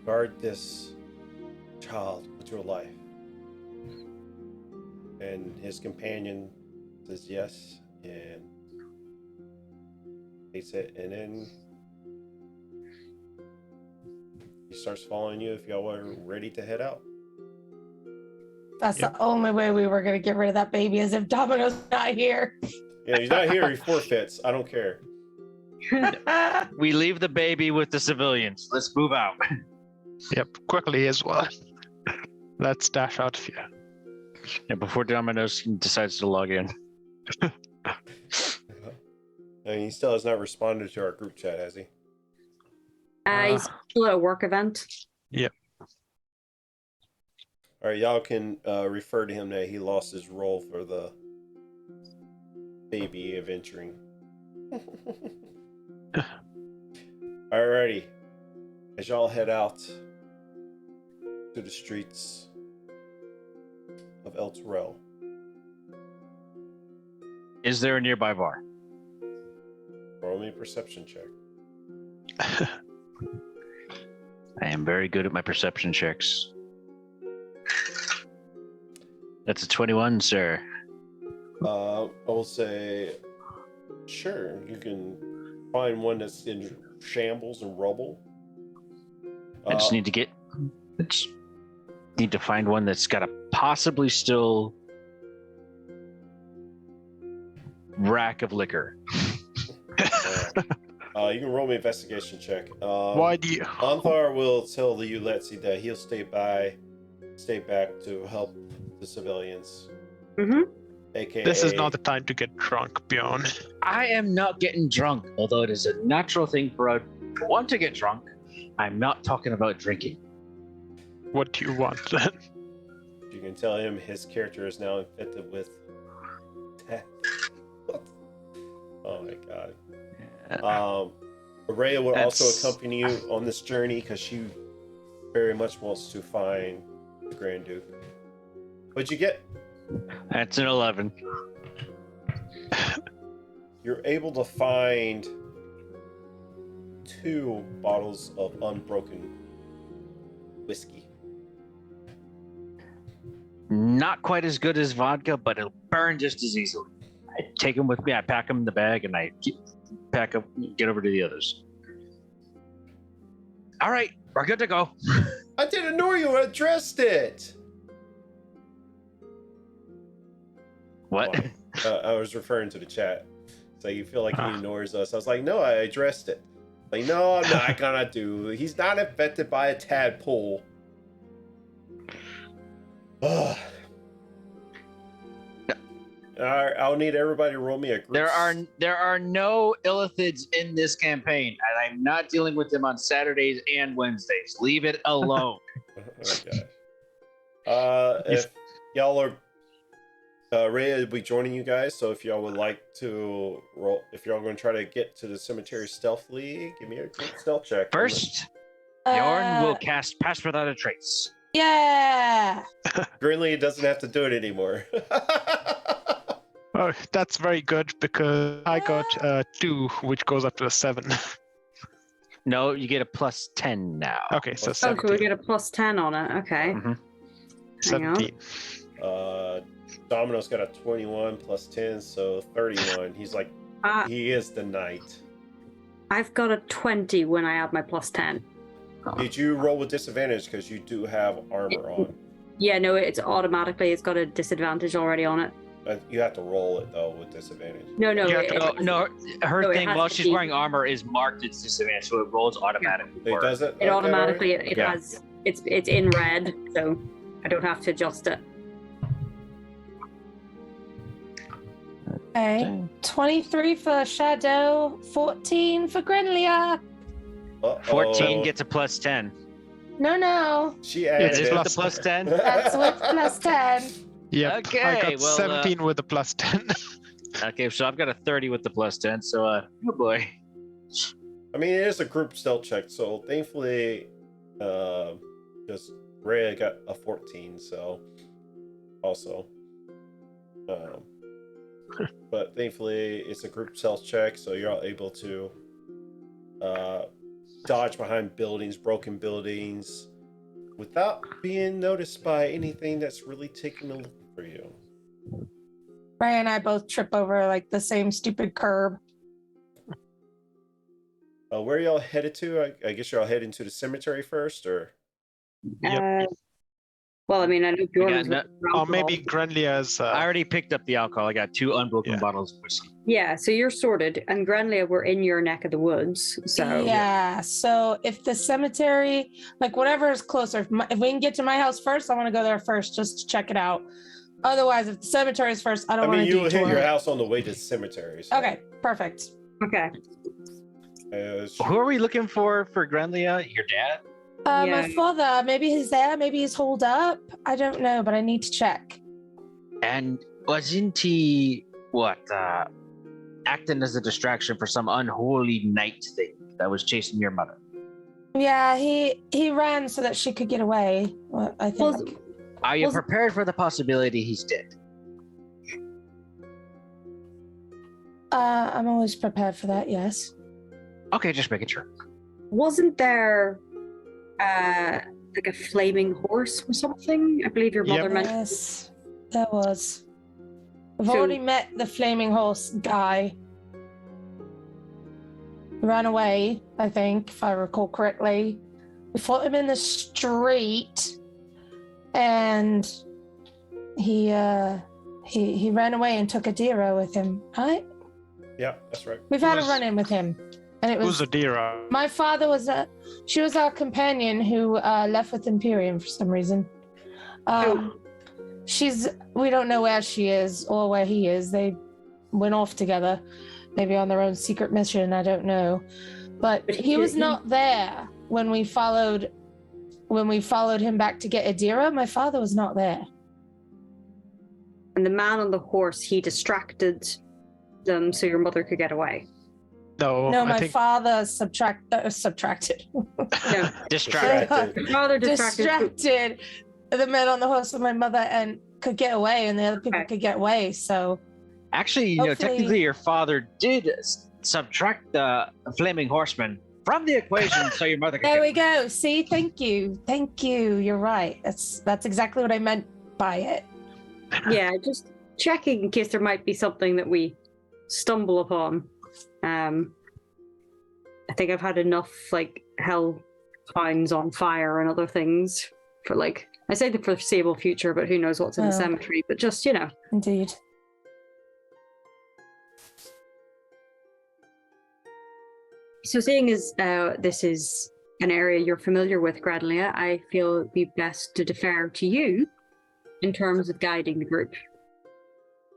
"Guard this child with your life." And his companion says yes, and takes it, and then he starts following you if y'all are ready to head out. That's Yep. the only way we were gonna get rid of that baby is if Domino's not here. Yeah, he's not here. He forfeits. I don't care. We leave the baby with the civilians. Let's move out. Yep, quickly as well. Let's dash out of here. And before Domino's decides to log in. And he still has not responded to our group chat, has he? He's still at a work event. All right, y'all can refer to him that he lost his role for the baby adventuring. Alrighty, as y'all head out to the streets of El Terrell. Is there a nearby bar? Roll me a perception check. I am very good at my perception checks. That's a 21, sir. I'll say, sure, you can find one that's in shambles and rubble. I just need to find one that's got a possibly still rack of liquor. You can roll me an investigation check. Why do you? Anthar will tell the Uletsi that he'll stay back to help the civilians. Mm-hmm. AKA, This is not the time to get drunk, Bjorn. I am not getting drunk, although it is a natural thing for a want to get drunk. I'm not talking about drinking. What do you want? You can tell him his character is now infected with death. Oh my god. Araya will also accompany you on this journey because she very much wants to find the Grand Duke. What'd you get? That's an 11. You're able to find 2 bottles of unbroken whiskey. Not quite as good as vodka, but it'll burn just as easily. I take them with me. I pack them in the bag, and I pack up, get over to the others. All right, we're good to go. I didn't know you addressed it. What? I was referring to the chat. So you feel like he ignores us. I was like, no, I addressed it. Like, no, I'm not gonna do. He's not infected by a tadpole. Ugh. Alright, I'll need everybody to roll me a group. There are no illithids in this campaign, and I'm not dealing with them on Saturdays and Wednesdays. Leave it alone. Oh, gosh. If y'all are Ray will be joining you guys, so if y'all would like to roll, if y'all going to try to get to the cemetery stealthily, give me a quick stealth check. First, Bjorn will cast Pass Without a Trace. Yeah. Grinley doesn't have to do it anymore. Oh, that's very good because I got 2, which goes up to a 7. No, you get a plus 10 now. Okay, so Oh, 17. can we get a plus 10 on it? Okay. Mhm. Hang on. 17. Domino's got a 21 plus 10, so 31. He's like, he is the knight. I've got a 20 when I add my plus 10. Did you roll with disadvantage because you do have armor on? Yeah, no, it's automatically, it's got a disadvantage already on it. You have to roll it though with disadvantage. No, You have it, No, her No, it thing has while to she's be- wearing armor is marked its disadvantage, so it rolls automatically. It does it? it automatically, it Yeah. has, it's in red, so I don't have to adjust it. Okay. 23 for Shadow, 14 for Grenlia. 14 gets a plus 10. No. She added Is this it. with the plus 10? That's with plus 10. Yep, I Okay, got well, 17 with the plus 10. Okay, so I've got a 30 with the plus 10, so, oh boy. I mean, it is a group stealth check, so thankfully, just Rhea got a 14, so also. But thankfully, it's a group stealth check, so you're all able to dodge behind buildings, broken buildings, without being noticed by anything that's really taking a look for you. Ray and I both trip over like the same stupid curb. Where are y'all headed to? I guess you're all heading to the cemetery first, or? Yep. Well, I mean, I know Bjorn was no- with Or alcohol. maybe Grenlia's. I already picked up the alcohol. I got 2 unbroken Yeah. bottles of whiskey. Yeah, so you're sorted, and Grenlia, we're in your neck of the woods, so Yeah. So if the cemetery, like whatever is closer, if we can get to my house first, I want to go there first just to check it out. Otherwise, if the cemetery is first, I don't I want mean, to you will hit detour. your house on the way to the cemetery. So. Okay, perfect. Okay. Who are we looking for Granlia? Your dad? My father. Maybe he's there. Maybe he's holed up. I don't know, but I need to check. And wasn't he acting as a distraction for some unholy knight thing that was chasing your mother? Yeah, he ran so that she could get away. I think. Are you prepared for the possibility he's dead? I'm always prepared for that. Yes. Okay, just making sure. Wasn't there like a flaming horse or something? I believe your mother mentioned. Yes, there was. We've So- already met the flaming horse guy. He ran away, I think, if I recall correctly. We fought him in the street, and he ran away and took Adira with him. Right? Yeah, that's right. We've had a run-in with him, and it was Who's Adira? my father was she was our companion who left with Imperium for some reason. We don't know where she is or where he is. They went off together, maybe on their own secret mission. I don't know, but he was not there when we followed him back to get Adira. My father was not there. And the man on the horse, he distracted them so your mother could get away. No, No, I my think father subtracted. No, Distracted. your mother distracted the men on the horse with my mother and could get away, and the other people could get away. So Actually, Hopefully- technically your father did subtract the flaming horseman from the equation so your mother could there get we go. See, thank you. You're right. That's exactly what I meant by it. Yeah, just checking in case there might be something that we stumble upon. I think I've had enough like hell hounds on fire and other things for I say the foreseeable future, but who knows what's in the cemetery. But just Indeed. So seeing as this is an area you're familiar with, Gradlia, I feel it'd be best to defer to you in terms of guiding the group.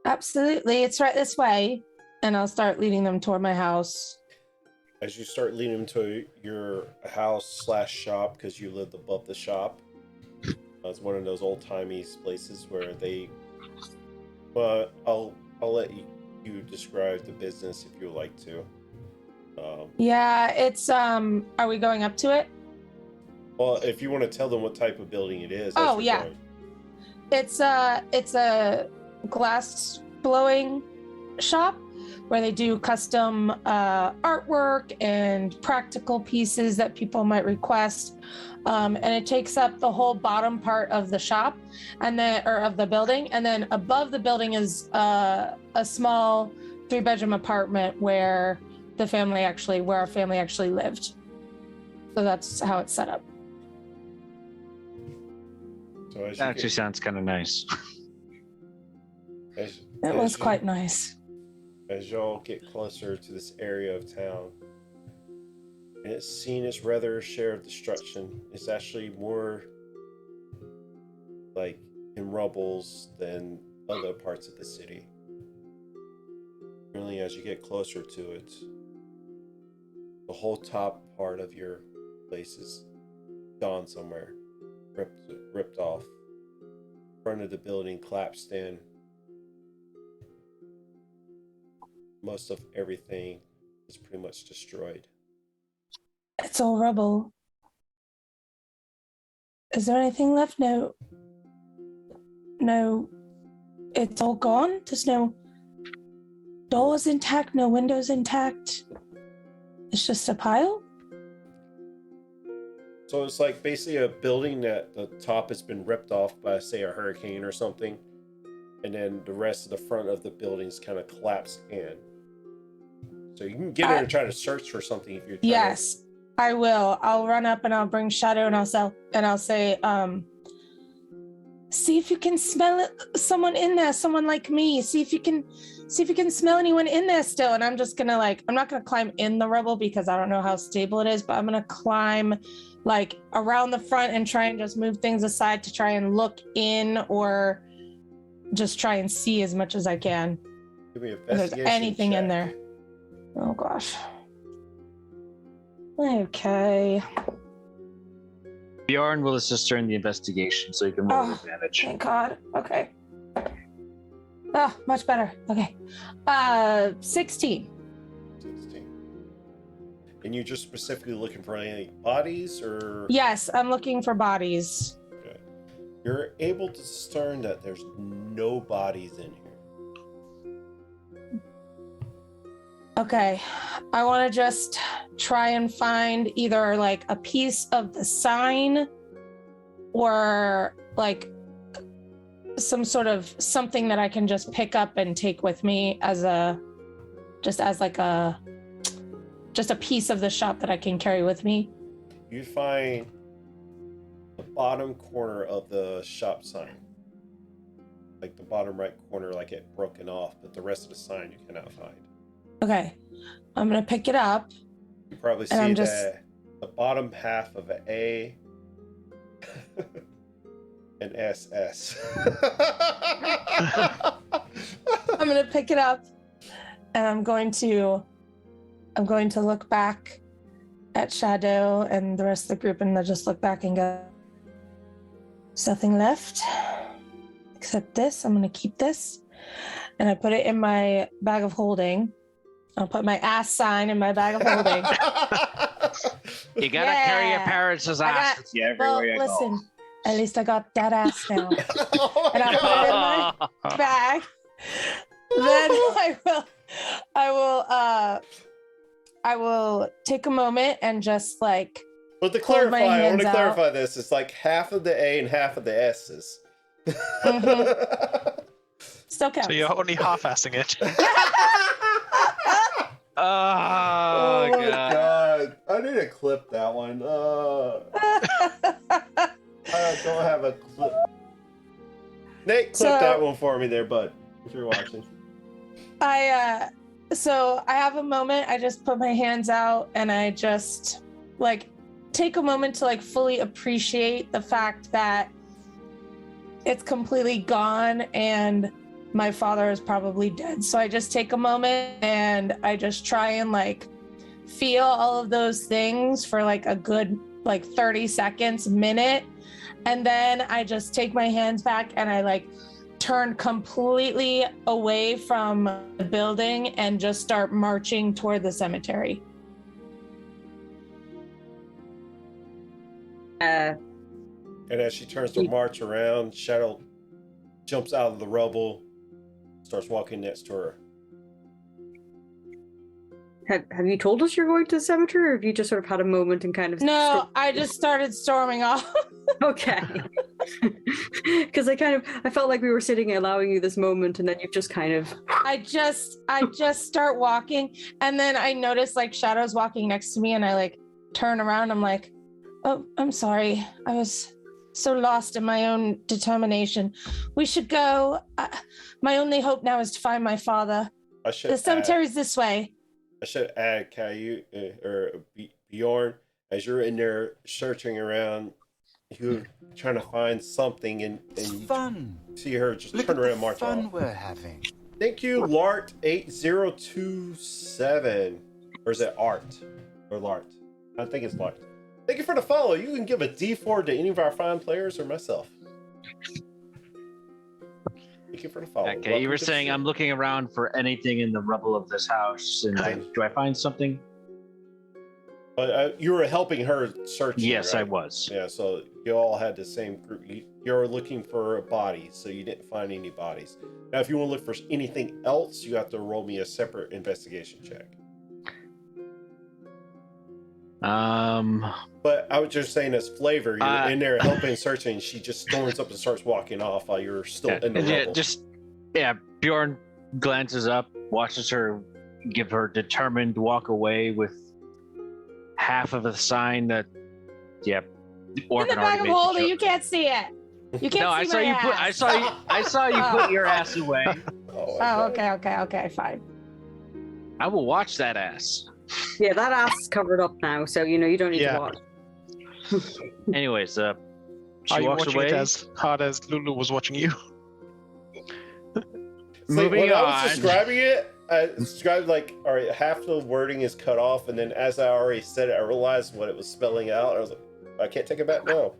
Absolutely. It's right this way. And I'll start leading them toward my house. As you start leading them to your house/shop, because you lived above the shop, it's one of those old-timey places where they. Well, I'll let you describe the business if you would like to. Yeah, it's are we going up to it? Well, if you want to tell them what type of building it is. Oh, yeah. It's a glass blowing shop where they do custom artwork and practical pieces that people might request. And it takes up the whole bottom part of the shop of the building. And then above the building is a small 3-bedroom apartment where our family actually lived. So that's how it's set up. So as That actually sounds kind of nice. It was quite nice. As y'all get closer to this area of town, and it's seen its rather share of destruction. It's actually more like in rubbles than other parts of the city. Really, as you get closer to it, the whole top part of your place is gone somewhere, ripped off. Front of the building collapsed in. Most of everything is pretty much destroyed. It's all rubble. Is there anything left? No. It's all gone? There's no doors intact, no windows intact. It's just a pile? So it's like basically a building that the top has been ripped off by, say, a hurricane or something, and then the rest of the front of the building's kind of collapsed in. So you can get in and try to search for something if you're trying. Yes, I will. I'll run up and I'll bring Shadow and I'll say, see if you can smell someone in there, someone like me. See if you can smell anyone in there still. And I'm just gonna I'm not gonna climb in the rubble because I don't know how stable it is, but I'm gonna climb around the front and try and just move things aside to try and look in or just try and see as much as I can. Give me an If there's investigation anything in check. there. Oh gosh. Okay. Bjorn will assist her in the investigation, so you can roll advantage. Thank God. Okay. Ah, much better. Okay. 16. 16. And you're just specifically looking for any bodies, or? Yes, I'm looking for bodies. Okay. You're able to discern that there's no bodies in here. Okay. I want to just try and find either like a piece of the sign or like some sort of something that I can just pick up and take with me as a piece of the shop that I can carry with me. You find the bottom corner of the shop sign. Like the bottom right corner, like it broken off, but the rest of the sign you cannot find. Okay. I'm going to pick it up. You probably see the bottom half of an A and SS. I'm going to pick it up and I'm going to look back at Shadow and the rest of the group, and I'll just look back and go, there's nothing left except this. I'm going to keep this. And I put it in my bag of holding. I'll put my ass sign in my bag of holding. You gotta carry your parents' ass with you everywhere you go. At least I got that ass now. And I'll put it in my bag. Then I will take a moment and just like. But to clarify, I want to clarify this. It's like half of the A and half of the S's. Mm-hmm. Still counts. So you're only half-assing it. Oh my God. I need to clip that one. I don't have a clip. Nate, clip that one for me there, bud, if you're watching. So I have a moment. I just put my hands out and I just like take a moment to like fully appreciate the fact that it's completely gone and my father is probably dead. So I just take a moment and I just try and like feel all of those things for like a good like 30 seconds, minute. And then I just take my hands back and I like turn completely away from the building and just start marching toward the cemetery. And as she turns to march around, Shadow jumps out of the rubble, starts walking next to her. Have you told us you're going to the cemetery, or have you just sort of had a moment and kind of... No, I just started storming off. Okay. Because I felt like we were sitting and allowing you this moment, and then you've just kind of... I just start walking, and then I notice like Shadow's walking next to me, and I like turn around. I'm like, oh, I'm sorry. I was so lost in my own determination. We should go. My only hope now is to find my father. The cemetery's this way. I should add, Caillou, or Bjorn, as you're in there searching around, you're trying to find something, and fun. See her just turn around and march off. Fun we're having. Thank you, Lart8027. Or is it Art? Or Lart? I think it's Lart. Thank you for the follow. You can give a D4 to any of our fine players or myself. Thank you for the follow. Okay, you were saying I'm looking around for anything in the rubble of this house, and do I find something? You were helping her search. Yes, right? I was. Yeah, so you all had the same group. You're looking for bodies, so you didn't find any bodies. Now, if you want to look for anything else, you have to roll me a separate investigation check. But I was just saying, as flavor, you're in there helping searching. She just storms up and starts walking off while you're still in the rubble. Bjorn glances up, watches her give her determined walk away with half of a sign that, in the bag of holding, you can't see it. You can't see my ass. I saw you put your ass away. Okay, fine. I will watch that ass. Yeah, that ass is covered up now, so you don't need to watch. Anyways, she Are you walks watching away. it as hard as Lulu was watching you? When I was describing it, I described like, all right, half the wording is cut off, and then as I already said it, I realized what it was spelling out. I was like, I can't take it back now.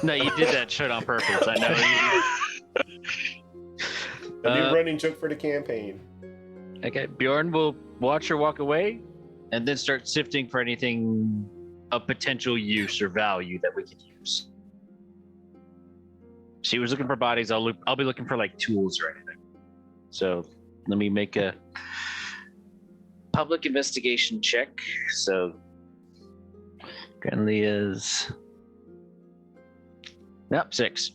No, you did that shit on purpose. I know. A new running joke for the campaign. Okay, Bjorn will watch her walk away, and then start sifting for anything of potential use or value that we could use. She was looking for bodies. I'll be looking for like tools or anything. So let me make a public investigation check. So currently is 6.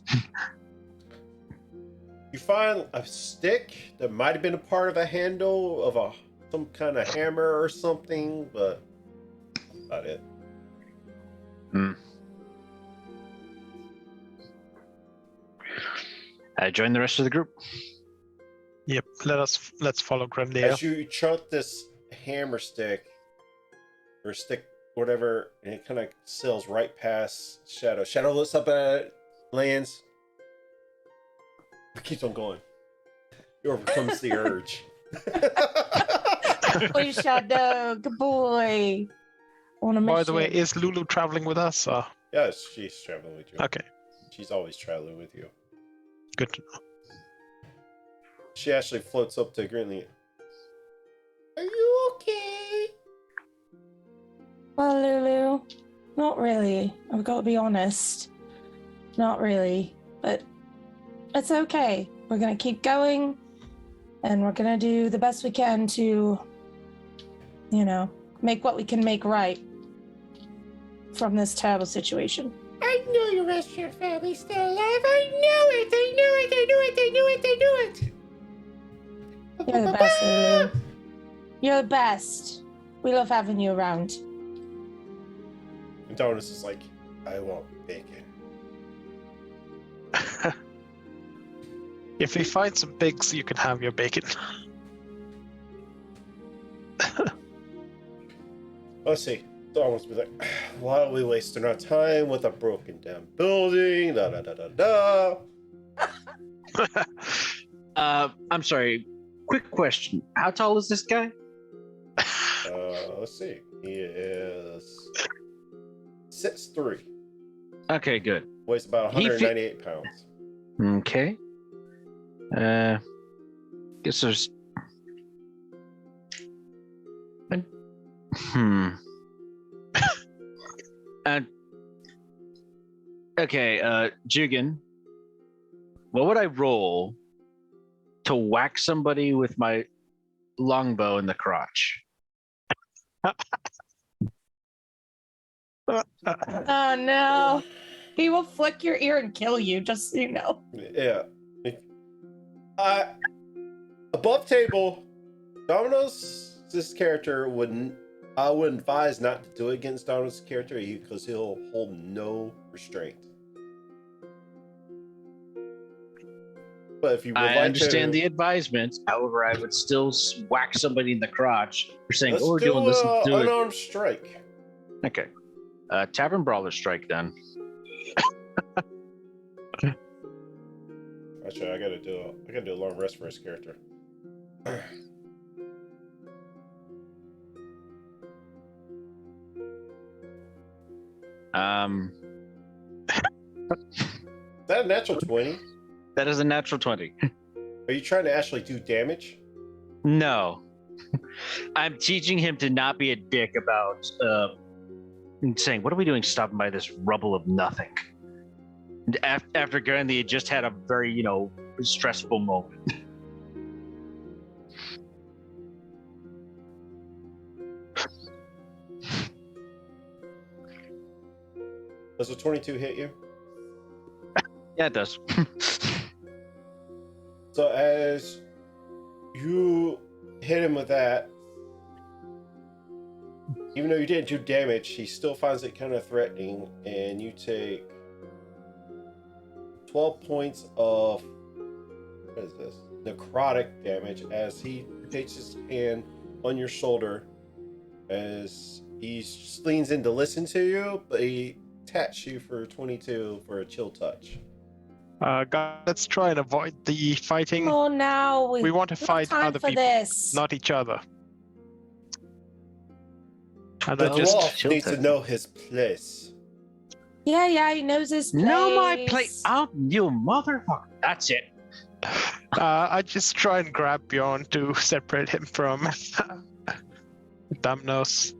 You find a stick that might have been a part of a handle of some kind of hammer or something, but that's about it. I join the rest of the group. Yep. Let's follow Grenadier. As you chunk this hammer stick or stick, whatever, and it kind of sails right past Shadow. Shadow looks up at it, lands. It keeps on going. It overcomes the urge. Boy, Shadow, good boy. On a mission. By the way, is Lulu traveling with us? Yes, she's traveling with you. Okay. She's always traveling with you. Good to know. She actually floats up to Grinley. Are you okay? Well, Lulu, not really. I've got to be honest. Not really. But it's okay. We're going to keep going. And we're going to do the best we can to, make what we can make right from this terrible situation. I know your rest of your family's still alive. I knew it. I knew it. I knew it. I knew it. I knew it. You're the best, Lulu. You're the best. We love having you around. And Donus is like, I want bacon. If we find some pigs, you can have your bacon. Let's see. Donus be like, why are we wasting our time with a broken down building? Da da da da da. I'm sorry. Quick question. How tall is this guy? Let's see. He is 6'3". Okay, good. Weighs about 198 pounds. Okay. Guess there's. Okay, Jugan. What would I roll to whack somebody with my longbow in the crotch? Oh, no. He will flick your ear and kill you, just so you know. Yeah. Above table, Domino's, this character I would advise not to do it against Domino's character because he'll hold no restraint. But if you would I like understand to, the advisement. However, I would still whack somebody in the crotch for saying, let's "Oh, we're do doing this." Do it. unarmed strike. Okay. Tavern brawler strike then. Actually, I gotta do a long rest for his character. Is that a natural 20? That is a natural 20. Are you trying to actually do damage? No. I'm teaching him to not be a dick about saying, what are we doing stopping by this rubble of nothing? After Gandhi had just had a very, stressful moment. Does a 22 hit you? Yeah, it does. So as you hit him with that, even though you didn't do damage, he still finds it kind of threatening, and you take 12 points of, what is this? Necrotic damage as he takes his hand on your shoulder as he leans in to listen to you, but he taps you for 22 for a chill touch. Guys, let's try and avoid the fighting. Oh, now We want to don't have fight time other for people, this. not each other. And The then just dwarf needs to tilted. know his place. Yeah, he knows his place. No, my plate. Oh, you motherfucker. That's it. I just try and grab Bjorn to separate him from Damnos.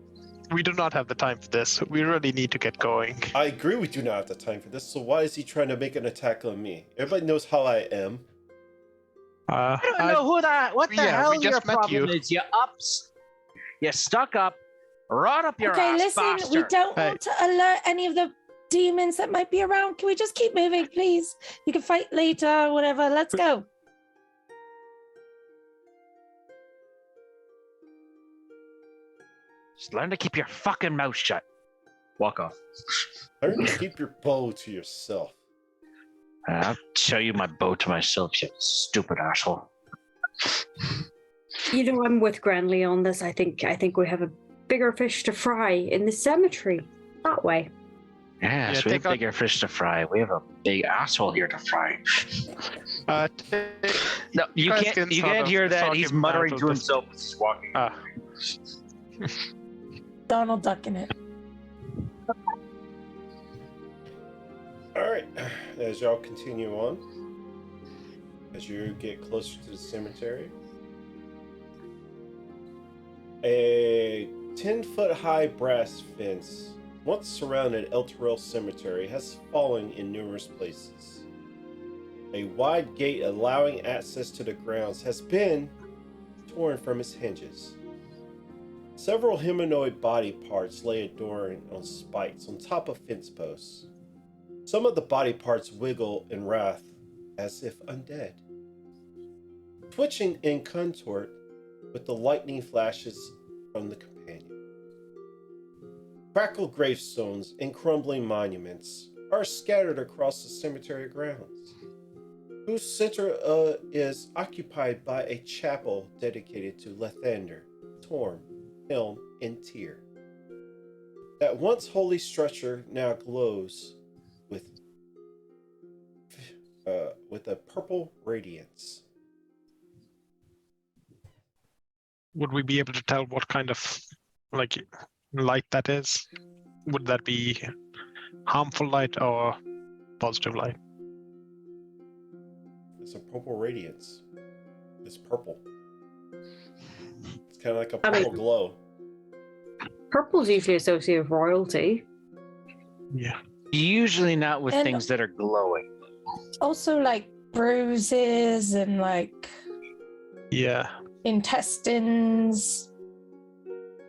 We do not have the time for this. We really need to get going. I agree we do not have the time for this, so why is he trying to make an attack on me? Everybody knows how I am. I don't know what the yeah, we hell your just met problem you. is. You stuck up, rot up your Okay, ass, listen, we bastard. don't Hey. want to alert any of the demons that might be around. Can we just keep moving, please? You can fight later, whatever. Let's go. Just learn to keep your fucking mouth shut. Walk off. Learn to keep your bow to yourself. I'll show you my bow to myself, you stupid asshole. You know, I'm with Granley on this. I think we have a bigger fish to fry in the cemetery. That way. Yes, Yeah, we have take out- bigger fish to fry. We have a big asshole here to fry. No, you guys can't. can You sort can't of hear that. sort He's him muttering out of to this. himself as he's walking. Donald ducking it. Alright, as y'all continue on, as you get closer to the cemetery, a 10-foot high brass fence once surrounded El Terrell Cemetery has fallen in numerous places. A wide gate allowing access to the grounds has been torn from its hinges. Several humanoid body parts lay adorned on spikes on top of fence posts. Some of the body parts wiggle in wrath as if undead, twitching and contort with the lightning flashes from the companion. Crackled gravestones and crumbling monuments are scattered across the cemetery grounds, whose center is occupied by a chapel dedicated to Lathander, Torm, Helm, and Tyr. That once holy structure now glows with a purple radiance. Would we be able to tell what kind of light that is? Would that be harmful light or positive light? It's a purple radiance. It's purple. It's kind of like a I mean- purple glow. Purple's usually associated with royalty. Yeah. Usually not with And- things that are glowing. Also, like bruises and like Yeah. intestines.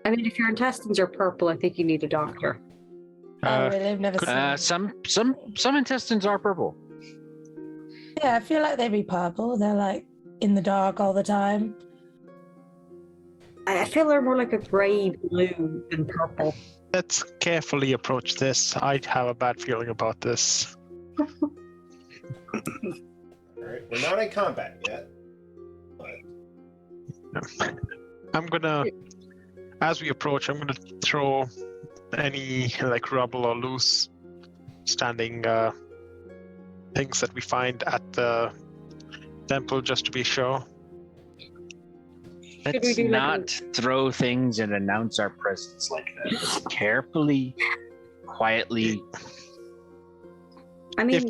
I mean, if your intestines are purple, I think you need a doctor. Oh, really? I've never seen. Some intestines are purple. Yeah, I feel like they'd be purple. They're like in the dark all the time. I feel they're more like a grey blue than purple. Let's carefully approach this. I have a bad feeling about this. Alright, we're not in combat yet. But I'm gonna, as we approach, I'm gonna throw any rubble or loose standing things that we find at the temple just to be sure. we Let's do like not throw things and announce our presence like that. Carefully, quietly. I mean, If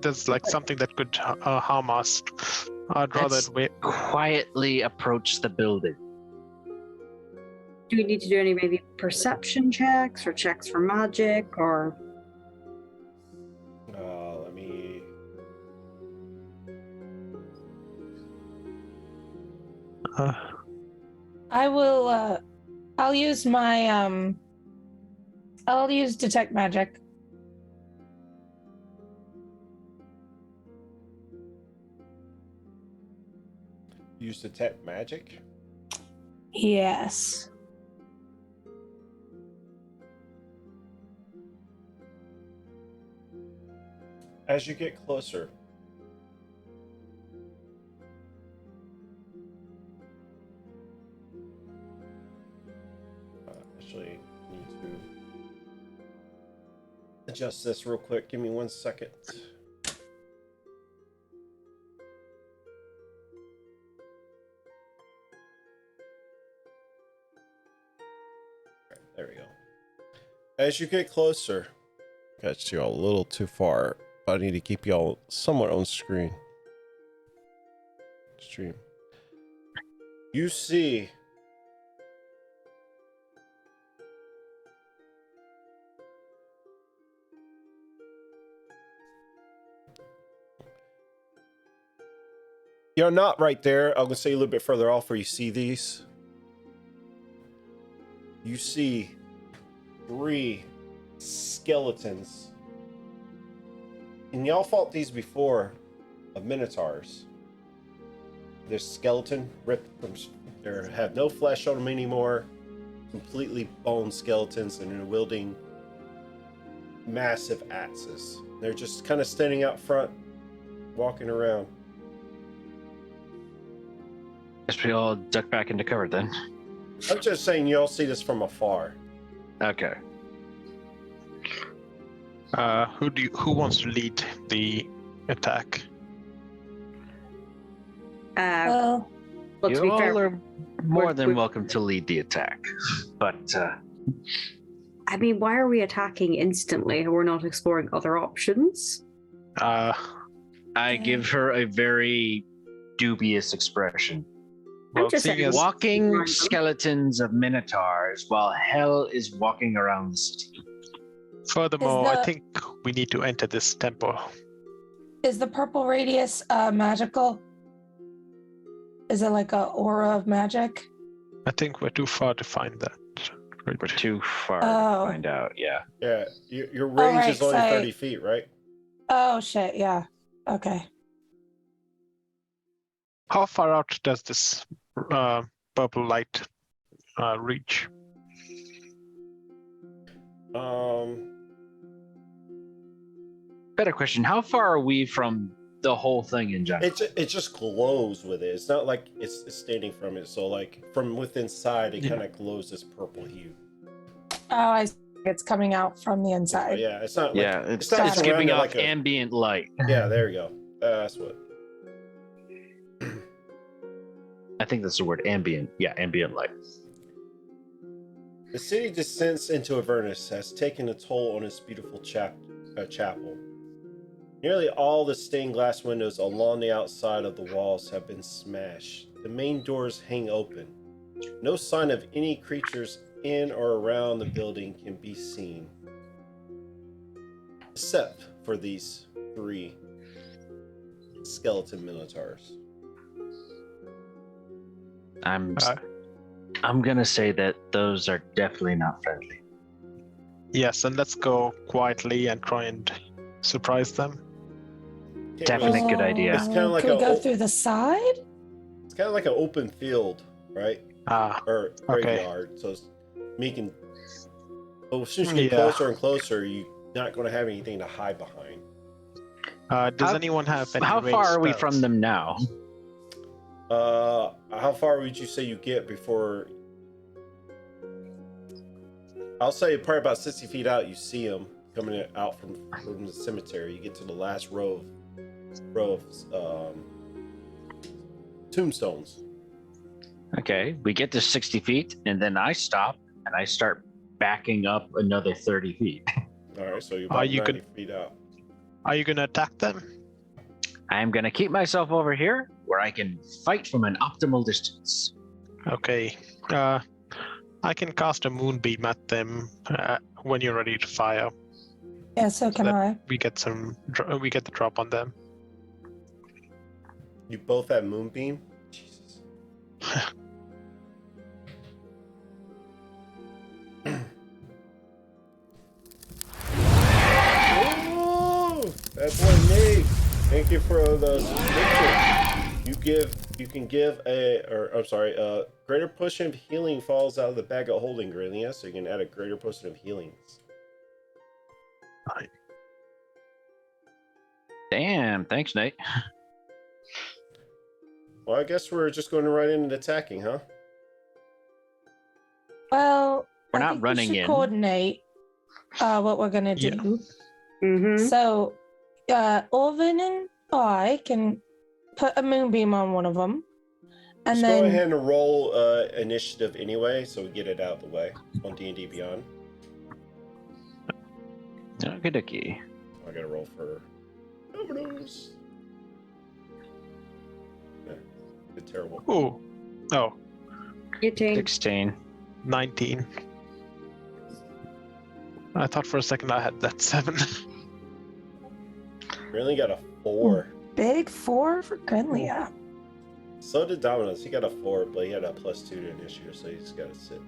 there's something that could harm us, I'd rather Let's wait. quietly approach the building. do we need to do any maybe perception checks or checks for magic or? let me. I will. I'll use my. I'll use detect magic. Use detect magic. Yes. As you get closer, actually need to adjust this real quick. Give me 1 second. There we go. As you get closer, got you all a little too far. I need to keep y'all somewhat on screen. Stream. You see you're not right there. I'm gonna say a little bit further off where you see these. You see 3 skeletons. And y'all fought these before of minotaurs. Their skeleton ripped from, they have no flesh on them anymore. Completely bone skeletons, and they're wielding massive axes. They're just kind of standing out front, walking around. Guess we all duck back into cover then. I'm just saying you all see this from afar. Okay. Who wants to lead the attack? Well, Well, to You be all fair, are more than we're- welcome to lead the attack. But I mean, why are we attacking instantly? We're not exploring other options. I give her a very dubious expression. Well, just seeing saying, as Walking Random. skeletons of minotaurs while hell is walking around the city. furthermore, I the- think we need to enter this temple. is the purple radius magical? Is it like a aura of magic? I think we're too far to find that. We're too far Oh. to find out. Yeah. Yeah, your range right, is only so- 30 feet, right? Oh shit, yeah. Okay. How far out does this purple light reach? Better question. How far are we from the whole thing in general? It just glows with it. It's not like it's standing from it. So like from within side, it Yeah. kind of glows this purple hue. Oh, I see. It's coming out from the inside. Yeah, it's not like Yeah, it's not it's giving surrounded off like a- ambient light. Yeah, there you go. That's what. I think that's the word, ambient. Yeah, ambient light. The city descents into Avernus has taken a toll on its beautiful chapel. Nearly all the stained glass windows along the outside of the walls have been smashed. The main doors hang open. No sign of any creatures in or around the building can be seen, except for these 3 skeleton minotaurs. I'm Uh, gonna say that those are definitely not friendly. Yes, and let's go quietly and try and surprise them. Can't Definitely really- good idea. It's kinda like Can we a- go through the side? It's kind of like an open field, right? Ah, Or Okay. graveyard. So it's making. But as soon as you get Yeah. closer and closer, you're not going to have anything to hide behind. does How- anyone have any How ranged far are we spells? from them now? How far would you say you get before? I'll say probably about 60 feet out. You see them coming out from the cemetery. You get to the last row of tombstones. Okay, we get to 60 feet, and then I stop and I start backing up another 30 feet. All right, so you're Are about you 90 feet out. Are you gonna attack them? I'm gonna keep myself over here where I can fight from an optimal distance. Okay. I can cast a moonbeam at them when you're ready to fire. Yeah, so can that- I. We get the drop on them. You both have moonbeam. Jesus. Oh, that's one Nate. Thank you for the subscription. You can give greater potion of healing falls out of the bag of holding, Grillia, so you can add a greater potion of healings. Damn, thanks, Nate. Well, I guess we're just going right into attacking, huh? Well, We're I not think we running should in. coordinate what we're gonna do. Yeah. Mm-hmm. So, Orvin and I can put a moonbeam on one of them, And Just then go ahead and roll initiative anyway, so we get it out of the way on D&D Beyond. Okay, dokie. I gotta roll for Avernus. Yeah, good, terrible. Ooh. Oh, 18. 16. 19. I thought for a second I had that 7. Really got a 4. big 4 for Grenlia. So did Dominus. He got a 4, but he had a +2 to initiative, so he's got a 6.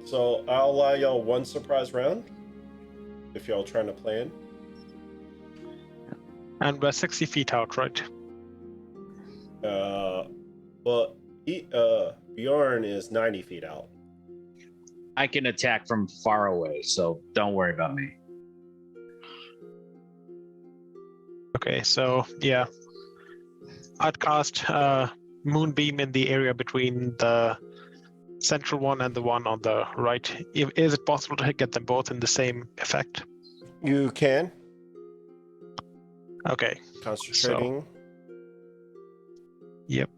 So I'll allow y'all one surprise round if y'all trying to plan. And we're 60 feet out, right? Well, Bjorn is 90 feet out. I can attack from far away, so don't worry about me. Okay, so yeah. I'd cast Moonbeam in the area between the central one and the one on the right. Is it possible to get them both in the same effect? You can. Okay. Concentrating. Yep.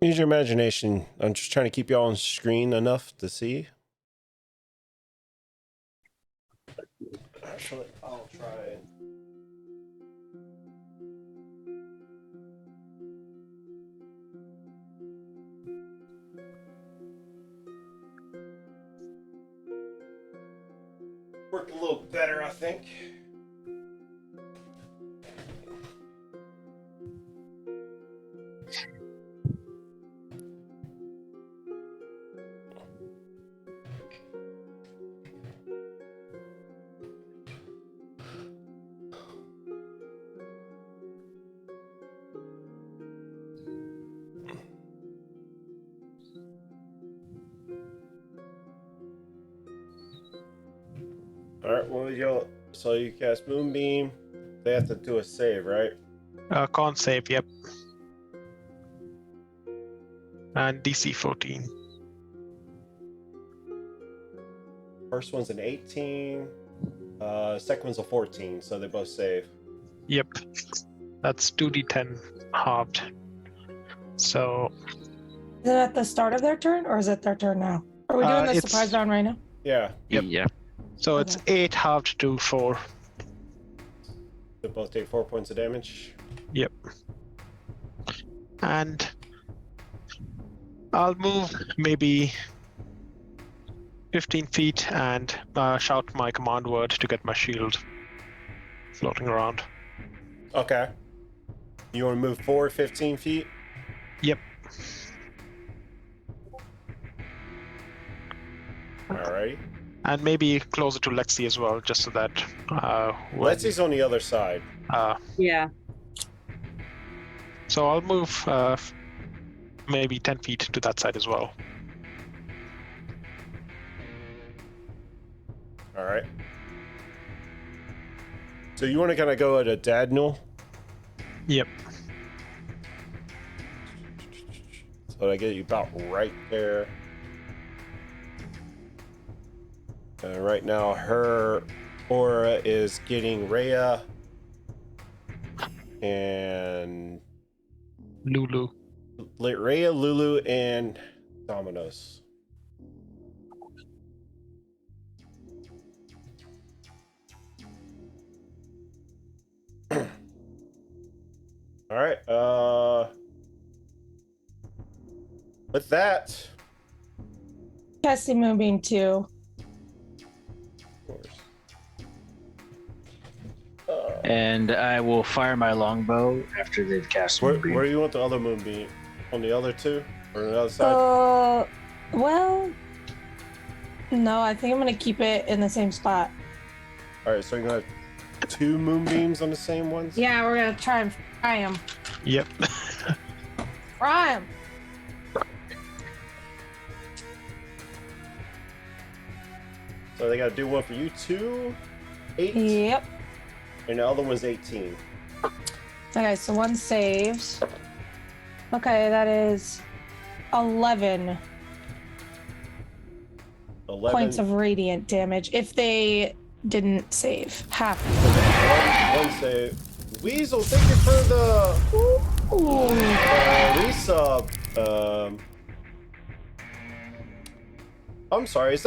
Use your imagination. I'm just trying to keep y'all on screen enough to see. Actually, I'll try it. Worked a little better, I think. Alright, well, y'all, so you cast Moonbeam. They have to do a save, right? Con save, yep. And DC 14. First one's an 18. Second one's a 14, so they both save. Yep. That's 2d10 halved. So Is it at the start of their turn, or is it their turn now? Are we doing the it's- surprise round right now? Yeah, Yep. Yeah. so it's 8 halved to 4. they both take 4 points of damage. Yep. And I'll move maybe 15 feet and shout my command word to get my shield floating around. Okay. You want to move forward 15 feet? Yep. Alrighty. And maybe closer to Lexi as well, just so that when, Lexi's on the other side. Yeah. so I'll move maybe 10 feet to that side as well. Alright. So you want to kind of go at a diagonal? Yep. So I get you about right there. Right now, her aura is getting Rhea and Lulu. Rhea, Lulu, and Dominos. All right. With that, Casting Moonbeam 2. of course. And I will fire my longbow after they've cast Where Moonbeam. do you want the other moonbeam? On the other two, or on the other side? Well, no, I think I'm gonna keep it in the same spot. All right. So you're gonna have 2 moonbeams on the same ones. Yeah, we're gonna try and fry him. Yep. Fry him. So they got to do one for you. 2, 8, Yep. and the other one's 18. Okay, so one saves. Okay, that is 11. 11 points of radiant damage if they didn't save. Half. one save. Weasel, thank you for the resub. I'm sorry, it's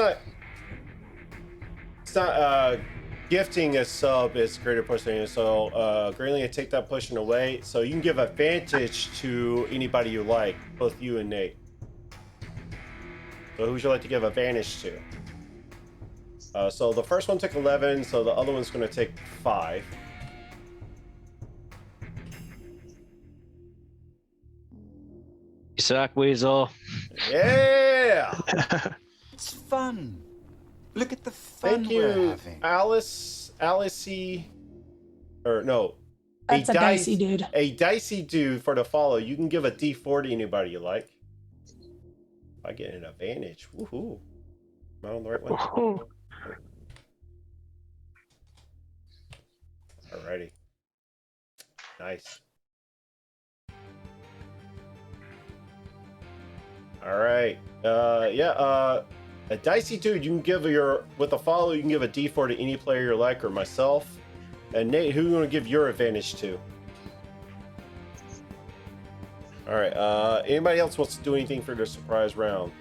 not gifting a sub is greater pushing. So greatly I take that pushing away. So you can give advantage to anybody you like, both you and Nate. So who would you like to give advantage to? So the first one took 11, so the other one's going to take 5. You suck, Weasel. Yeah! It's fun. Look at the fun Thank we're you, having. Alicey. Or no. That's a dicey dude. A dicey dude for the follow. You can give a D4 to anybody you like. I get an advantage. Woohoo. Am I on the right one? Alrighty. Nice. Alright. A dicey dude, you can give with a follow, you can give a D4 to any player you like or myself. And Nate, who are you going to give your advantage to? Alright, anybody else wants to do anything for their surprise round?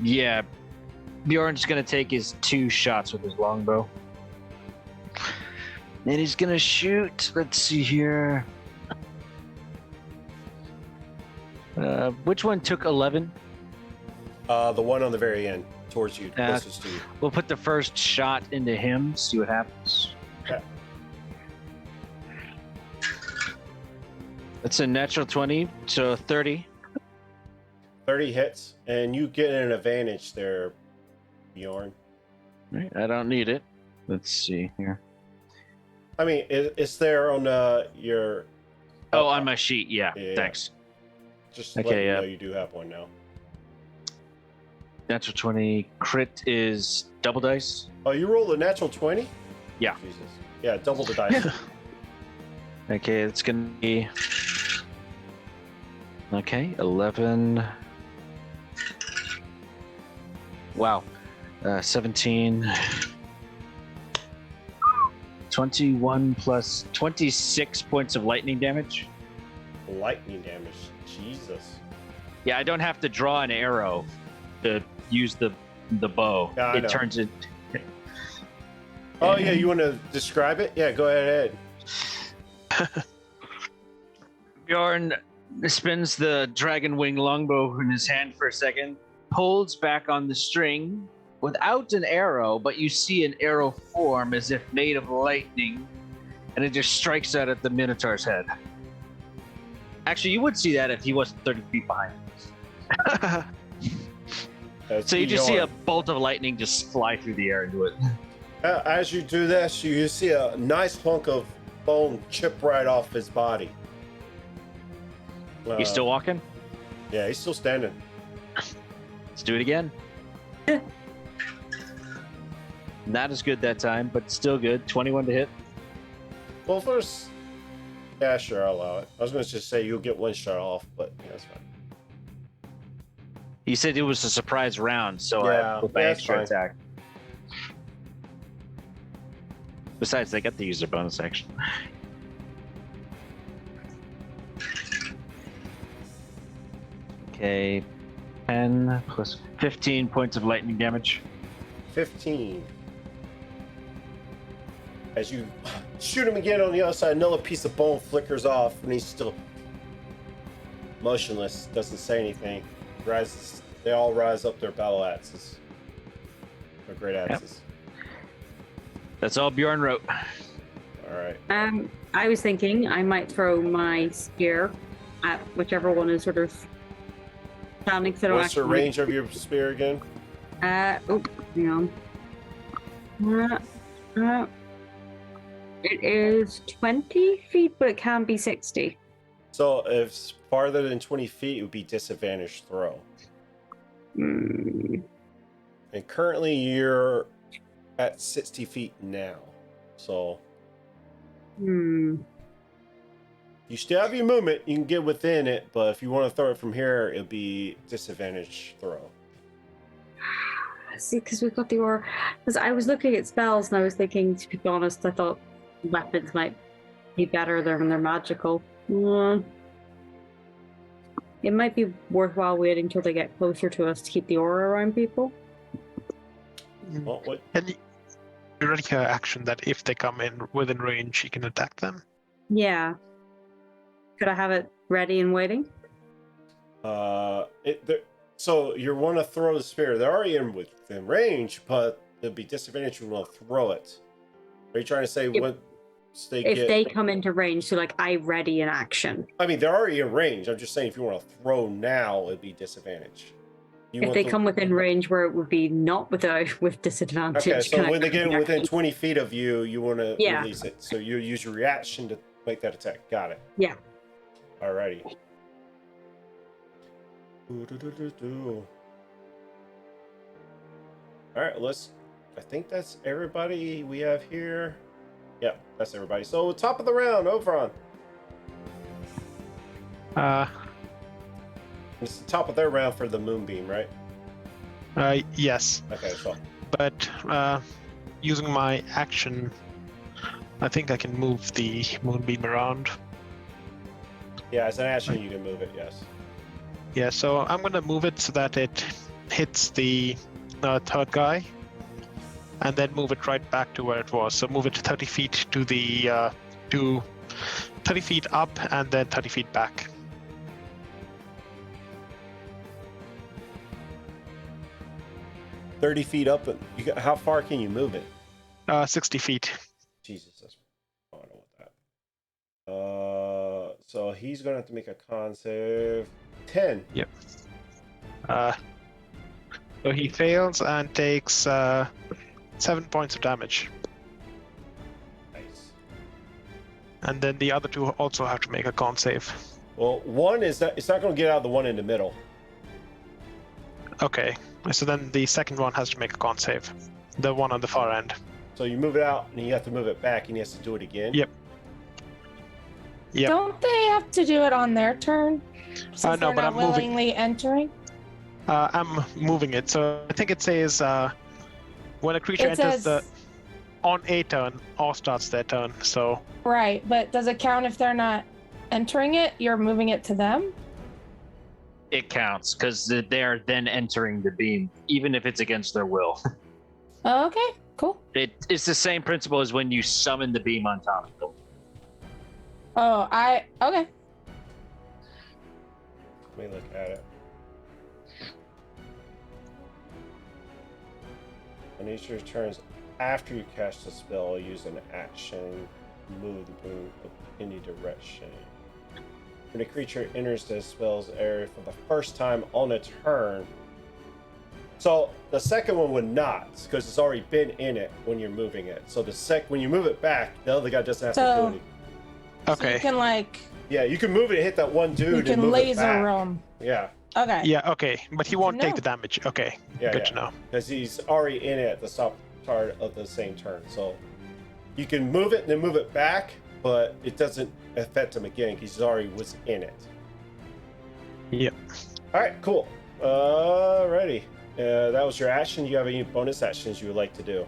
Yeah. Bjorn's gonna take his 2 shots with his longbow. And he's gonna shoot. Let's see here. Which one took 11? The one on the very end, towards you, closest to you. We'll put the first shot into him, see what happens. Okay. It's a natural 20, so 30. 30 hits, and you get an advantage there, Bjorn. Right, I don't need it. Let's see here. I mean, it's there on your... Oh, on my sheet, yeah. Yeah. Thanks. Just Okay, let you yeah. know you do have one now. Natural 20. Crit is double dice. Oh, you rolled a natural 20? Yeah. Jesus. Yeah, double the dice. Okay, it's gonna be... Okay, 11. Wow. 17. 21 plus 26 points of lightning damage. Lightning damage. Jesus. Yeah, I don't have to draw an arrow to use the bow. Yeah, I it know. turns it. Oh, yeah, you want to describe it? Yeah, go ahead. Bjorn spins the dragon wing longbow in his hand for a second, pulls back on the string without an arrow, but you see an arrow form as if made of lightning, and it just strikes out at the Minotaur's head. Actually, you would see that if he wasn't 30 feet behind. So you just see a bolt of lightning just fly through the air into it. As you do this, you see a nice hunk of bone chip right off his body. You still walking? Yeah, he's still standing. Let's do it again. Not as good that time, but still good. 21 to hit. Well, first... Yeah, sure, I'll allow it. I was going to just say you'll get one shot off, but yeah, that's fine. You said it was a surprise round, so Yeah, I put my that's extra fine. attack. Besides, they got to use their bonus action. Okay, 10 plus 15 points of lightning damage. 15. As you shoot him again on the other side, another piece of bone flickers off, and he's still motionless, doesn't say anything. Rises. They all rise up their battle axes. Their great axes. That's all Bjorn wrote. All right. I was thinking I might throw my spear at whichever one is sort of standing. So What's the range of your spear again? Hang on. It is 20 feet, but it can be 60. So if it's farther than 20 feet, it would be disadvantaged throw. Hmm. And currently you're at 60 feet now. So you still have your movement. You can get within it, but if you want to throw it from here, it'll be disadvantaged throw. See, because we've got the aura. Because I was looking at spells and I was thinking, to be honest, I thought weapons might be better than they're magical. It might be worthwhile waiting till they get closer to us to keep the aura around people. Well, what? And you ready her action that if they come in within range, she can attack them. Yeah. Could I have it ready and waiting? So you want to throw the spear. They're already within range, but it'd be disadvantage when you throw it. Are you trying to say If they come into range, so like I ready an action. I mean, they're already in range. I'm just saying if you want to throw now, it'd be disadvantage. If they come within range where it would be not with disadvantage. Okay, so when they get within 20 feet of you, you want to Yeah. release it. So you use your reaction to make that attack. Got it. Yeah. Alrighty. Alright, I think that's everybody we have here. Yeah, that's everybody. So top of the round, Overon. It's the top of their round for the moonbeam, right? Yes. Okay, so. But using my action, I think I can move the moonbeam around. Yeah, as an action, you can move it, yes. Yeah, so I'm gonna move it so that it hits the third guy, and then move it right back to where it was. So move it 30 feet to the 30 feet up, and then 30 feet back. $30 feet up, how far can you move it? 60 feet. Jesus, that's... Oh, I don't want that. So he's gonna have to make a con save. 10. Yep. So he fails and takes 7 points of damage. Nice. And then the other two also have to make a con save. Well, one is that it's not going to get out of the one in the middle. Okay, so then the second one has to make a con save. The one on the far end. So you move it out, and you have to move it back, and he has to do it again. Yep. Yep. Don't they have to do it on their turn? Since No, they're but not I'm moving. willingly entering? I'm moving it, so I think it says when a creature It enters says... on a turn or starts their turn. So Right, but does it count if they're not entering it? You're moving it to them? It counts because they're then entering the beam, even if it's against their will. Oh, okay, cool. It's the same principle as when you summon the beam on top of them. Oh, okay. Let me look at it. On each of your turns after you cast a spell, use an action, move the boom in any direction. When a creature enters the spell's area for the first time on a turn. So the second one would not, because it's already been in it when you're moving it. So when you move it back, the other guy doesn't have to do anything. okay. So you can like... Yeah, you can move it and hit that one dude You and can move it laser back. roam. Yeah. Okay. Yeah, okay, but he won't take No. the damage. Okay, Yeah, good yeah. to know. Because he's already in it at the start of the same turn. So you can move it and then move it back, but it doesn't affect him again because he already was in it. Yep. All right, cool. Alrighty. That was your action. Do you have any bonus actions you would like to do?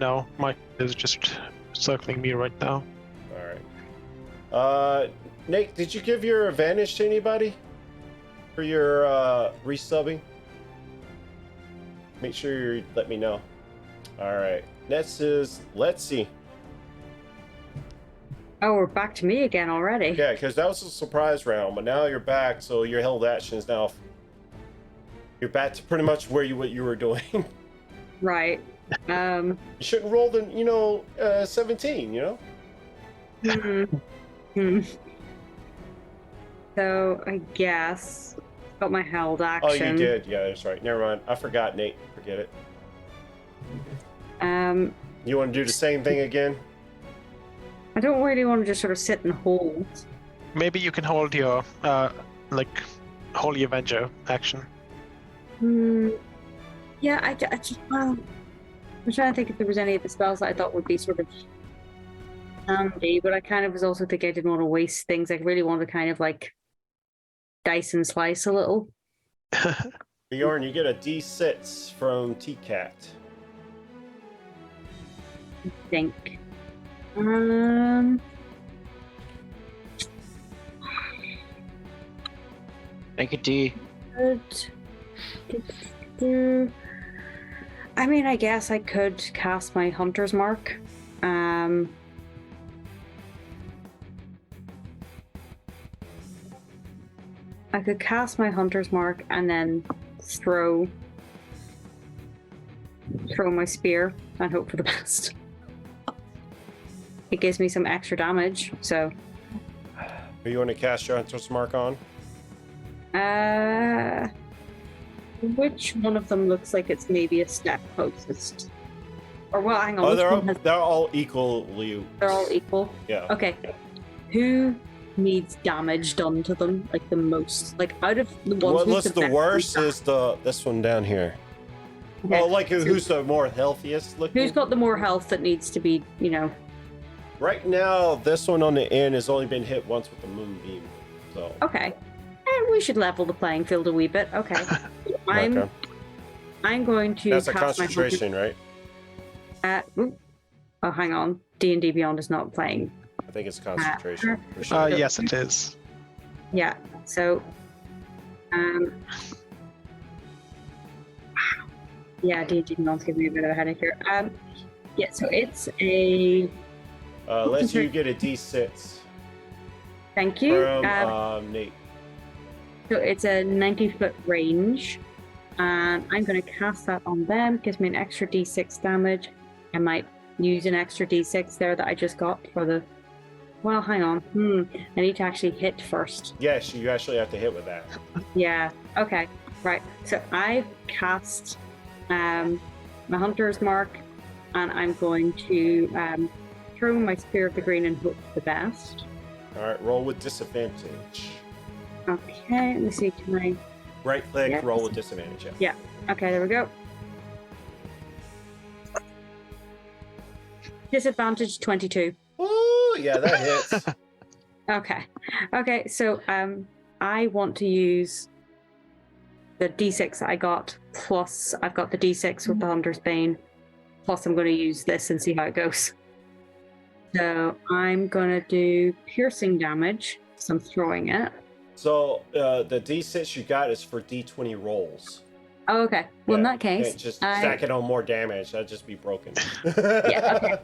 No, my is just circling me right now. All right. Nate, did you give your advantage to anybody for your resubbing? Make sure you let me know. All right. Next is let's see. Oh, we're back to me again already. Yeah, because that was a surprise round, but now you're back, so your held action is now. You're back to pretty much what you were doing. Right. You shouldn't roll the 17. So I guess got my held action. Oh, you did. Yeah, that's right. Never mind. I forgot, Nate. Forget it. You want to do the same thing again? I don't really want to just sort of sit and hold. Maybe you can hold your Holy Avenger action. Yeah, I just, well, I'm trying to think if there was any of the spells that I thought would be sort of handy, but I kind of was also thinking I didn't want to waste things. I really wanted to kind of like dice and slice a little. Bjorn, you get a D6 from TCAT. I think. Make it D. I mean, I guess I could cast my Hunter's Mark. I could cast my Hunter's Mark and then throw my spear and hope for the best. It gives me some extra damage, so. Who you want to cast your Hunter's Mark on? Which one of them looks like it's maybe a step closest? Or well, hang on. Oh, which they're all equally. They're all equal. Yeah. Okay. Who needs damage done to them like the most? Like out of the ones. What who's looks the best worst at- is this one down here. Okay. Well, like who's the more healthiest looking? Who's got the more health that needs to be, Right now, this one on the end has only been hit once with the moonbeam. So. Okay. We should level the playing field a wee bit. Okay. Okay. I'm going to That's a cast my concentration, right? Oh, hang on. D&D Beyond is not playing. I think it's concentration. For sure. Yes, it is. Yeah. So, yeah, D&D Beyond's giving me a bit of a headache here. Yeah. So it's a. Let's you get a D6 Thank you. from Nate. So it's a 90-foot range. And I'm going to cast that on them. Gives me an extra d6 damage. I might use an extra d6 there that I just got for the... Well, hang on. I need to actually hit first. Yes, you actually have to hit with that. Yeah. Okay. Right. So I've cast my Hunter's Mark. And I'm going to throw my Spear of the Green and hope for the best. All right, roll with disadvantage. Okay. Let me see. Can I... Right click, Yeah. roll with disadvantage. Yeah. Okay, there we go. Disadvantage 22. Ooh, yeah, that hits. Okay, so I want to use the d6 that I got, plus I've got the d6 with the Hunter's Bane, plus I'm going to use this and see how it goes. So I'm going to do piercing damage, so I'm throwing it. So the D6 you got is for D20 rolls. Oh, okay. Well, in Yeah, that case, can't just stack it on more damage. That'd just be broken. Yeah, okay.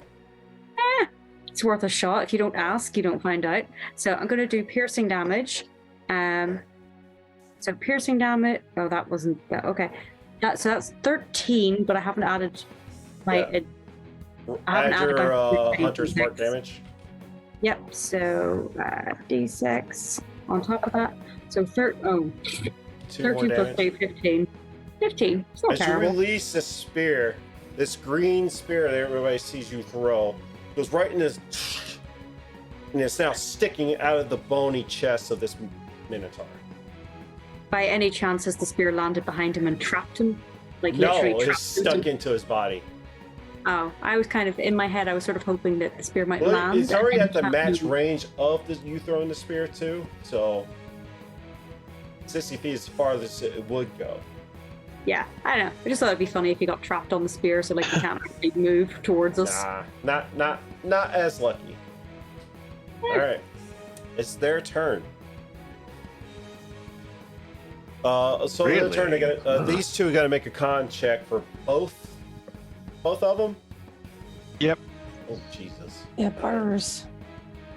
It's worth a shot. If you don't ask, you don't find out. So I'm going to do piercing damage. So piercing damage. Oh, that wasn't okay. So that's 13, but I haven't added my. Yeah. I haven't Add added your my Hunter's Mark D6. damage. Yep. So d6 on top of that. So 2 more 13 plus damage. 3, 15. 15. It's not As you terrible. release this spear, this green spear that everybody sees you throw, goes right in this, and it's now sticking out of the bony chest of this Minotaur. By any chance, has the spear landed behind him and trapped him? Like No, literally it's trapped stuck him? into his body. Oh, I was kind of in my head. I was sort of hoping that the spear might Well, land. it's already and at the trap match him. range of you throwing the spear too, so 60 feet is as far as it would go. Yeah, I don't know. I just thought it'd be funny if he got trapped on the spear, so like he can't actually move towards us. Nah, not as lucky. All right, it's their turn. So their Really? turn. They got these two got to make a con check for both of them. Yep. Oh Jesus. Yeah, bars.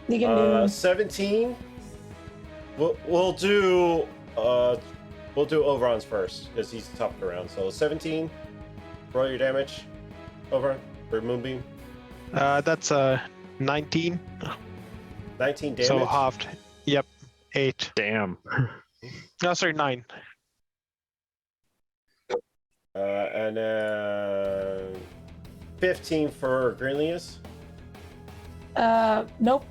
You can do 17. We'll do Overon's first because he's tough around. So 17. Roll your damage. Over for Moonbeam. That's 19. 19 damage. So halved. Yep. 8. Damn. No, sorry, 9. And 15 for Greenlius. nope.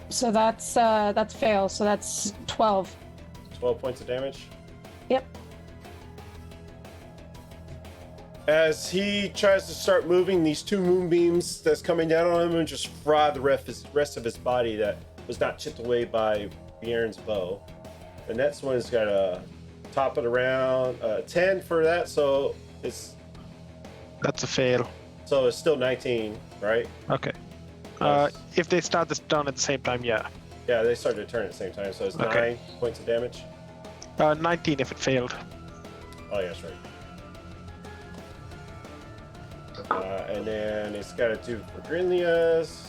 So that's fail. So that's 12. 12 points of damage. Yep. As he tries to start moving, these two moonbeams that's coming down on him and just fry the rest of his body that was not chipped away by Bjorn's bow. The next one's got a top of the round. 10 for that, so it's That's a fail. still 19, right? Okay. Yes. If they start this down at the same time, yeah. Yeah, they started to turn at the same time, so it's Okay. 9 points of damage. 19 if it failed. Oh, yeah, that's right. And then it's got to do for Grinlia's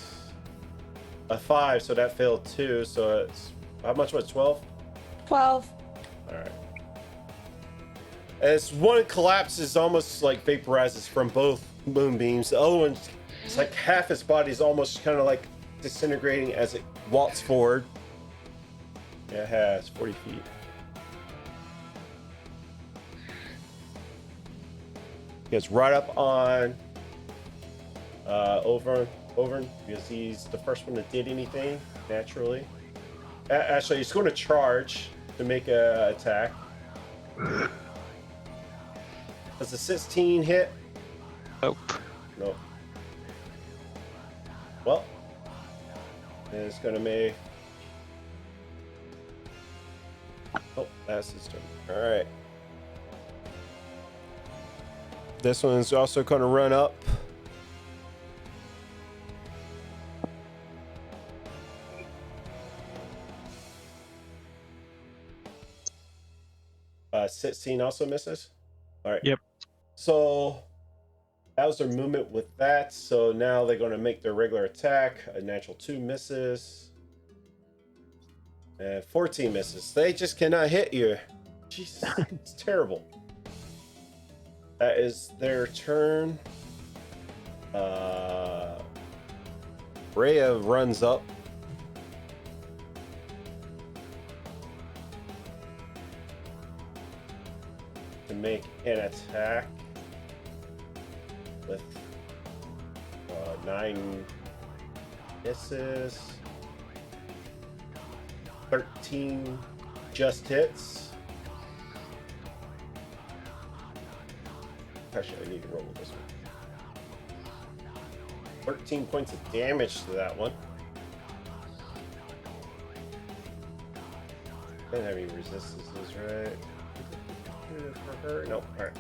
a 5, so that failed too. So it's how much was it, 12? 12. All right. As one collapses, almost like vaporizes from both moonbeams. The other one, it's like half its body is almost kind of like disintegrating as it walks forward. Yeah, it has 40 feet. Gets right up on Overn, because he's the first one that did anything naturally. Actually, he's going to charge to make a attack. Does a 16 hit? Nope. Nope. Well, it's going to make. Oh, that's his turn. All right. This one's also going to run up. Uh, 16 also misses. All right. Yep. So that was their movement with that. So now they're going to make their regular attack. A natural 2 misses. And 14 misses. They just cannot hit you. Jesus, it's terrible. That is their turn. Rhea runs up. To make an attack with 9 misses. 13 just hits. Actually, I need to roll with this one. 13 points of damage to that one. Doesn't have any resistances, right? For her? Nope. Alright.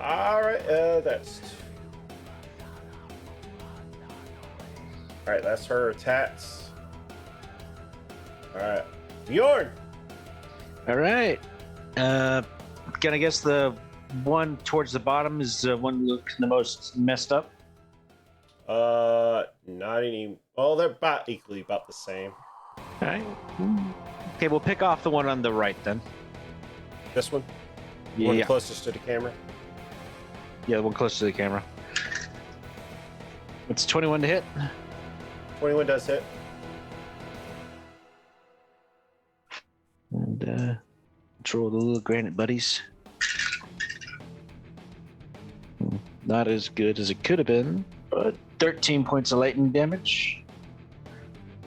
Alright, that's. Alright, that's her attacks. Alright. Bjorn! All right. Gonna guess the one towards the bottom is the one looks the most messed up. Not any. Oh, they're about equally about the same. All right. Okay, we'll pick off the one on the right then. This one? One Yeah, closest to the camera? yeah, the one close to the camera. It's 21 to hit. 21 does hit. And control the little granite buddies. Not as good as it could have been, but 13 points of lightning damage.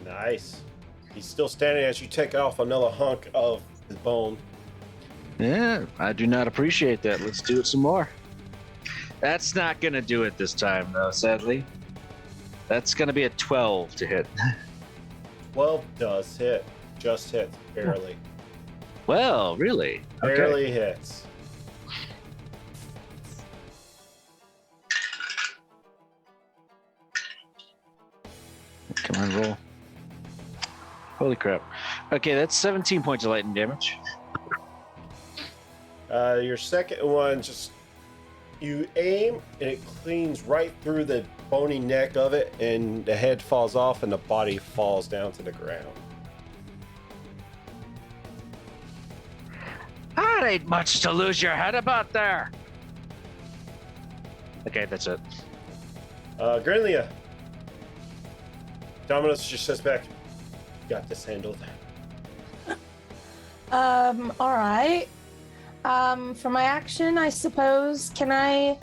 Nice. He's still standing as you take off another hunk of his bone. Yeah, I do not appreciate that. Let's do it some more. That's not going to do it this time, though, sadly. That's going to be a 12 to hit. 12 does hit. Just hits. Barely. Well, really? Okay. Barely hits. Come on, roll. Holy crap. Okay, that's 17 points of lightning damage. Your second one, just you aim and it cleans right through the bony neck of it, and the head falls off and the body falls down to the ground. That ain't much to lose your head about there. Okay, that's it. Grinlia. Dominus just sits back. Got this handled. All right. For my action, I suppose, can I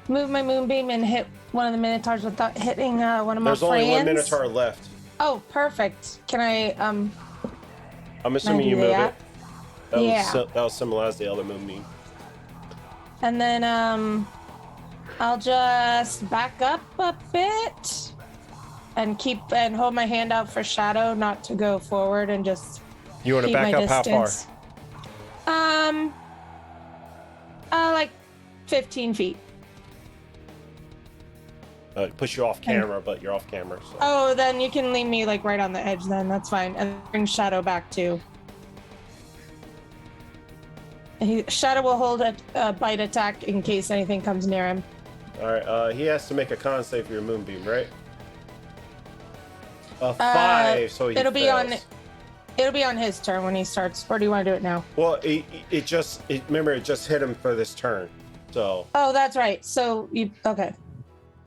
move my moonbeam and hit one of the minotaurs without hitting one of my friends? There's only one minotaur left. Oh, perfect. Can I I'm assuming you do move that? it. Yeah. That will symbolize the other moonbeam. And then I'll just back up a bit and hold my hand out for shadow, not to go forward, and just You want to keep back my up how far? distance. Like 15 feet. Push you off camera, but you're off camera. So. Oh, then you can leave me like right on the edge. Then that's fine, and bring Shadow back too. Shadow will hold a bite attack in case anything comes near him. All right. He has to make a con save for your moonbeam, right? 5, so he it'll fails. be on his turn when he starts. Or do you want to do it now? Well, it just hit him for this turn. So. Oh, that's right. So okay.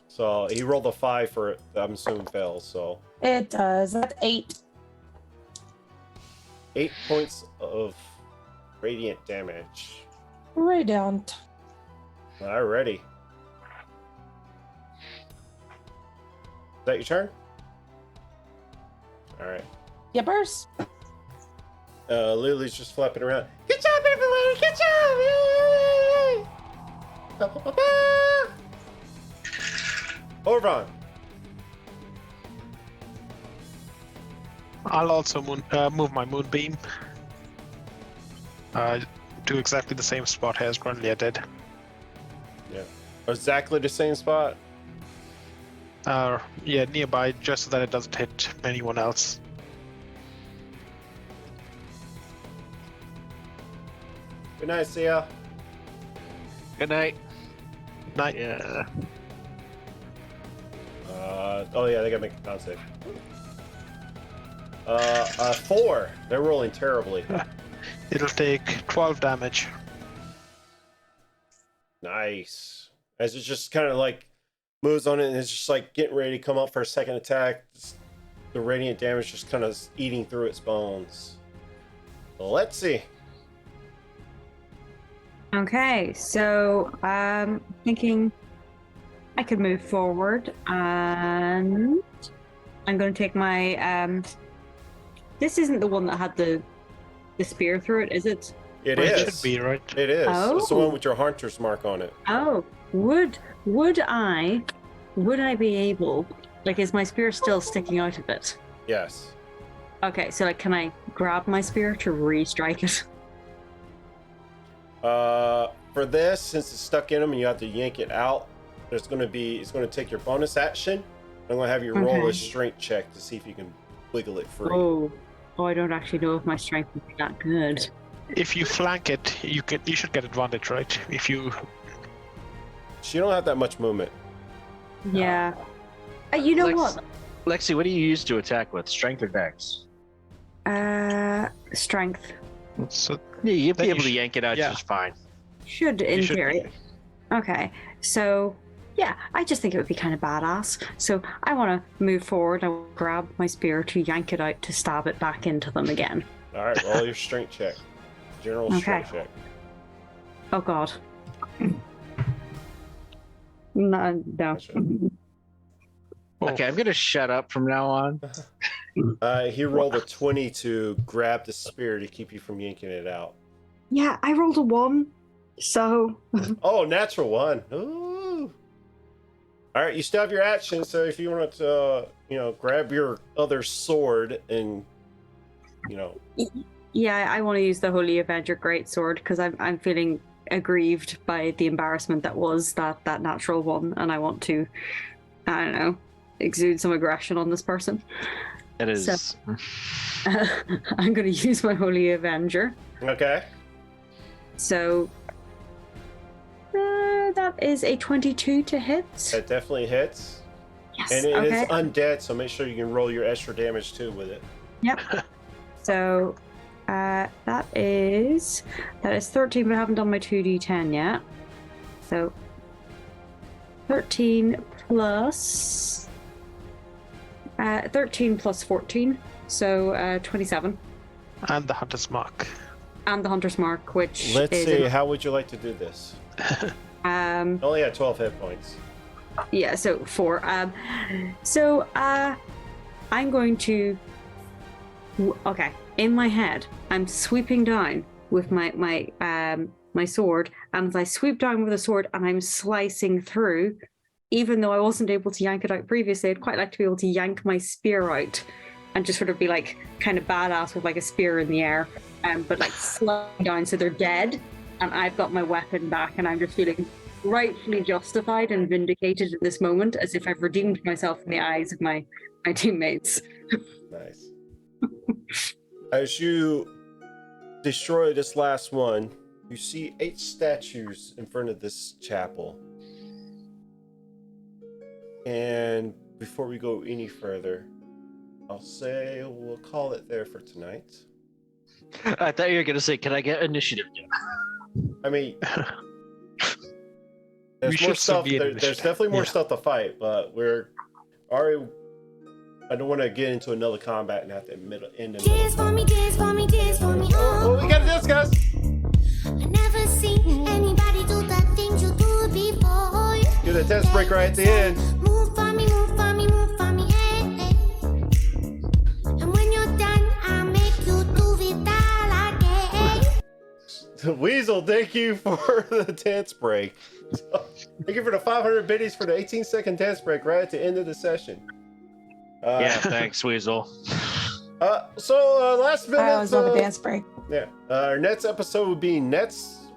So he rolled a 5 for it. I'm assuming fails. So. It does. That's 8. 8 points of radiant damage. Radiant. Alrighty. Is that your turn? Alright. Yippers. Lily's just flapping around. Good job, everyone! Good job! Yay! Ba-ba-ba-ba! Orvon. I'll also move my moonbeam. Do exactly the same spot as Grundlia did. Yeah. Exactly the same spot? Yeah, nearby, just so that it doesn't hit anyone else. Good night, see ya. Good night. Night. Yeah. Oh yeah, they gotta make a con save. 4. They're rolling terribly. It'll take 12 damage. Nice. As it just kind of like moves on it and it's just like getting ready to come up for a second attack. The radiant damage just kind of eating through its bones. Let's see. Okay, so thinking I could move forward, and I'm going to take my. This isn't the one that had the spear through it, is it? It Well, is. It should be, right? It is. Oh. It's the one with your hunter's mark on it. Oh, would I be able? Like, is my spear still sticking out of it? Yes. Okay, so like, can I grab my spear to re-strike it? For this, since it's stuck in them and you have to yank it out, it's going to take your bonus action. I'm going to have you roll Okay. a strength check to see if you can wiggle it free. Oh, I don't actually know if my strength would be that good. If you flank it, you should get advantage, right? If you So you don't have that much movement. Yeah. You know what? Lexi, what do you use to attack with? Strength or dex? Strength. so Yeah, you'd Then be you able to sh- yank it out yeah. just fine. Should, in you should- theory. Okay, so yeah, I just think it would be kind of badass. So I want to move forward. I will grab my spear to yank it out to stab it back into them again. All right, roll your strength check. General strength check. Oh god. No. That's right. Oh. Okay, I'm gonna shut up from now on. He rolled a 20 to grab the spear to keep you from yanking it out. Yeah, I rolled a 1, so Oh, natural 1. Ooh. All right, you still have your action, so if you want to, grab your other sword and, yeah, I want to use the Holy Avenger Greatsword because I'm feeling aggrieved by the embarrassment that was that natural 1, and I want to, I don't know, exude some aggression on this person. It is. So- I'm going to use my Holy Avenger. Okay. So that is a 22 to hit. That definitely hits. Yes. And it okay. is undead, so make sure you can roll your extra damage too with it. Yep. So that is 13, but I haven't done my 2d10 yet. So 13 plus 14, so 27. and the hunter's mark. And the Hunter's Mark, which Let's is see, how would you like to do this? You only had 12 hit points. yeah, so 4. I'm going to okay, in my head, I'm sweeping down with my sword, and as I sweep down with the sword and I'm slicing through, even though I wasn't able to yank it out previously, I'd quite like to be able to yank my spear out and just sort of be like kind of badass with like a spear in the air, but like slowing down so they're dead, and I've got my weapon back, and I'm just feeling rightfully justified and vindicated in this moment, as if I've redeemed myself in the eyes of my teammates. Nice. As you destroy this last one, you see 8 statues in front of this chapel. And before we go any further, I'll say we'll call it there for tonight. I thought you were gonna say, "Can I get initiative?" I mean, We there's should more still stuff. be in There's initiative. definitely more Yeah. stuff to fight, but we're already. I don't want to get into another combat and have to end the middle. Dance for me, dance for me, dance for me. Oh, we gotta discuss. I never seen anybody do the things you do before. Do the test break right at the end. Move for me, move for me, move for me, hey, hey. And when you're done, I'll make you do it all again. Weasel, thank you for the dance break. Thank you for the 500 biddies for the 18-second dance break right at the end of the session. Yeah, thanks, Weasel. Last minute. I always love a dance break. Yeah. Our next episode will be next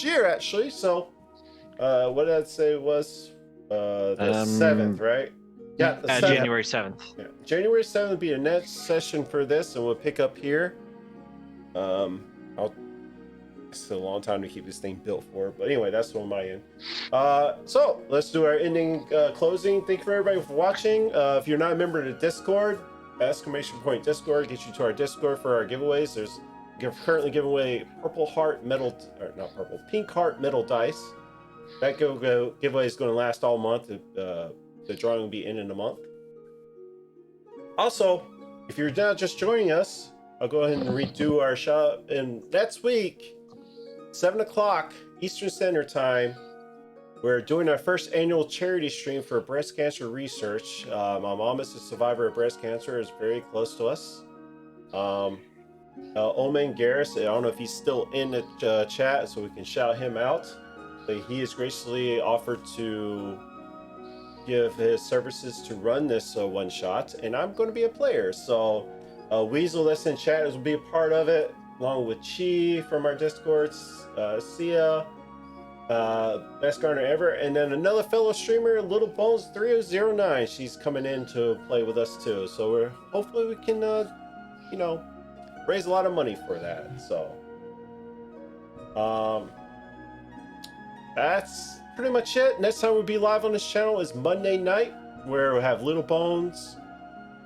year, actually. So, what did I say it was? The 7th, right? Yeah, the 7th. January 7th. Yeah. January 7th will be the next session for this, and we'll pick up here. It's a long time to keep this thing built for, but anyway, that's on my end. So let's do our ending closing. Thank you for everybody for watching. If you're not a member of the Discord, !Discord gets you to our Discord for our giveaways. We're currently giving away pink heart metal dice. That giveaway is going to last all month. The drawing will be in a month. Also, if you're not just joining us, I'll go ahead and redo our show. And next week, 7 o'clock Eastern Standard Time, we're doing our first annual charity stream for breast cancer research. My mom is a survivor of breast cancer, is very close to us. Omen Garris, I don't know if he's still in the chat, so we can shout him out. But he has graciously offered to give his services to run this one shot, and I'm going to be a player. So Weasel that's in chat will be a part of it, along with Chi from our Discords, Sia, best gardener ever, and then another fellow streamer, Little Bones 3009. She's coming in to play with us too. So hopefully we can, raise a lot of money for that. So, that's pretty much it. Next time we'll be live on this channel is Monday night, where we'll have Little Bones.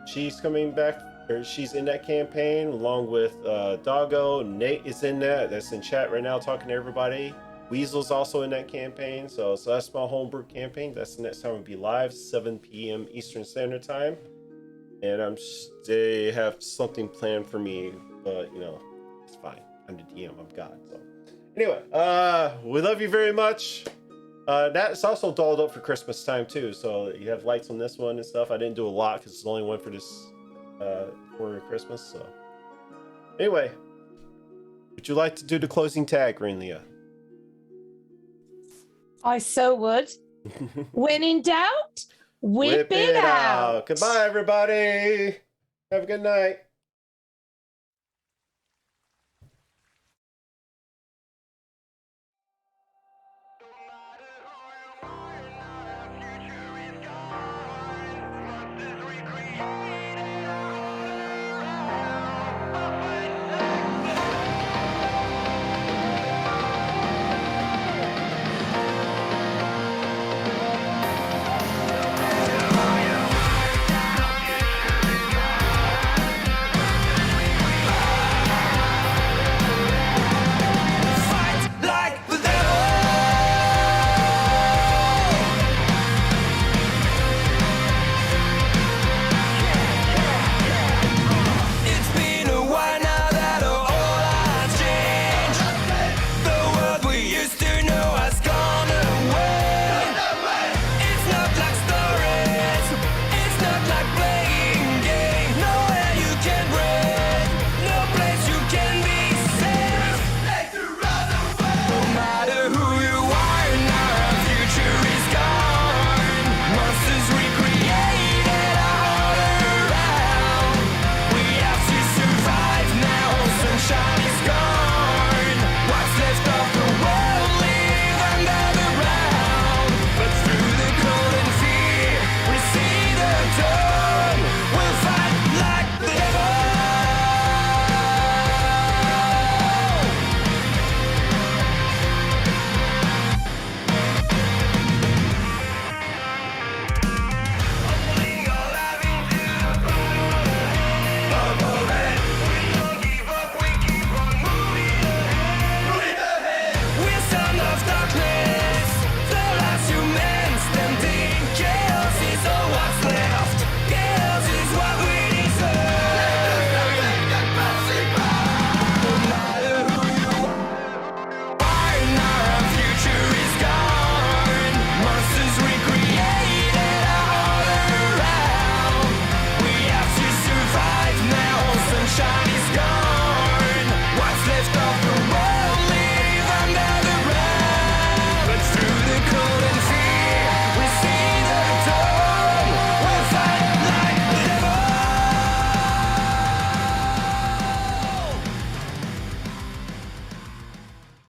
She's coming back. She's in that campaign along with Doggo. Nate is in that. That's in chat right now talking to everybody. Weasel's also in that campaign. So that's my homebrew campaign. That's the next time we'll be live, 7 p.m. Eastern Standard Time. And they have something planned for me, but it's fine. I'm the DM. I'm God. So anyway, we love you very much. That's also dolled up for Christmas time too. So you have lights on this one and stuff. I didn't do a lot because it's the only one for this. For Christmas. So anyway, would you like to do the closing tag, Greenlia? I so would. When in doubt, whip it out. Goodbye, everybody. Have a good night.